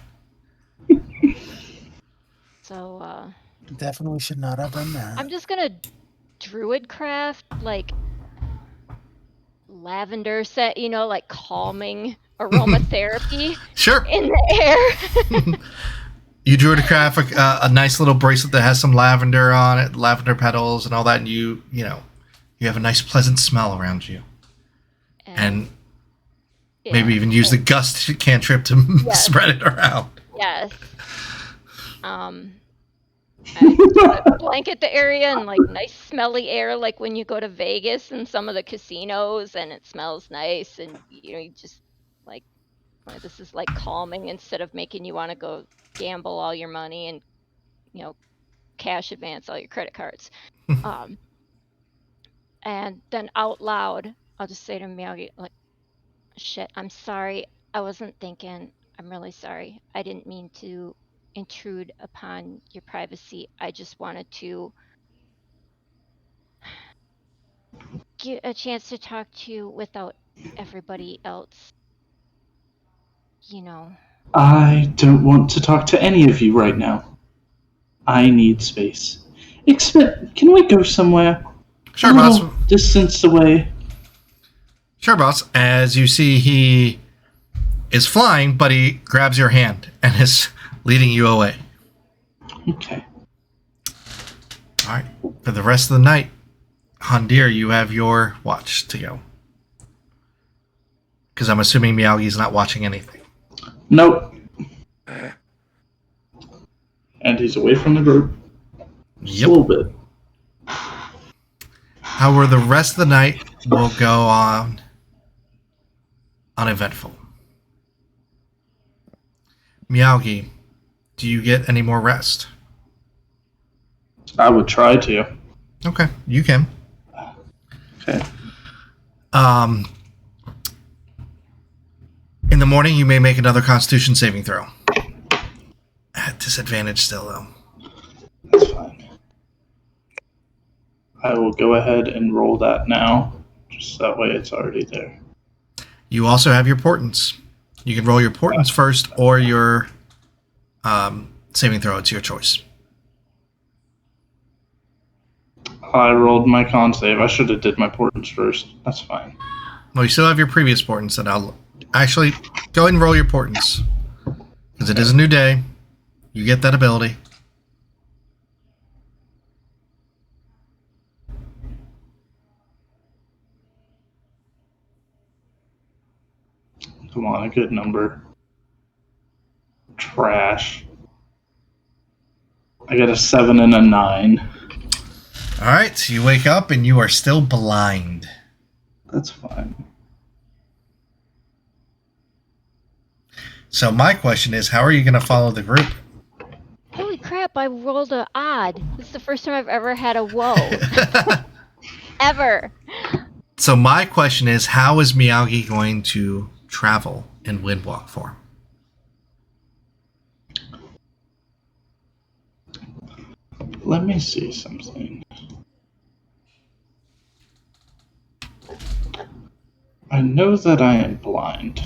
So, Definitely should not have done that. I'm just gonna druid craft, like, lavender set, like calming aromatherapy Sure. in the air. You drew a nice little bracelet that has some lavender on it, lavender petals and all that, and you have a nice pleasant smell around you. And maybe even use the gust cantrip to spread it around. Yes. I blanket the area and like nice smelly air, like when you go to Vegas and some of the casinos, and it smells nice, and you just like, this is like calming instead of making you want to go gamble all your money and cash advance all your credit cards. And then out loud, I'll just say to Miyagi, like, shit, I'm sorry. I wasn't thinking. I'm really sorry. I didn't mean to intrude upon your privacy. I just wanted to get a chance to talk to you without everybody else. You know. I don't want to talk to any of you right now. I need space. Can we go somewhere? Sure, A boss. little distance away. Sure, boss. As you see, he is flying, but he grabs your hand and is leading you away. Okay. All right. For the rest of the night, Handir, you have your watch to go. Because I'm assuming Miyagi not watching anything. Nope. And he's away from the group. Just a little bit. However, the rest of the night will go on uneventful. Miyagi, do you get any more rest? I would try to. Okay, you can. Okay. In the morning, you may make another Constitution saving throw. At disadvantage still, though. That's fine. I will go ahead and roll that now. Just that way it's already there. You also have your portents. You can roll your portents first or your saving throw. It's your choice. I rolled my con save. I should have did my portents first. That's fine. Well, you still have your previous portents, and I'll actually go ahead and roll your portents. Because it is a new day. You get that ability. Come on, a good number. Trash. I got a 7 and a 9. All right, so you wake up and you are still blind. That's fine. So my question is, how are you going to follow the group? Holy crap, I rolled a odd. This is the first time I've ever had a whoa. Ever. So my question is, how is Miyagi going to travel in Windwalk form? Let me see something. I know that I am blind.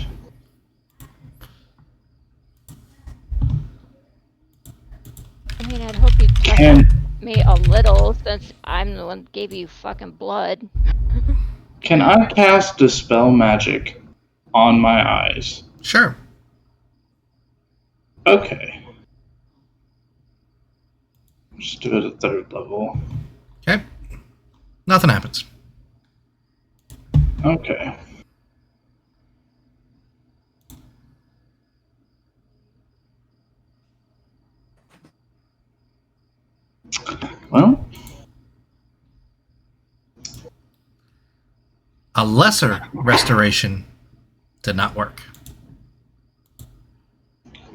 I mean, I'd hope you'd trust Can me a little since I'm the one that gave you fucking blood. can I cast Dispel Magic on my eyes? Sure. Okay. Just do it at 3rd level. Okay. Nothing happens. Okay. Well, A lesser restoration did not work.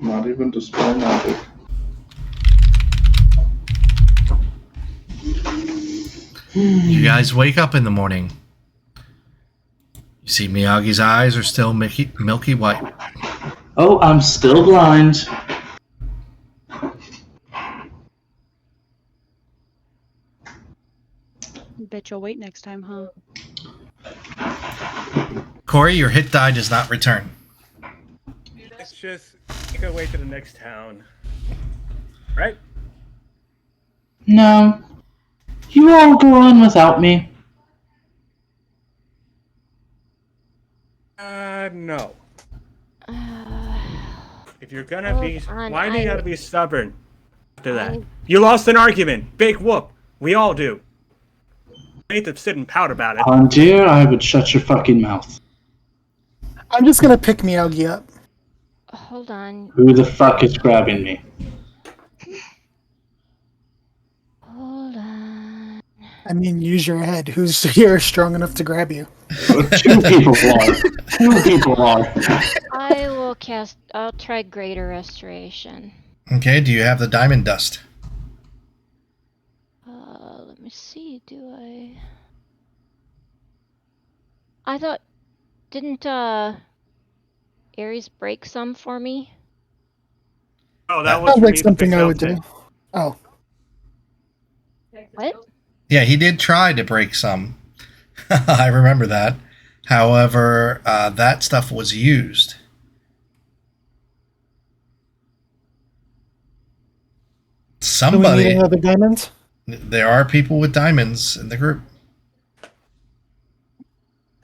not even Dispel Magic. You guys wake up in the morning. You see Miyagi's eyes are still milky white. Oh, I'm still blind. Bet you'll wait next time, huh? Corey, your hit die does not return. Let's just make our way to the next town. Right? No. You all go on without me. No. Uh, If you're gonna Hold be, on, why do you I- gotta be stubborn after that? I- You lost an argument. Big whoop. We all do. I need to sit and pout about it. Dear, I would shut your fucking mouth. I'm just gonna pick Miyagi up. hold on. Who the fuck is grabbing me? Hold on. I mean, use your head. Who's here strong enough to grab you? 2 people are. 2 people are. I will cast. I'll try Greater Restoration. Okay, do you have the diamond dust? Let me see. Do I? I thought. Didn't Ares break some for me? Oh, that was Sounds for like me to something fix I would do. outfit. Oh, What? Yeah, he did try to break some. I remember that. However, that stuff was used. Do we Somebody. need another diamond? There are people with diamonds in the group.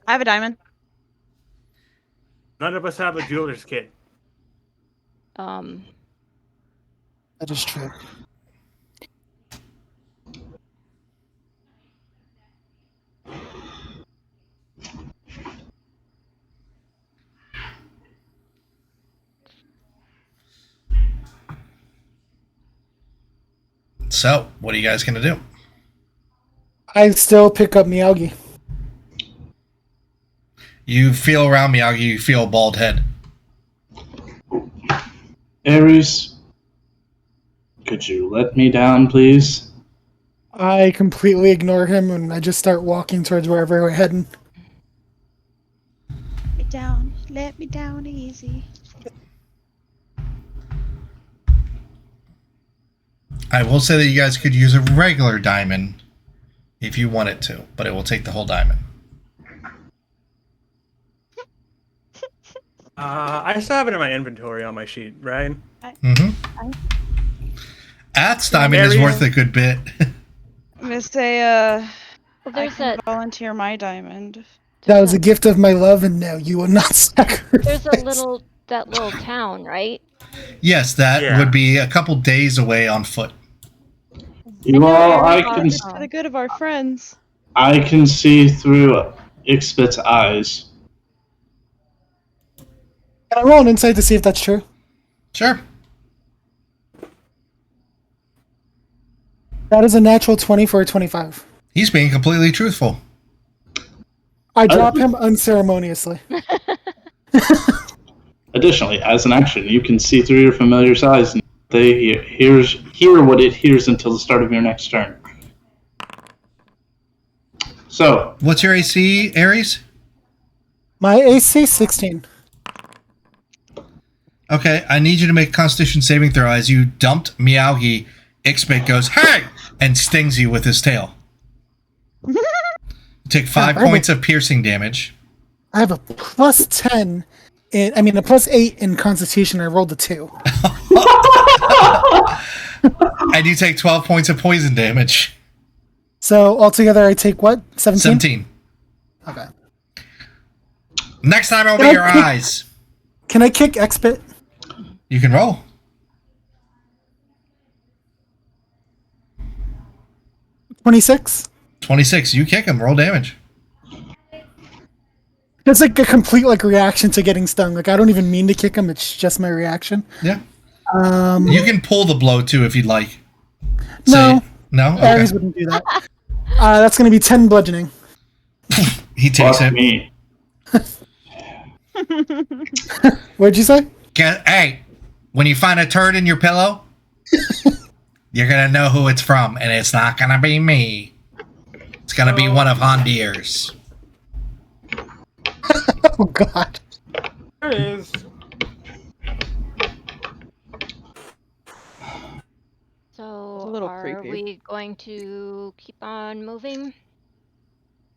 I have a diamond. None of us have a jeweler's kit. Um, That is true. So, what are you guys going to do? I still pick up Miyagi. You feel around Miyagi, you feel a bald head. Ares, could you let me down, please? I completely ignore him and I just start walking towards wherever we're heading. Let me down easy. I will say that you guys could use a regular diamond if you wanted to, but it will take the whole diamond. I still have it in my inventory on my sheet, right? Mm-hmm. Ath's diamond is Area. worth a good bit. I'm gonna say, well, I there's can that. volunteer my diamond. That was a gift of my love, and no, you will not sacrifice. There's that little town, right? Yes, that would be a couple days away on foot. You all, It's for the good of our friends. I can see through Ixbit's eyes. Can I roll an insight to see if that's true? Sure. That is a natural 20 for a 25. He's being completely truthful. I drop him unceremoniously. Additionally, as an action, you can see through your familiar's eyes and they hear what it hears until the start of your next turn. So, What's your AC, Ares? My AC 16. Okay, I need you to make a Constitution saving throw as you dumped Miyagi. Ixbit goes, "Hey!" and stings you with his tail. You take 5 points of piercing damage. I have a plus 10. A plus 8 in Constitution. I rolled a 2. And you take 12 points of poison damage. So altogether, I take what? 17? 17. Okay. Next time I'll be your eyes. Can I kick Xbit? You can roll. 26? 26. You kick him. Roll damage. It's like a complete reaction to getting stung. I don't even mean to kick him. It's just my reaction. Yeah. You can pull the blow too if you'd like. No. No? Okay. Ares wouldn't do that. That's going to be 10 bludgeoning. He takes it. me. What'd you say? Hey, when you find a turd in your pillow, you're going to know who it's from, and it's not going to be me. It's going to be one of Hondir's. Oh, God. There it is. So, a little are creepy. we going to keep on moving?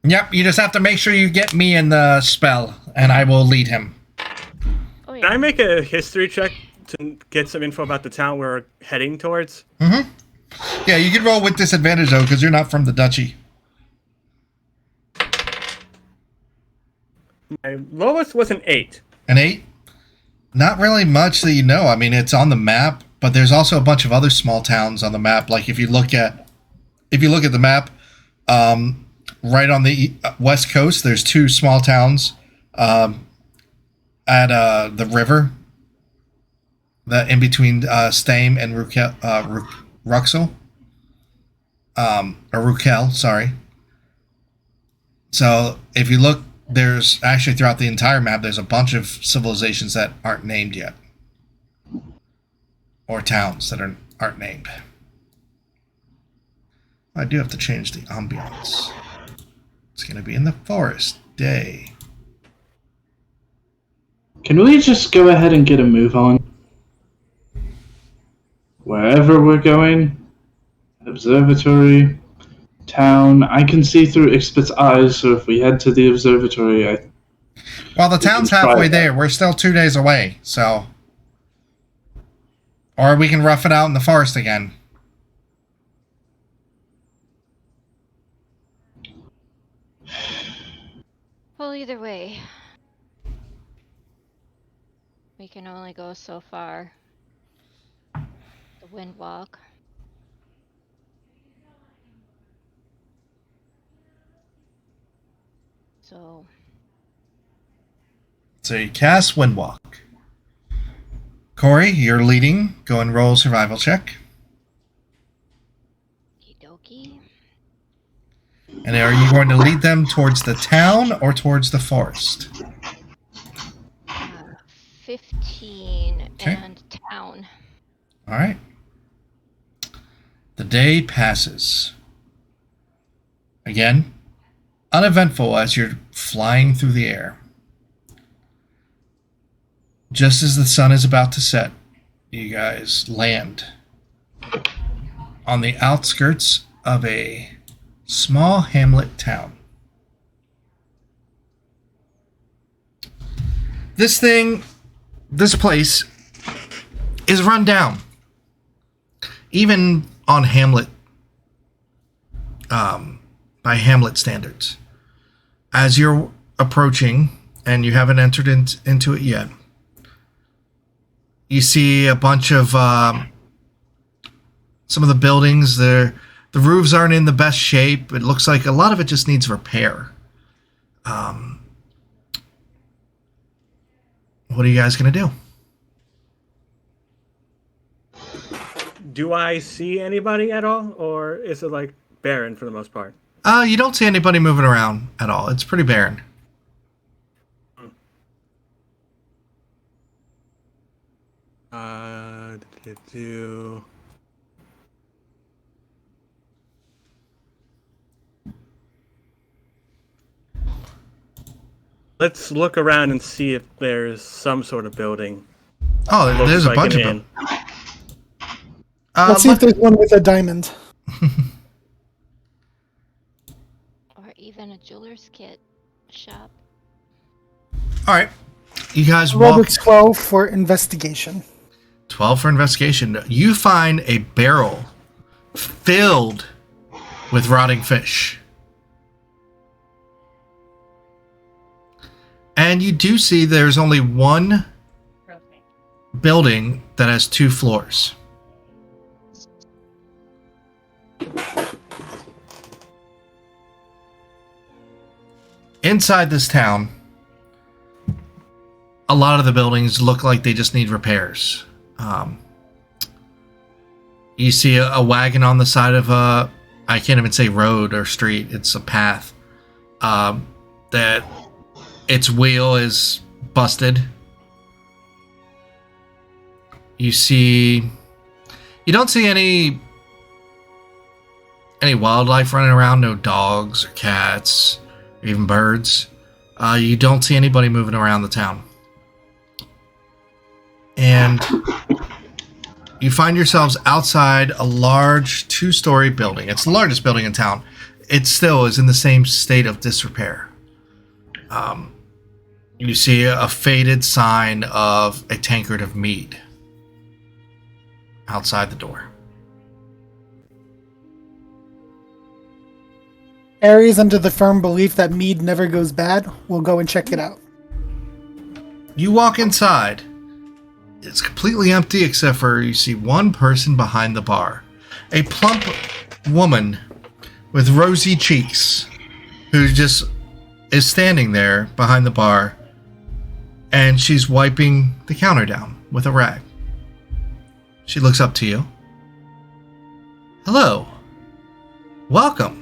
Yep, you just have to make sure you get me in the spell, and I will lead him. Oh, Can I make a history check to get some info about the town we're heading towards? Mm-hmm. Yeah, you can roll with disadvantage, though, because you're not from the duchy. My lowest was an 8. An 8? Not really much that you know. I mean, it's on the map, but there's also a bunch of other small towns on the map. Like if you look at the map, right on the west coast, there's 2 small towns at the river, that in between Stame and Ruxel, or Rukel, sorry. So if you look, there's actually throughout the entire map, there's a bunch of civilizations that aren't named yet, or towns that aren't named. I do have to change the ambiance. It's going to be in the forest. Day. Can we just go ahead and get a move on? Wherever we're going, observatory, town. I can see through Ixpit's eyes, so if we head to the observatory, Well, the town's can try halfway that. there. We're still 2 days away, so. Or we can rough it out in the forest again. Well, either way, we can only go so far. The wind walk. So, So you cast Windwalk. Corey, you're leading. Go and roll survival check. okie dokie. And are you going to lead them towards the town or towards the forest? 15 Okay. and town. All right. The day passes. Again, uneventful as you're flying through the air. Just as the sun is about to set, you guys land on the outskirts of a small hamlet town. This place is run down. Even on Hamlet, by Hamlet standards. As you're approaching, and you haven't entered into it yet, you see a bunch of some of the buildings. The roofs aren't in the best shape. It looks like a lot of it just needs repair. What are you guys gonna do? Do I see anybody at all, or is it like barren for the most part? You don't see anybody moving around at all. It's pretty barren. Do let's look around and see if there's some sort of building. Oh, Looks there's a like bunch an of inn. them. Let's see if there's one with a diamond. Or even a jeweler's kit shop. All right, you guys Rolled walk. a 12 for investigation. 12 for investigation. You find a barrel filled with rotting fish. And you do see there's only one building that has 2 floors. Inside this town, a lot of the buildings look like they just need repairs. You see a wagon on the side of a, I can't even say road or street, it's a path, that its wheel is busted. You don't see any wildlife running around, no dogs or cats or even birds. You don't see anybody moving around the town. And you find yourselves outside a large 2-story building. It's the largest building in town. It still is in the same state of disrepair. You see a faded sign of a tankard of mead outside the door. Aries, under the firm belief that mead never goes bad, will go and check it out. You walk inside. It's completely empty except for you see one person behind the bar. A plump woman with rosy cheeks who just is standing there behind the bar, and she's wiping the counter down with a rag. She looks up to you. Hello. Welcome.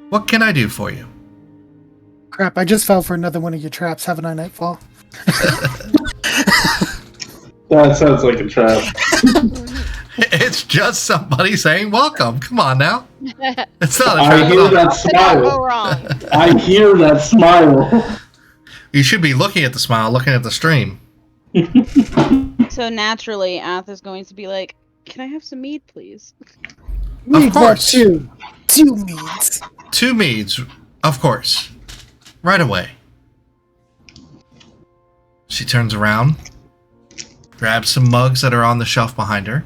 What can I do for you? Crap, I just fell for another one of your traps, haven't I, Nightfall? That sounds like a trap. It's just somebody saying welcome. Come on now. It's not a I trap. hear that Could not go smile. wrong. I hear that smile. You should be looking at the smile, looking at the stream. So naturally, Ath is going to be like, "Can I have some mead, please?" Need that course. too. 2 meads. 2 meads, of course. Right away. She turns around, grabs some mugs that are on the shelf behind her,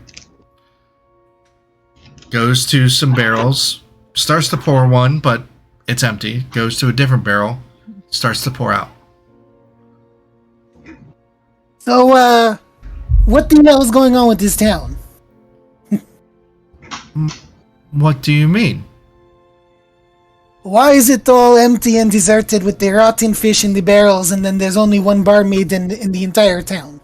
goes to some barrels, starts to pour one, but it's empty. Goes to a different barrel, starts to pour out. So, what the hell is going on with this town? What do you mean? Why is it all empty and deserted with the rotten fish in the barrels, and then there's only one barmaid in the entire town?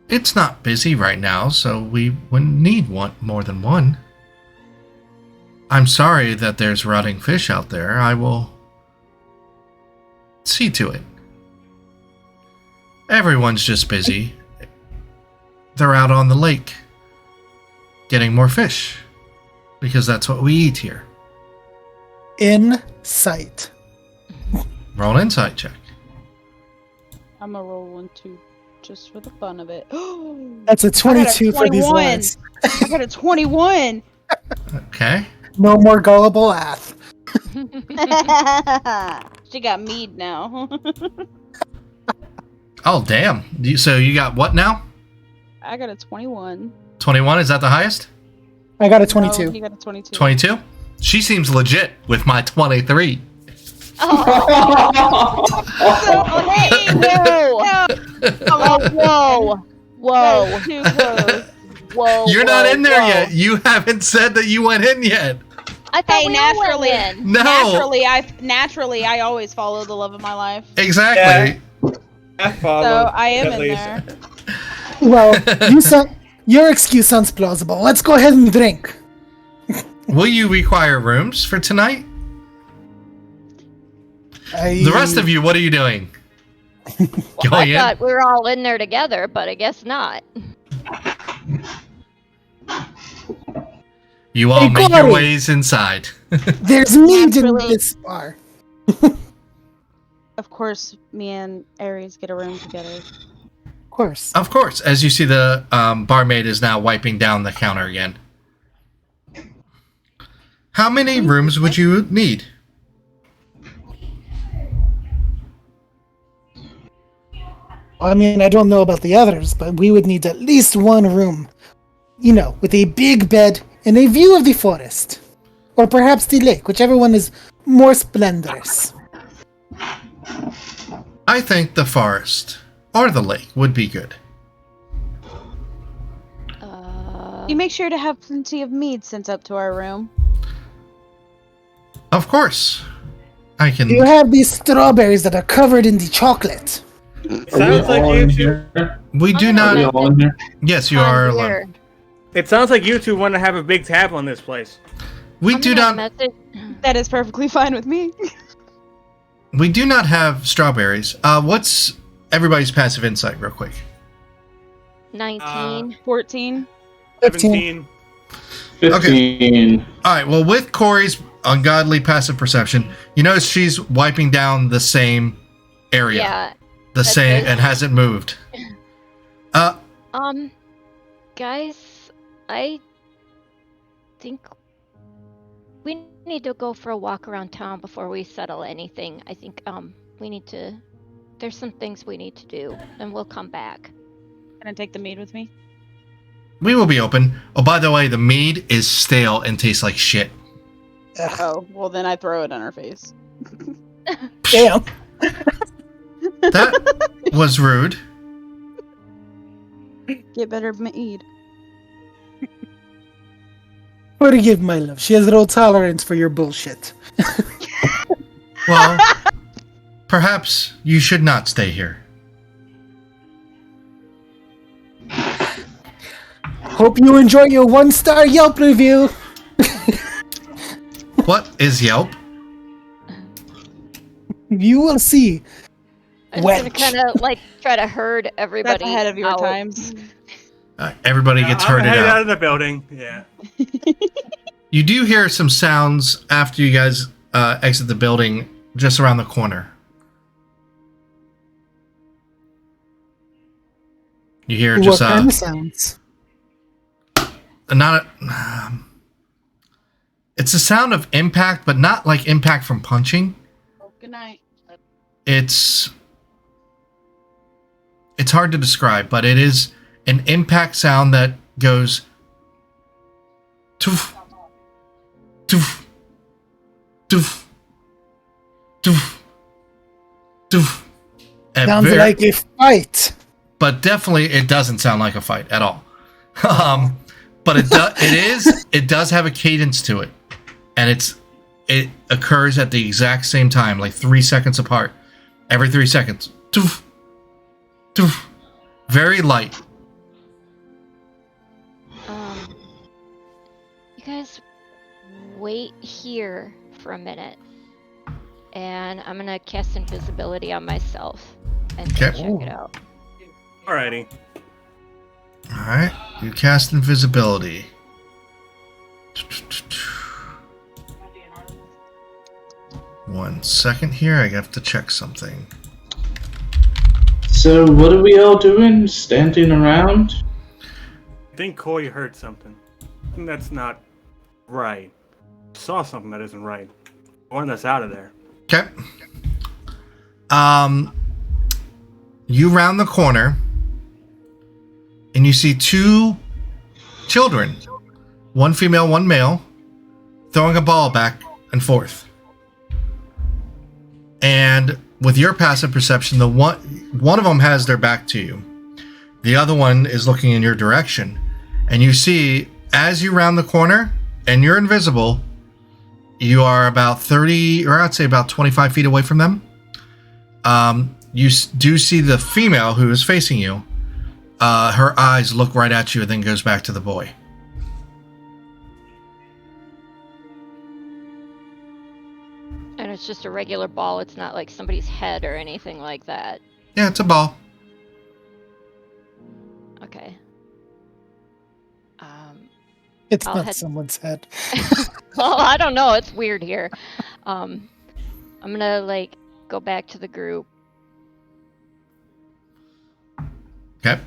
It's not busy right now, so we wouldn't need more than one. I'm sorry that there's rotting fish out there. I will see to it. Everyone's just busy. They're out on the lake getting more fish because that's what we eat here. Insight. Roll an insight check. I'm gonna roll one too, just for the fun of it. That's a 22 for these 21. lads. I got a 21. Okay. No more gullible Ath. She got mead now. Oh, damn. So you got what now? I got a 21. 21, is that the highest? I got a No, 22. he got a 22. 22? She seems legit with my 23. Oh, Whoa! Whoa! that's too close. Whoa, You're not whoa, in there whoa. yet. You haven't said that you went in yet. I thought Hey, we all naturally. went in. No. Naturally, I always follow the love of my life. Exactly. So I am in there. Well, your excuse sounds plausible. Let's go ahead and drink. Will you require rooms for tonight? The rest of you, what are you doing? I Going in? thought we were all in there together, but I guess not. You all Hey, make your Corey. ways inside. There's mead in Naturally. this bar. Of course, me and Aries get a room together. Of course. Of course, as you see, the barmaid is now wiping down the counter again. How many rooms would you need? I mean, I don't know about the others, but we would need at least one room. You know, with a big bed and a view of the forest. Or perhaps the lake, whichever one is more splendorous. I think the forest or the lake would be good. You make sure to have plenty of mead sent up to our room. Of course. I can. You have these strawberries that are covered in the chocolate. Sounds like you two. We do I'm Are we not. all in here? Yes, you On are here. alone. It sounds like you two want to have a big tab on this place. We I'm do gonna not. message That is perfectly fine with me. We do not have strawberries. What's everybody's passive insight, real quick? 19. 14. 15. 15. All right. Well, with Corey's ungodly passive perception, you notice she's wiping down the same area, Yeah. the that's same, it. and hasn't moved. Guys, I think we need to go for a walk around town before we settle anything. I think we need to. There's some things we need to do, and we'll come back. Can I take the mead with me? We will be open. Oh, by the way, the mead is stale and tastes like shit. Oh, well then I throw it on her face. Damn. That was rude. Get better mead. Forgive my love. She has no tolerance for your bullshit. Well, perhaps you should not stay here. Hope you enjoy your 1-star Yelp review. What is Yelp? You will see. I'm just gonna Wench. kind of like try to herd everybody. That's ahead of your out. times. Everybody gets I'm herded headed out out. of the building. Yeah. You do hear some sounds after you guys exit the building just around the corner. You hear What just kind of sounds? not It's a sound of impact, but not like impact from punching. Good night. It's hard to describe, but it is an impact sound that goes toof, toof, toof, toof, toof. Sounds like a fight. But definitely it doesn't sound like a fight at all. But it does have a cadence to it. And it occurs at the exact same time, like 3 seconds apart. Every 3 seconds. Toof, toof. Very light. You guys wait here for a minute. And I'm gonna cast invisibility on myself and Okay. check it out. Alrighty. Alright. You cast invisibility. One second here, I have to check something. So, what are we all doing? Standing around? I think Corey heard something. I think that's not right. Saw something that isn't right. Warn us out of there. Okay. You round the corner and you see 2 children, one female, one male, throwing a ball back and forth. And with your passive perception, the one of them has their back to you. The other one is looking in your direction. And you see, as you round the corner and you're invisible, you are about 30, or I'd say about 25 feet away from them. You do see the female who is facing you. Her eyes look right at you and then goes back to the boy. And it's just a regular ball. It's not like somebody's head or anything like that. Yeah, it's a ball. Okay. It's I'll not head- someone's head. Well, I don't know. It's weird here. I'm gonna go back to the group. Okay.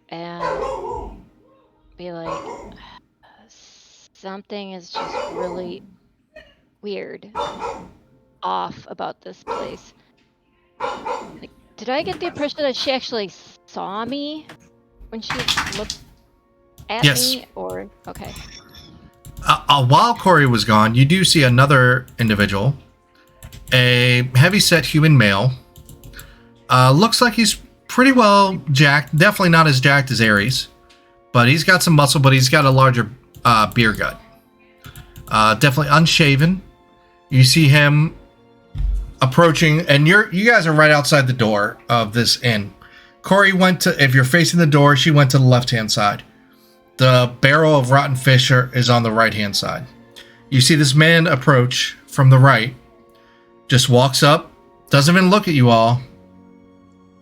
And be like, something is just really weird, off about this place. Like, did I get the impression that she actually saw me when she looked at Yes. me? Or okay. While Corey was gone, you do see another individual, a heavy-set human male. Looks like he's pretty well jacked. Definitely not as jacked as Ares, but he's got some muscle. But he's got a larger beer gut. Definitely unshaven. You see him approaching, and you guys are right outside the door of this inn. Corey went to, if you're facing the door, she went to the left-hand side. The barrel of rotten fish is on the right-hand side. You see this man approach from the right, just walks up, doesn't even look at you all,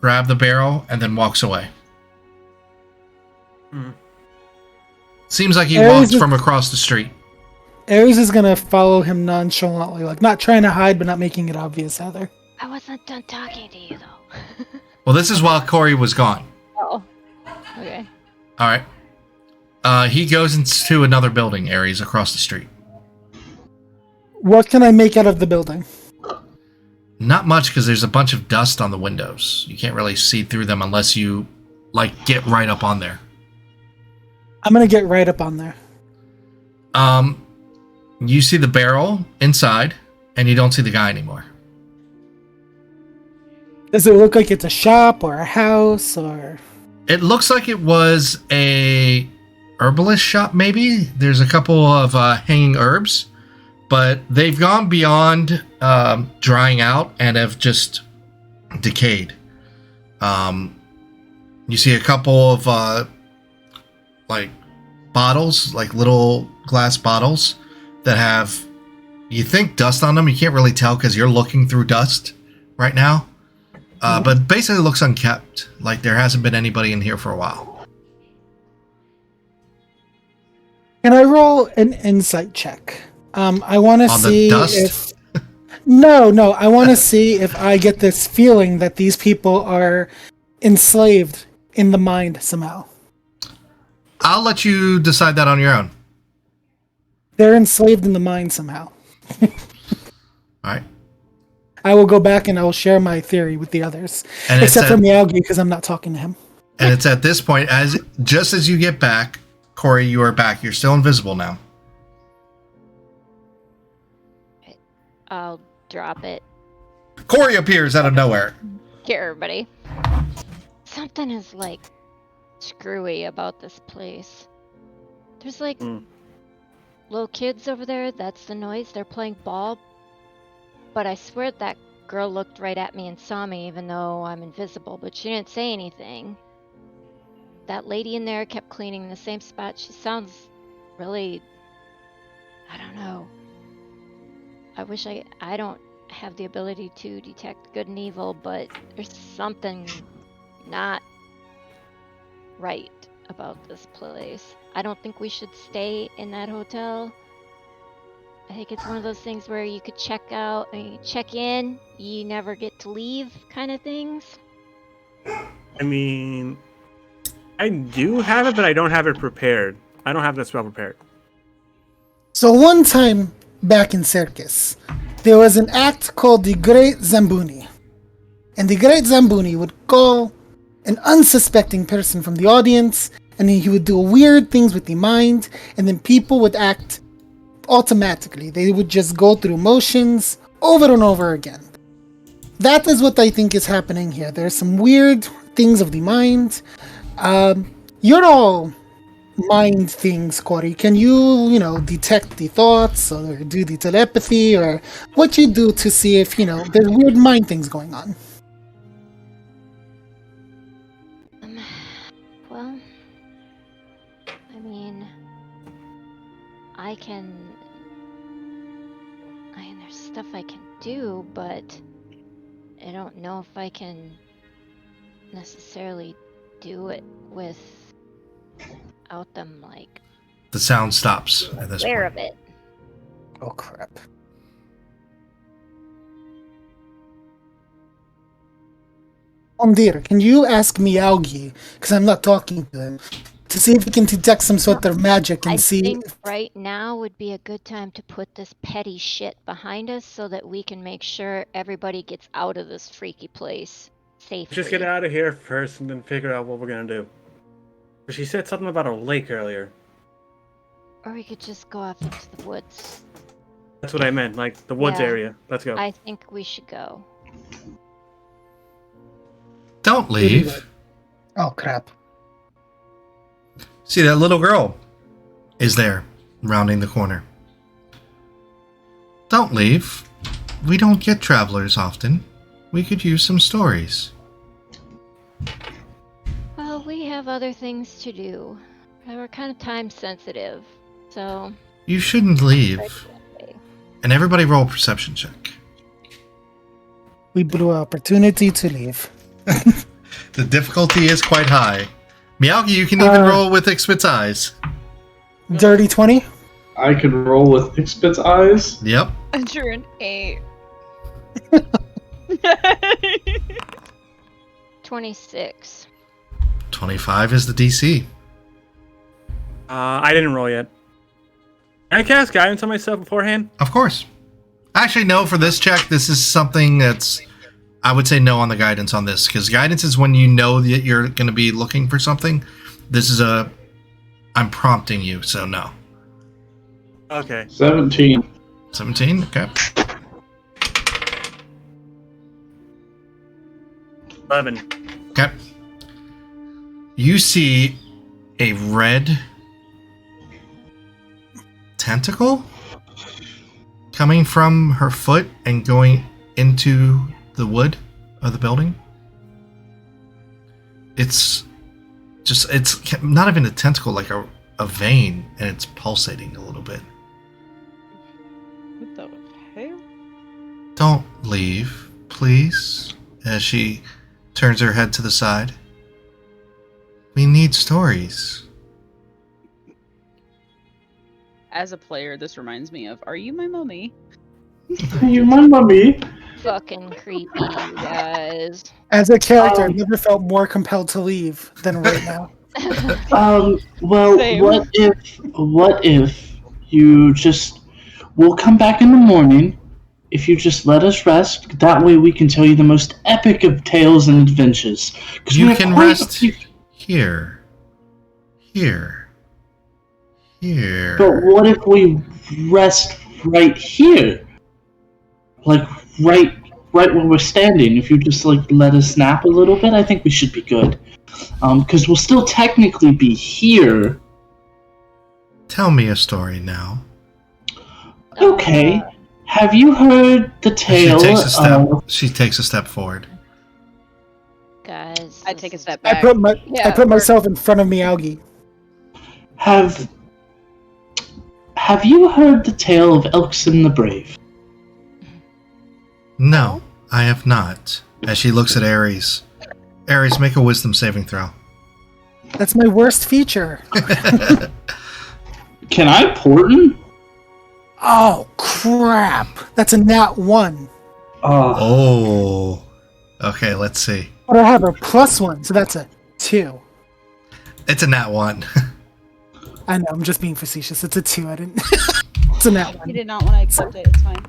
grab the barrel, and then walks away. Seems like he walked from across the street. Ares is gonna follow him nonchalantly, like not trying to hide, but not making it obvious either. I wasn't done talking to you though. Well, this is while Corey was gone. Oh. Okay. All right. He goes into another building, Ares, across the street. What can I make out of the building? Not much, because there's a bunch of dust on the windows. You can't really see through them unless you, get right up on there. I'm gonna get right up on there. You see the barrel inside, and you don't see the guy anymore. Does it look like it's a shop or a house or? It looks like it was a herbalist shop, maybe. There's a couple of hanging herbs, but they've gone beyond drying out and have just decayed. You see a couple of bottles, little glass bottles that have, you think, dust on them. You can't really tell because you're looking through dust right now. But basically looks unkept. Like there hasn't been anybody in here for a while. Can I roll an insight check? I want to see the dust? if. No, I want to see if I get this feeling that these people are enslaved in the mind somehow. I'll let you decide that on your own. They're enslaved in the mind somehow. All right. I will go back and I will share my theory with the others, And except for Miyagi because I'm not talking to him. And it's at this point, just as you get back, Corey, you are back. You're still invisible now. I'll drop it. Corey appears out of nowhere. Here, everybody. Something is like screwy about this place. There's like little kids over there. That's the noise. They're playing ball. But I swear that girl looked right at me and saw me, even though I'm invisible. But she didn't say anything. That lady in there kept cleaning the same spot. She sounds really, I don't know. I wish I don't have the ability to detect good and evil, but there's something not right about this place. I don't think we should stay in that hotel. I think it's one of those things where you could check out, you check in, you never get to leave kind of things. I mean, I do have it, but I don't have it prepared. I don't have that spell prepared. So one time back in Circus, there was an act called the Great Zamboni. And the Great Zamboni would call an unsuspecting person from the audience, and then he would do weird things with the mind, and then people would act automatically. They would just go through motions over and over again. That is what I think is happening here. There's some weird things of the mind. You're all mind things, Corey. Can you, detect the thoughts or do the telepathy or what you do to see if, there's weird mind things going on? Well, I mean, there's stuff I can do, but I don't know if I can necessarily do it without them, like... The sound stops at this aware point. of it. Oh, crap. Ondir, can you ask Miyagi, because I'm not talking to him, to see if he can detect some sort of magic and see... I think right now would be a good time to put this petty shit behind us so that we can make sure everybody gets out of this freaky place safely. Just get out of here first and then figure out what we're going to do. She said something about a lake earlier. Or we could just go off into the woods. That's what I meant, like the woods area. Let's go. I think we should go. Don't leave. Oh, crap. See, that little girl is there, rounding the corner. Don't leave. We don't get travelers often. We could use some stories. Well, we have other things to do. We're kind of time sensitive, so... You shouldn't leave. And everybody roll a perception check. We blew an opportunity to leave. The difficulty is quite high. Miyagi, you can even roll with Ixmit's eyes. Dirty 20? I can roll with Ixmit's eyes. Yep. Enter an 8. 26. 25 is the DC. I didn't roll yet. Can I cast guidance on myself beforehand? Of course. Actually, no, for this check, this is something that's... I would say no on the guidance on this, because guidance is when you know that you're going to be looking for something. This is I'm prompting you, so no. Okay. 17. 17? Okay. 11. Okay. You see a red tentacle coming from her foot and going into the wood of the building. It's not even a tentacle, like a vein, and it's pulsating a little bit. What the hell? Don't leave, please, as she turns her head to the side. We need stories. As a player, this reminds me of, are you my mummy? Are you my mummy? Fucking creepy, you guys. As a character, I've never felt more compelled to leave than right now. Well, Same. what if We'll come back in the morning if you just let us rest. That way we can tell you the most epic of tales and adventures. You can rest here. Here. But what if we rest right here? Like, right where we're standing. If you just, let us nap a little bit, I think we should be good. Because we'll still technically be here. Tell me a story now. Okay. Have you heard the tale She takes a step forward. Guys, I take a step back. I put myself in front of Miyagi. Have you heard the tale of Elkson the Brave? No, I have not. As she looks at Ares. Ares, make a wisdom saving throw. That's my worst feature. Can I portent? Oh, crap. That's a nat 1. Oh. Okay, let's see. But I have a +1, so that's a 2. It's a nat 1. I know, I'm just being facetious. It's a 2. I didn't. It's a nat 1. You did not want to accept it. It's fine.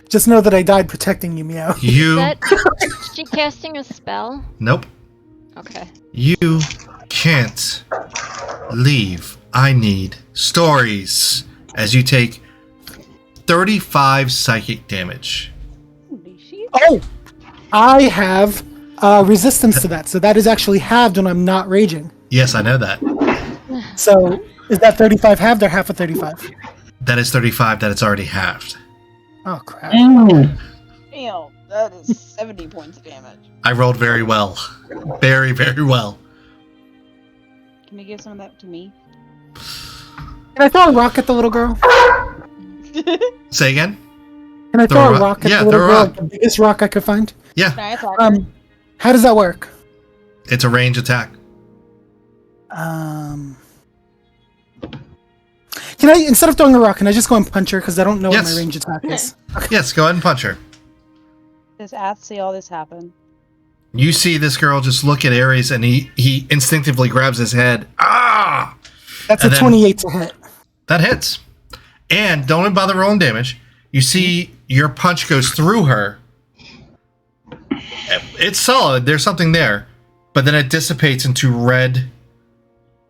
Just know that I died protecting you, Meow. Is she casting a spell? Nope. Okay. You can't leave. I need stories. As you take 35 psychic damage. Oh! I have resistance to that, so that is actually halved when I'm not raging. Yes, I know that. So, is that 35 halved or half of 35? That is 35 that it's already halved. Oh, crap. Damn, that is 70 points of damage. I rolled very well. Very, very well. Can you give some of that to me? Can I throw a rock at the little girl? Say again? Can I throw a rock at the little girl? Like the biggest rock I could find? Yeah. Can I attack her? How does that work? It's a range attack. Can I, instead of throwing a rock, can I just go and punch her? Because I don't know what my range attack is. Okay. Yes, go ahead and punch her. Does Ath see all this happen? You see this girl just look at Ares and he instinctively grabs his head. Ah! That's a 28 to hit. That hits. And don't even bother rolling damage. You see your punch goes through her. It's solid. There's something there. But then it dissipates into red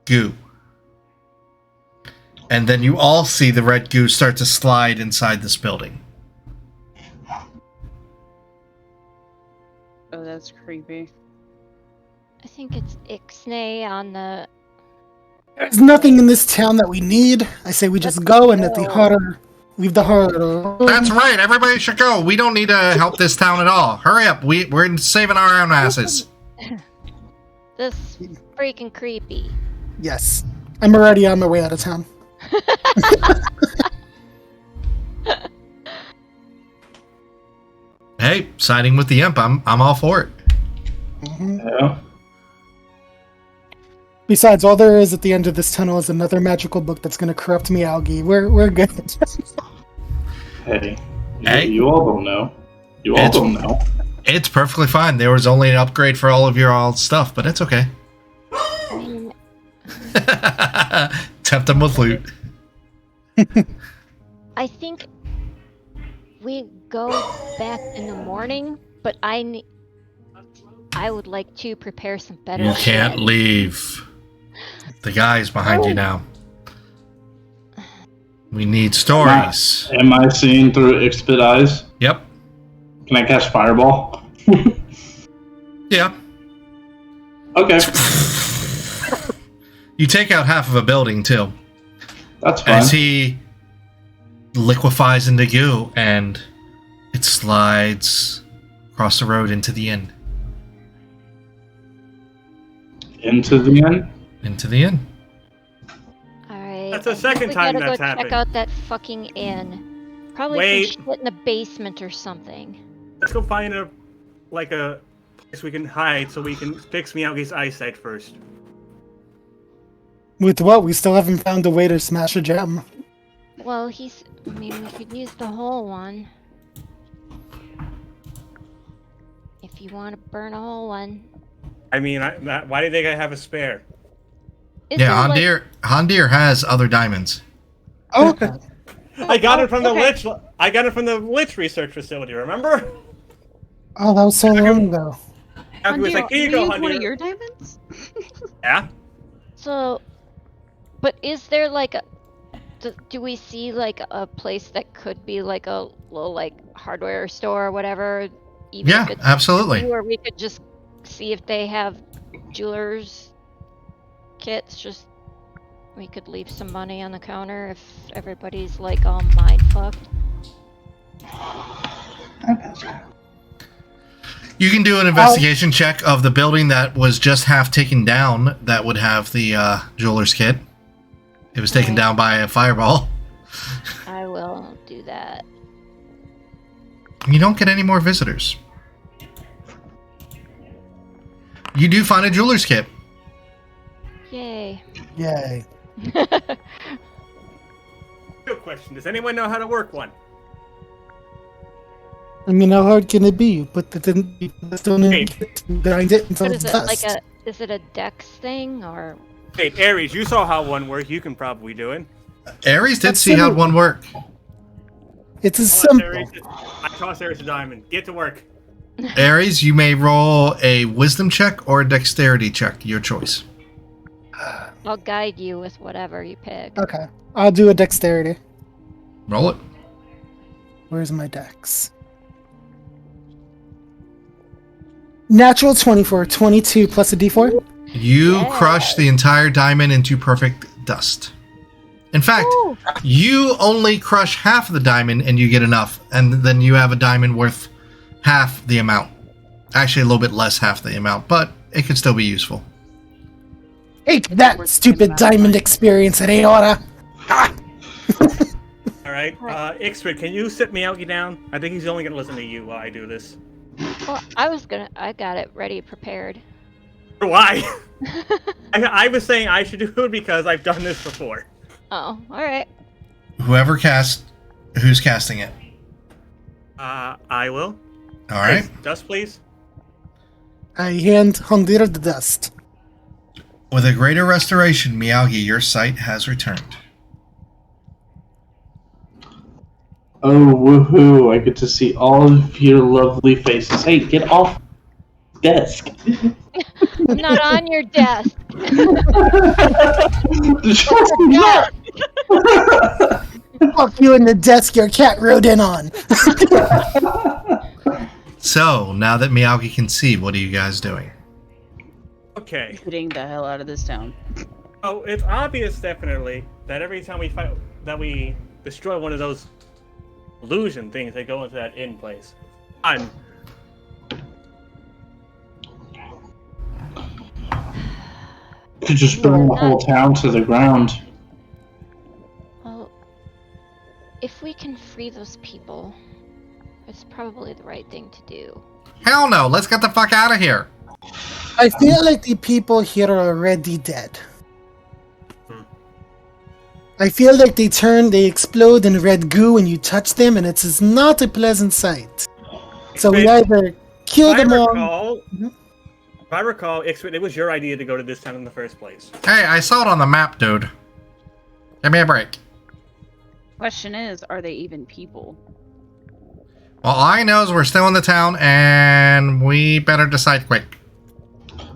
goo. And then you all see the red goo start to slide inside this building. Oh, that's creepy. I think it's Ixnay on the... There's nothing in this town that we need. I say we just go and let the horror... Leave the horror alone. That's right. Everybody should go. We don't need to help this town at all. Hurry up. We're saving our own asses. This freaking creepy. Yes. I'm already on my way out of town. Hey, siding with the imp. I'm all for it. Mm-hmm. Yeah. Besides, all there is at the end of this tunnel is another magical book that's going to corrupt Miyagi. We're good. Hey. Hey. You all don't know. You all don't know. It's perfectly fine. There was only an upgrade for all of your all stuff, but it's okay. I mean, Tempt them with loot. I think we go back in the morning, but I would like to prepare some better You can't shit. leave. The guy's behind you now. We need stories. Am I seeing through Expit eyes? Yep. Can I cast Fireball? Yeah. Okay. You take out half of a building, too. That's fine. As he liquefies into goo, and it slides across the road into the inn. Into the end? Into the inn. Alright. That's the I think second time we gotta that's go happened. check out that fucking inn. Probably Wait. some shit in the basement or something. Let's go find a place we can hide so we can fix Miyagi's eyesight first. With what? We still haven't found a way to smash a gem. Well, I mean, we could use the whole one. If you want to burn a whole one. I mean, why do you think I have a spare? Is Yeah, there, Hondir has other diamonds. Oh, okay. I got it from the okay. Lich. I got it from the Lich research facility. Remember? Oh, that was so long ago. He was Hundir, like, "Here you can we go, use one of Hundir." your diamonds? Yeah. So, but is there like a? Do we see like a place that could be like a little like hardware store or whatever? Even Yeah, if it's absolutely. where we could just see if they have jewelers kits. Just we could leave some money on the counter if everybody's like all mind fucked. You can do an investigation check of the building that was just half taken down that would have the jeweler's kit. It was taken down by a fireball. I will do that. You don't get any more visitors. You do find a jeweler's kit. Yay. Yay. Good question. Does anyone know how to work one? I mean, how hard can it be? You put the stone in, grind it until But it's is it dust. like is it a dex thing or? Hey, Ares, you saw how one worked. You can probably do it. Ares did see how one work. It's as Toss simple. Ares, I toss Ares a diamond. Get to work. Ares, you may roll a wisdom check or a dexterity check, your choice. I'll guide you with whatever you pick. Okay, I'll do a dexterity. Roll it. Where's my dex? Natural 24, 22 plus a d4. You Yeah. crush the entire diamond into perfect dust. In fact, you only crush half of the diamond and you get enough, and then you have a diamond worth half the amount. Actually, a little bit less half the amount, but it could still be useful. Take that, stupid diamond experience at Aorta. All right. Ixrid, can you sit Miyagi down? I think he's only going to listen to you while I do this. Well, I got it ready, prepared. Why? I was saying I should do it because I've done this before. Oh, alright. Who's casting it? I will. All right. Yes, dust, please. I hand Hondir the dust. With a greater restoration, Miyagi, your sight has returned. Oh, woohoo! I get to see all of your lovely faces. Hey, get off the desk. I'm not on your desk. Fuck you in the desk your cat rode in on. So, now that Miyagi can see, what are you guys doing? Okay. Getting the hell out of this town. Oh, it's obvious, definitely, that every time we destroy one of those illusion things, they go into that inn place. Could just burn the whole town to the ground. Well, if we can free those people, it's probably the right thing to do. Hell no! Let's get the fuck out of here! I feel like the people here are already dead. I feel like they explode in red goo when you touch them, and it's not a pleasant sight. So we either kill them all. If I recall, it was your idea to go to this town in the first place. Hey, I saw it on the map, dude. Give me a break. Question is, are they even people? All I know is we're still in the town, and we better decide quick.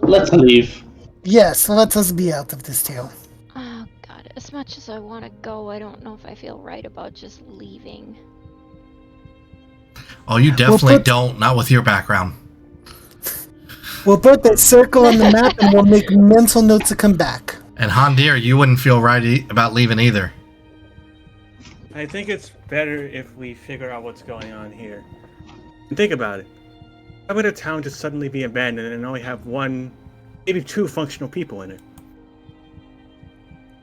Let's leave. Yes, let us be out of this town. Oh god, as much as I want to go, I don't know if I feel right about just leaving. Oh, you definitely don't. Not with your background. We'll put that circle on the map and we'll make mental notes to come back. And Hondir, you wouldn't feel right about leaving either. I think it's better if we figure out what's going on here. And think about it. How about a town just suddenly be abandoned and only have one, maybe two functional people in it?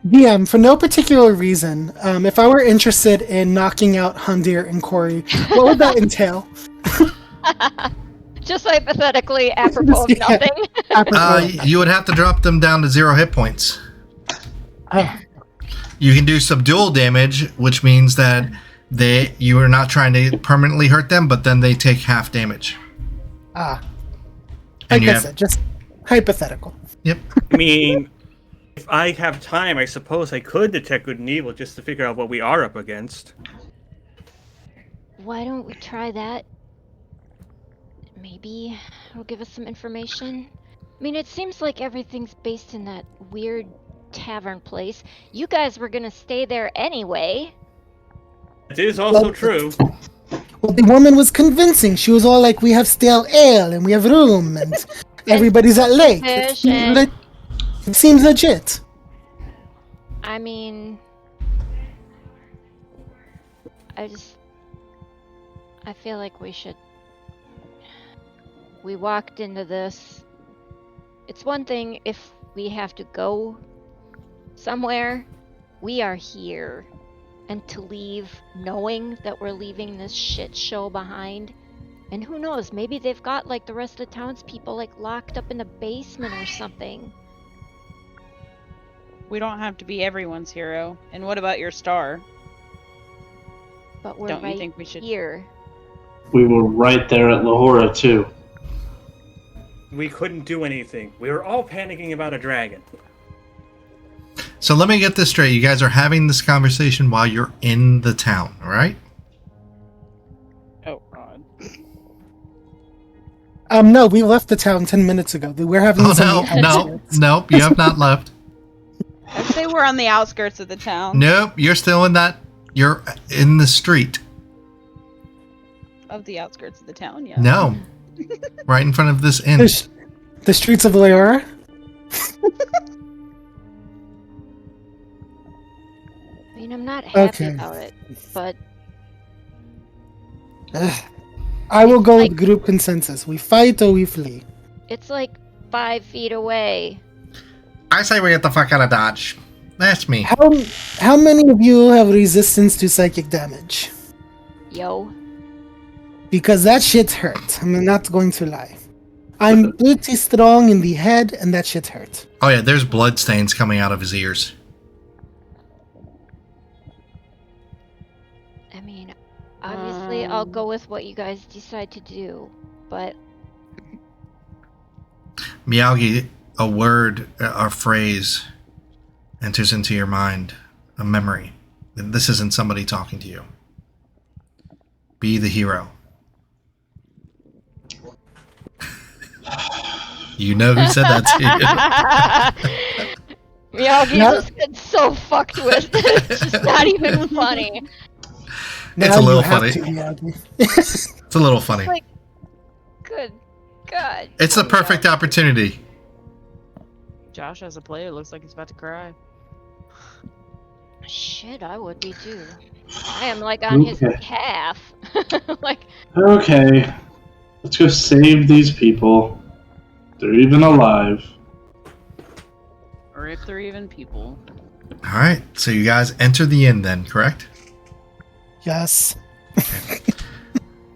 DM, for no particular reason, if I were interested in knocking out Hondir and Corey, what would that entail? Just hypothetically, apropos of nothing. You would have to drop them down to 0 hit points. Oh. You can do subdual damage, which means that you are not trying to permanently hurt them, but then they take half damage. Like And I said, just hypothetical. Yep. I mean, If I have time, I suppose I could detect good and evil just to figure out what we are up against. Why don't we try that? Maybe it'll give us some information. I mean, it seems like everything's based in that weird tavern place. You guys were gonna stay there anyway. It is also Well, true. Well, the woman was convincing. She was all like, "We have stale ale and we have room and everybody's at lake." Fish and- It seems legit. I mean, I feel like we walked into this. It's one thing if we have to go somewhere. We are here. And to leave knowing that we're leaving this shit show behind. And who knows, maybe they've got like the rest of the townspeople like locked up in the basement or something. We don't have to be everyone's hero. And what about your star? But we're Don't you right think we should- here. We were right there at Lahora, too. We couldn't do anything. We were all panicking about a dragon. So let me get this straight. You guys are having this conversation while you're in the town, all right? Oh, God. No, we left the town 10 minutes ago. We're having Oh, this on the no, outskirts. nope, you have not left. I'd say we're on the outskirts of the town. Nope, you're still you're in the street. Of the outskirts of the town, yeah. No, right in front of this inn. The streets of Leora? I mean, I'm not happy Okay. about it, but I will go with group consensus. We fight or we flee. it's like 5 feet away. I say we get the fuck out of Dodge. That's me. How many of you have resistance to psychic damage? Yo. Because that shit hurt. I'm not going to lie. I'm pretty strong in the head, and that shit hurt. Oh yeah, there's blood stains coming out of his ears. I mean, obviously I'll go with what you guys decide to do, but Miyagi, a word, a phrase enters into your mind, a memory. This isn't somebody talking to you. Be the hero. You know who said that to you. Miyagi No. just gets so fucked with. It's just not even funny. It's Now a little you have funny. to, Miyagi. It's a little funny. Like, good God. It's the perfect opportunity. Josh, as a player, looks like he's about to cry. Shit, I would be too. I am like on his Okay. behalf. Like, Okay. Let's go save these people. They're even alive. Or if they're even people. All right, so you guys enter the inn then, correct? Yes.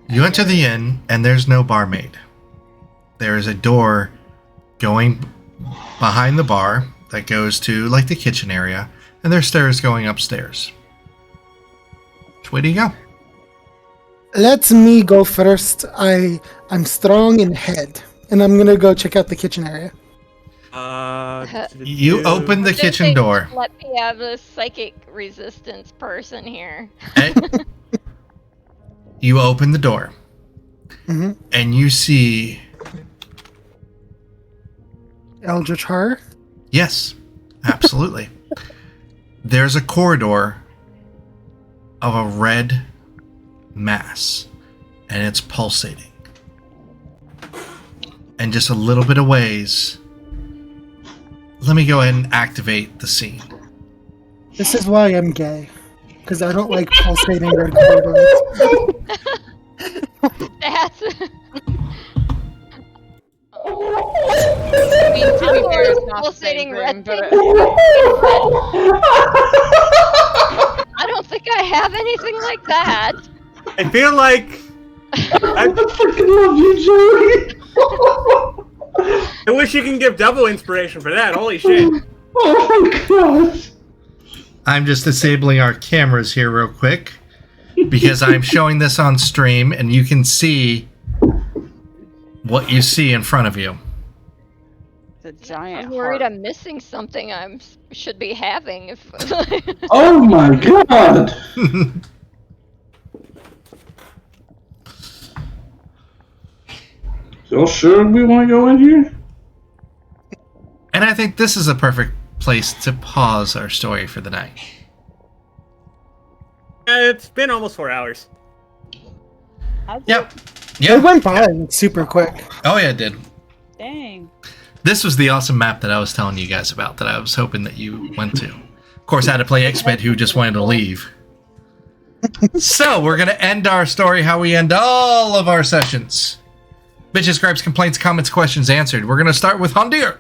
You enter the inn, and there's no barmaid. There is a door going behind the bar that goes to, like, the kitchen area, and there's stairs going upstairs. Which way do you go? Let me go first. I'm strong in head, and I'm gonna go check out the kitchen area. You open the just kitchen say, door. Let me have a psychic resistance person here. And you open the door, Mm-hmm. and you see, Eldritch Horror. yes, absolutely. There's a corridor of a red mass, and it's pulsating. And just a little bit of ways, let me go ahead and activate the scene. This is why I'm gay, because I don't like pulsating red corridors. That's. I mean, to be fair, it's not the Pulsating same red thing, but thing. I don't think I have anything like that. I feel like I fucking love you, Joey! I wish you can give double inspiration for that. Holy shit! Oh my god! I'm just disabling our cameras here real quick because I'm showing this on stream and you can see what you see in front of you. The giant I'm worried heart. I'm missing something should be having. If Oh my god! Y'all sure we want to go in here? And I think this is a perfect place to pause our story for the night. It's been almost 4 hours. Yep. It Yeah. went by super quick. Oh yeah, it did. Dang. This was the awesome map that I was telling you guys about that I was hoping that you went to. Of course, I had to play Xmed who just wanted to leave. So, we're going to end our story how we end all of our sessions. Bitches, gripes, complaints, comments, questions answered. We're going to start with Hondir.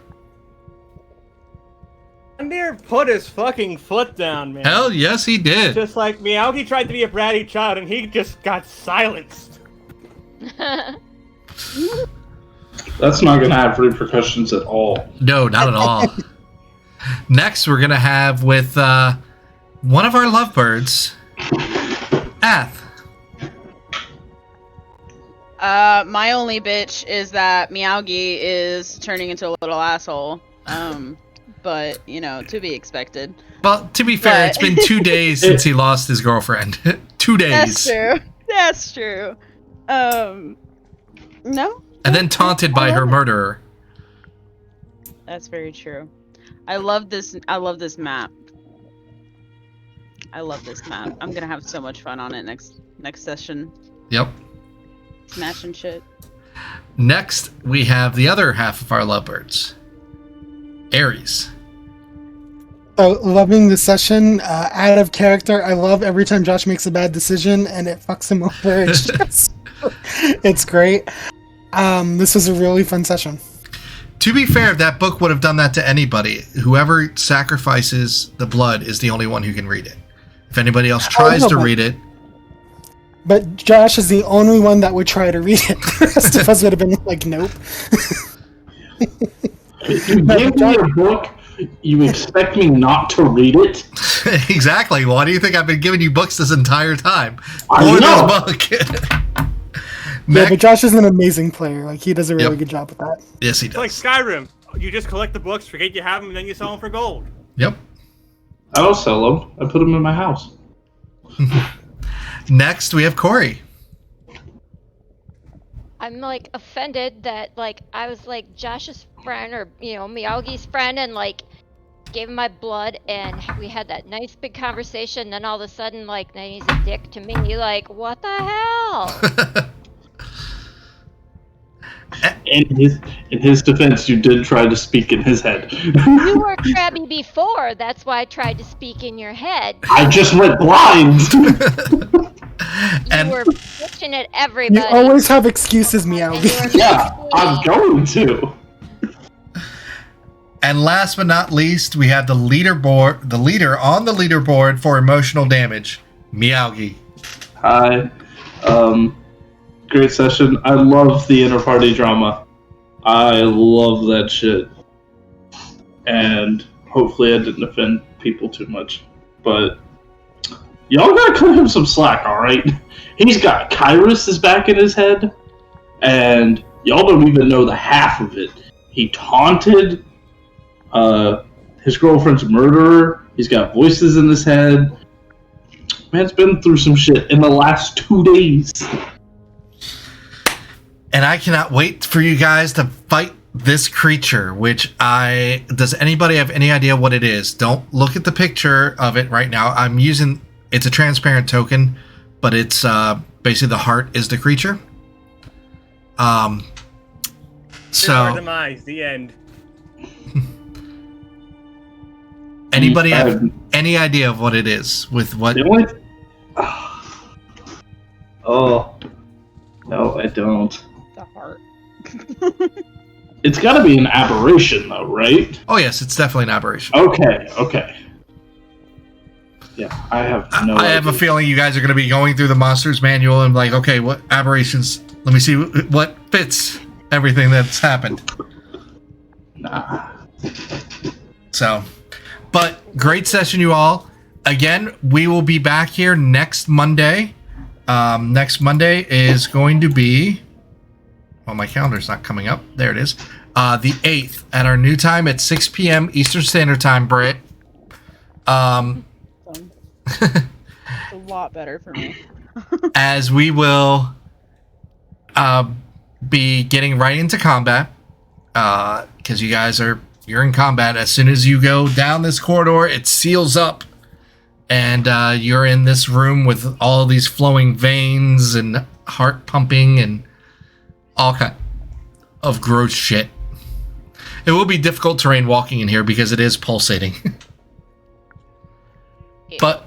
Andir put his fucking foot down, man. Hell yes, he did. Just like Meowgi tried to be a bratty child and he just got silenced. That's not going to have repercussions at all. No, not at all. Next, we're going to have with one of our lovebirds, Ath. My only bitch is that Meowgi is turning into a little asshole. But, you know, to be expected. Well, to be fair, it's been 2 days since he lost his girlfriend. 2 days. That's true. That's true. No. And then taunted by her murderer. That's very true. I love this map. I love this map. I'm gonna have so much fun on it next session. Yep. Smashing shit. Next, we have the other half of our lovebirds, Ares. So, loving the session. Out of character, I love every time Josh makes a bad decision and it fucks him over. It's just, it's great. This was a really fun session. To be fair, that book would have done that to anybody. Whoever sacrifices the blood is the only one who can read it. If anybody else tries to read it... But Josh is the only one that would try to read it. The rest of us would have been like, nope. You gave me a book, you expect me not to read it? Exactly. Why do you think I've been giving you books this entire time? I For know. this book. Yeah, but Josh is an amazing player. Like, he does a really good job with that. Yes, he It's like does. Skyrim. You just collect the books, forget you have them, and then you sell them for gold. Yep. I don't sell them. I put them in my house. Next, we have Corey. I'm like offended that like I was like Josh's friend or Meowgi's friend and like gave him my blood and we had that nice big conversation. Then all of a sudden like now he's a dick to me. Like what the hell? In his defense, you did try to speak in his head. You were crabby before. That's why I tried to speak in your head. I just went blind. You were bitching at everybody. You always have excuses, and you Meowgi. were Yeah, messing I'm me. going to. And last but not least, we have the leader on the leaderboard for emotional damage, Meowgi. Hi. Great session. I love the inter-party drama. I love that shit. And hopefully I didn't offend people too much. But y'all gotta cut him some slack, alright? He's got Kyrus is back in his head, and y'all don't even know the half of it. He taunted his girlfriend's murderer. He's got voices in his head. Man's been through some shit in the last 2 days. And I cannot wait for you guys to fight this creature, does anybody have any idea what it is? Don't look at the picture of it right now. It's a transparent token, but it's basically the heart is the creature. Our So demise, the end. anybody have any idea of what it is with what? The only... Oh. No, I don't. The heart. It's gotta be an aberration, though, right? Oh yes, it's definitely an aberration. Okay. Yeah, I have no I have a idea. feeling you guys are going to be going through the monsters manual and like, okay, what aberrations? Let me see what fits everything that's happened. Nah. So, but great session, you all. Again, we will be back here next Monday. Next Monday is going to be Well, my calendar's not coming up. There it is. The 8th at our new time at 6 p.m. Eastern Standard Time, Britt. It's a lot better for me. As we will be getting right into combat, because you're in combat. As soon as you go down this corridor, it seals up, and you're in this room with all these flowing veins and heart pumping and all kind of gross shit. It will be difficult terrain walking in here because it is pulsating. But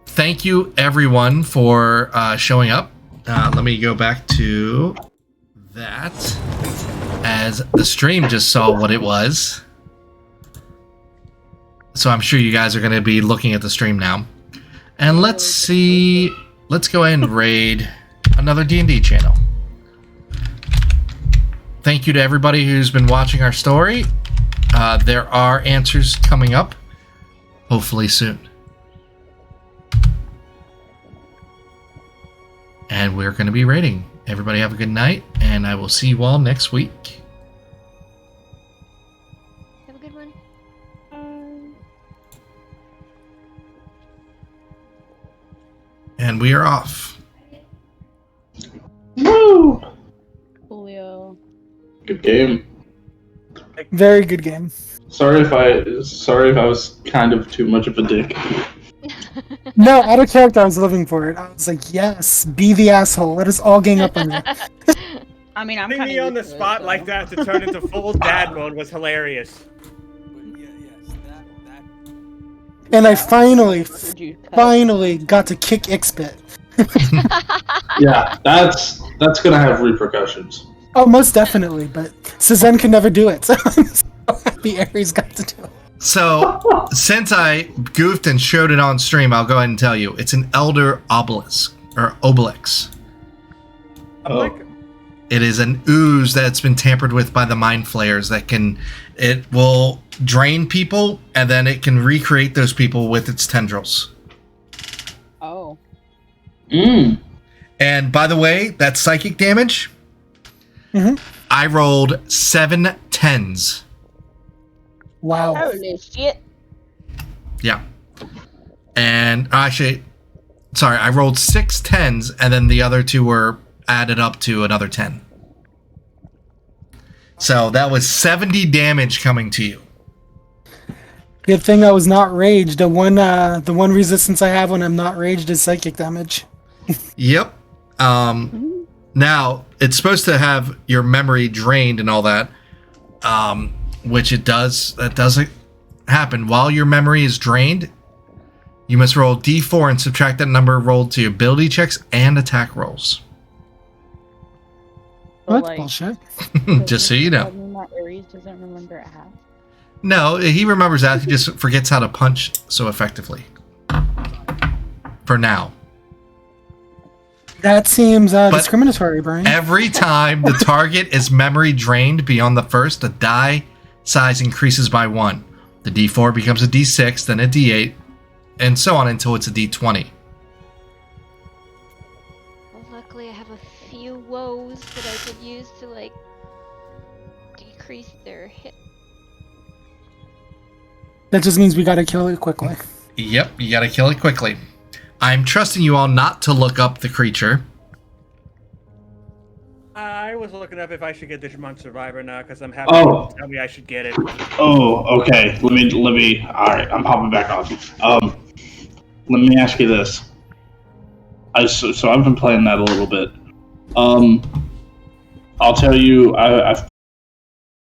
thank you, everyone, for showing up. Let me go back to that, as the stream just saw what it was. So I'm sure you guys are going to be looking at the stream now. And let's see. Let's go ahead and raid another D&D channel. Thank you to everybody who's been watching our story. There are answers coming up, hopefully soon. And we're going to be raiding. Everybody have a good night, and I will see you all next week. Have a good one. And we are off. Woo! Julio. Good game. Very good game. Sorry if I was kind of too much of a dick. No, out of character, I was living for it. I was like, yes, be the asshole. Let us all gang up on you. I mean, I'm Putting kind me on the spot like that to turn into full dad mode was hilarious. And I finally got to kick Ixbit. Yeah, that's gonna have repercussions. Oh, most definitely, but Susan could never do it, so I'm so happy Ares got to do it. So, since I goofed and showed it on stream, I'll go ahead and tell you. It's an Elder Obelisk, or Obelix. Oh. It is an ooze that's been tampered with by the Mind Flayers it will drain people, and then it can recreate those people with its tendrils. Oh. And by the way, that psychic damage, I rolled 7 10s. Wow. Holy shit. Yeah. And actually, sorry, I rolled 6 10s, and then the other 2 were added up to another 10. So that was 70 damage coming to you. Good thing I was not raged. The one resistance I have when I'm not raged is psychic damage. Yep. Now, it's supposed to have your memory drained and all that, which it does. That doesn't happen. While your memory is drained, you must roll D4 and subtract that number rolled to your ability checks and attack rolls. What? Bullshit. Just so you know. That Ares doesn't remember half. No, he remembers that. He just forgets how to punch so effectively. For now. That seems discriminatory, Brian. Every time the target is memory drained beyond the first, the die size increases by 1. The D4 becomes a D6, then a D8, and so on until it's a D20. Well, luckily I have a few woes that I could use to, decrease their hit. That just means we gotta kill it quickly. Yep, you gotta kill it quickly. I'm trusting you all not to look up the creature. I was looking up if I should get Digimon Survivor now because I'm happy. Oh. Tell me I should get it. Oh, okay. Let me. All right, I'm popping back on. Let me ask you this. So I've been playing that a little bit. I'll tell you, I've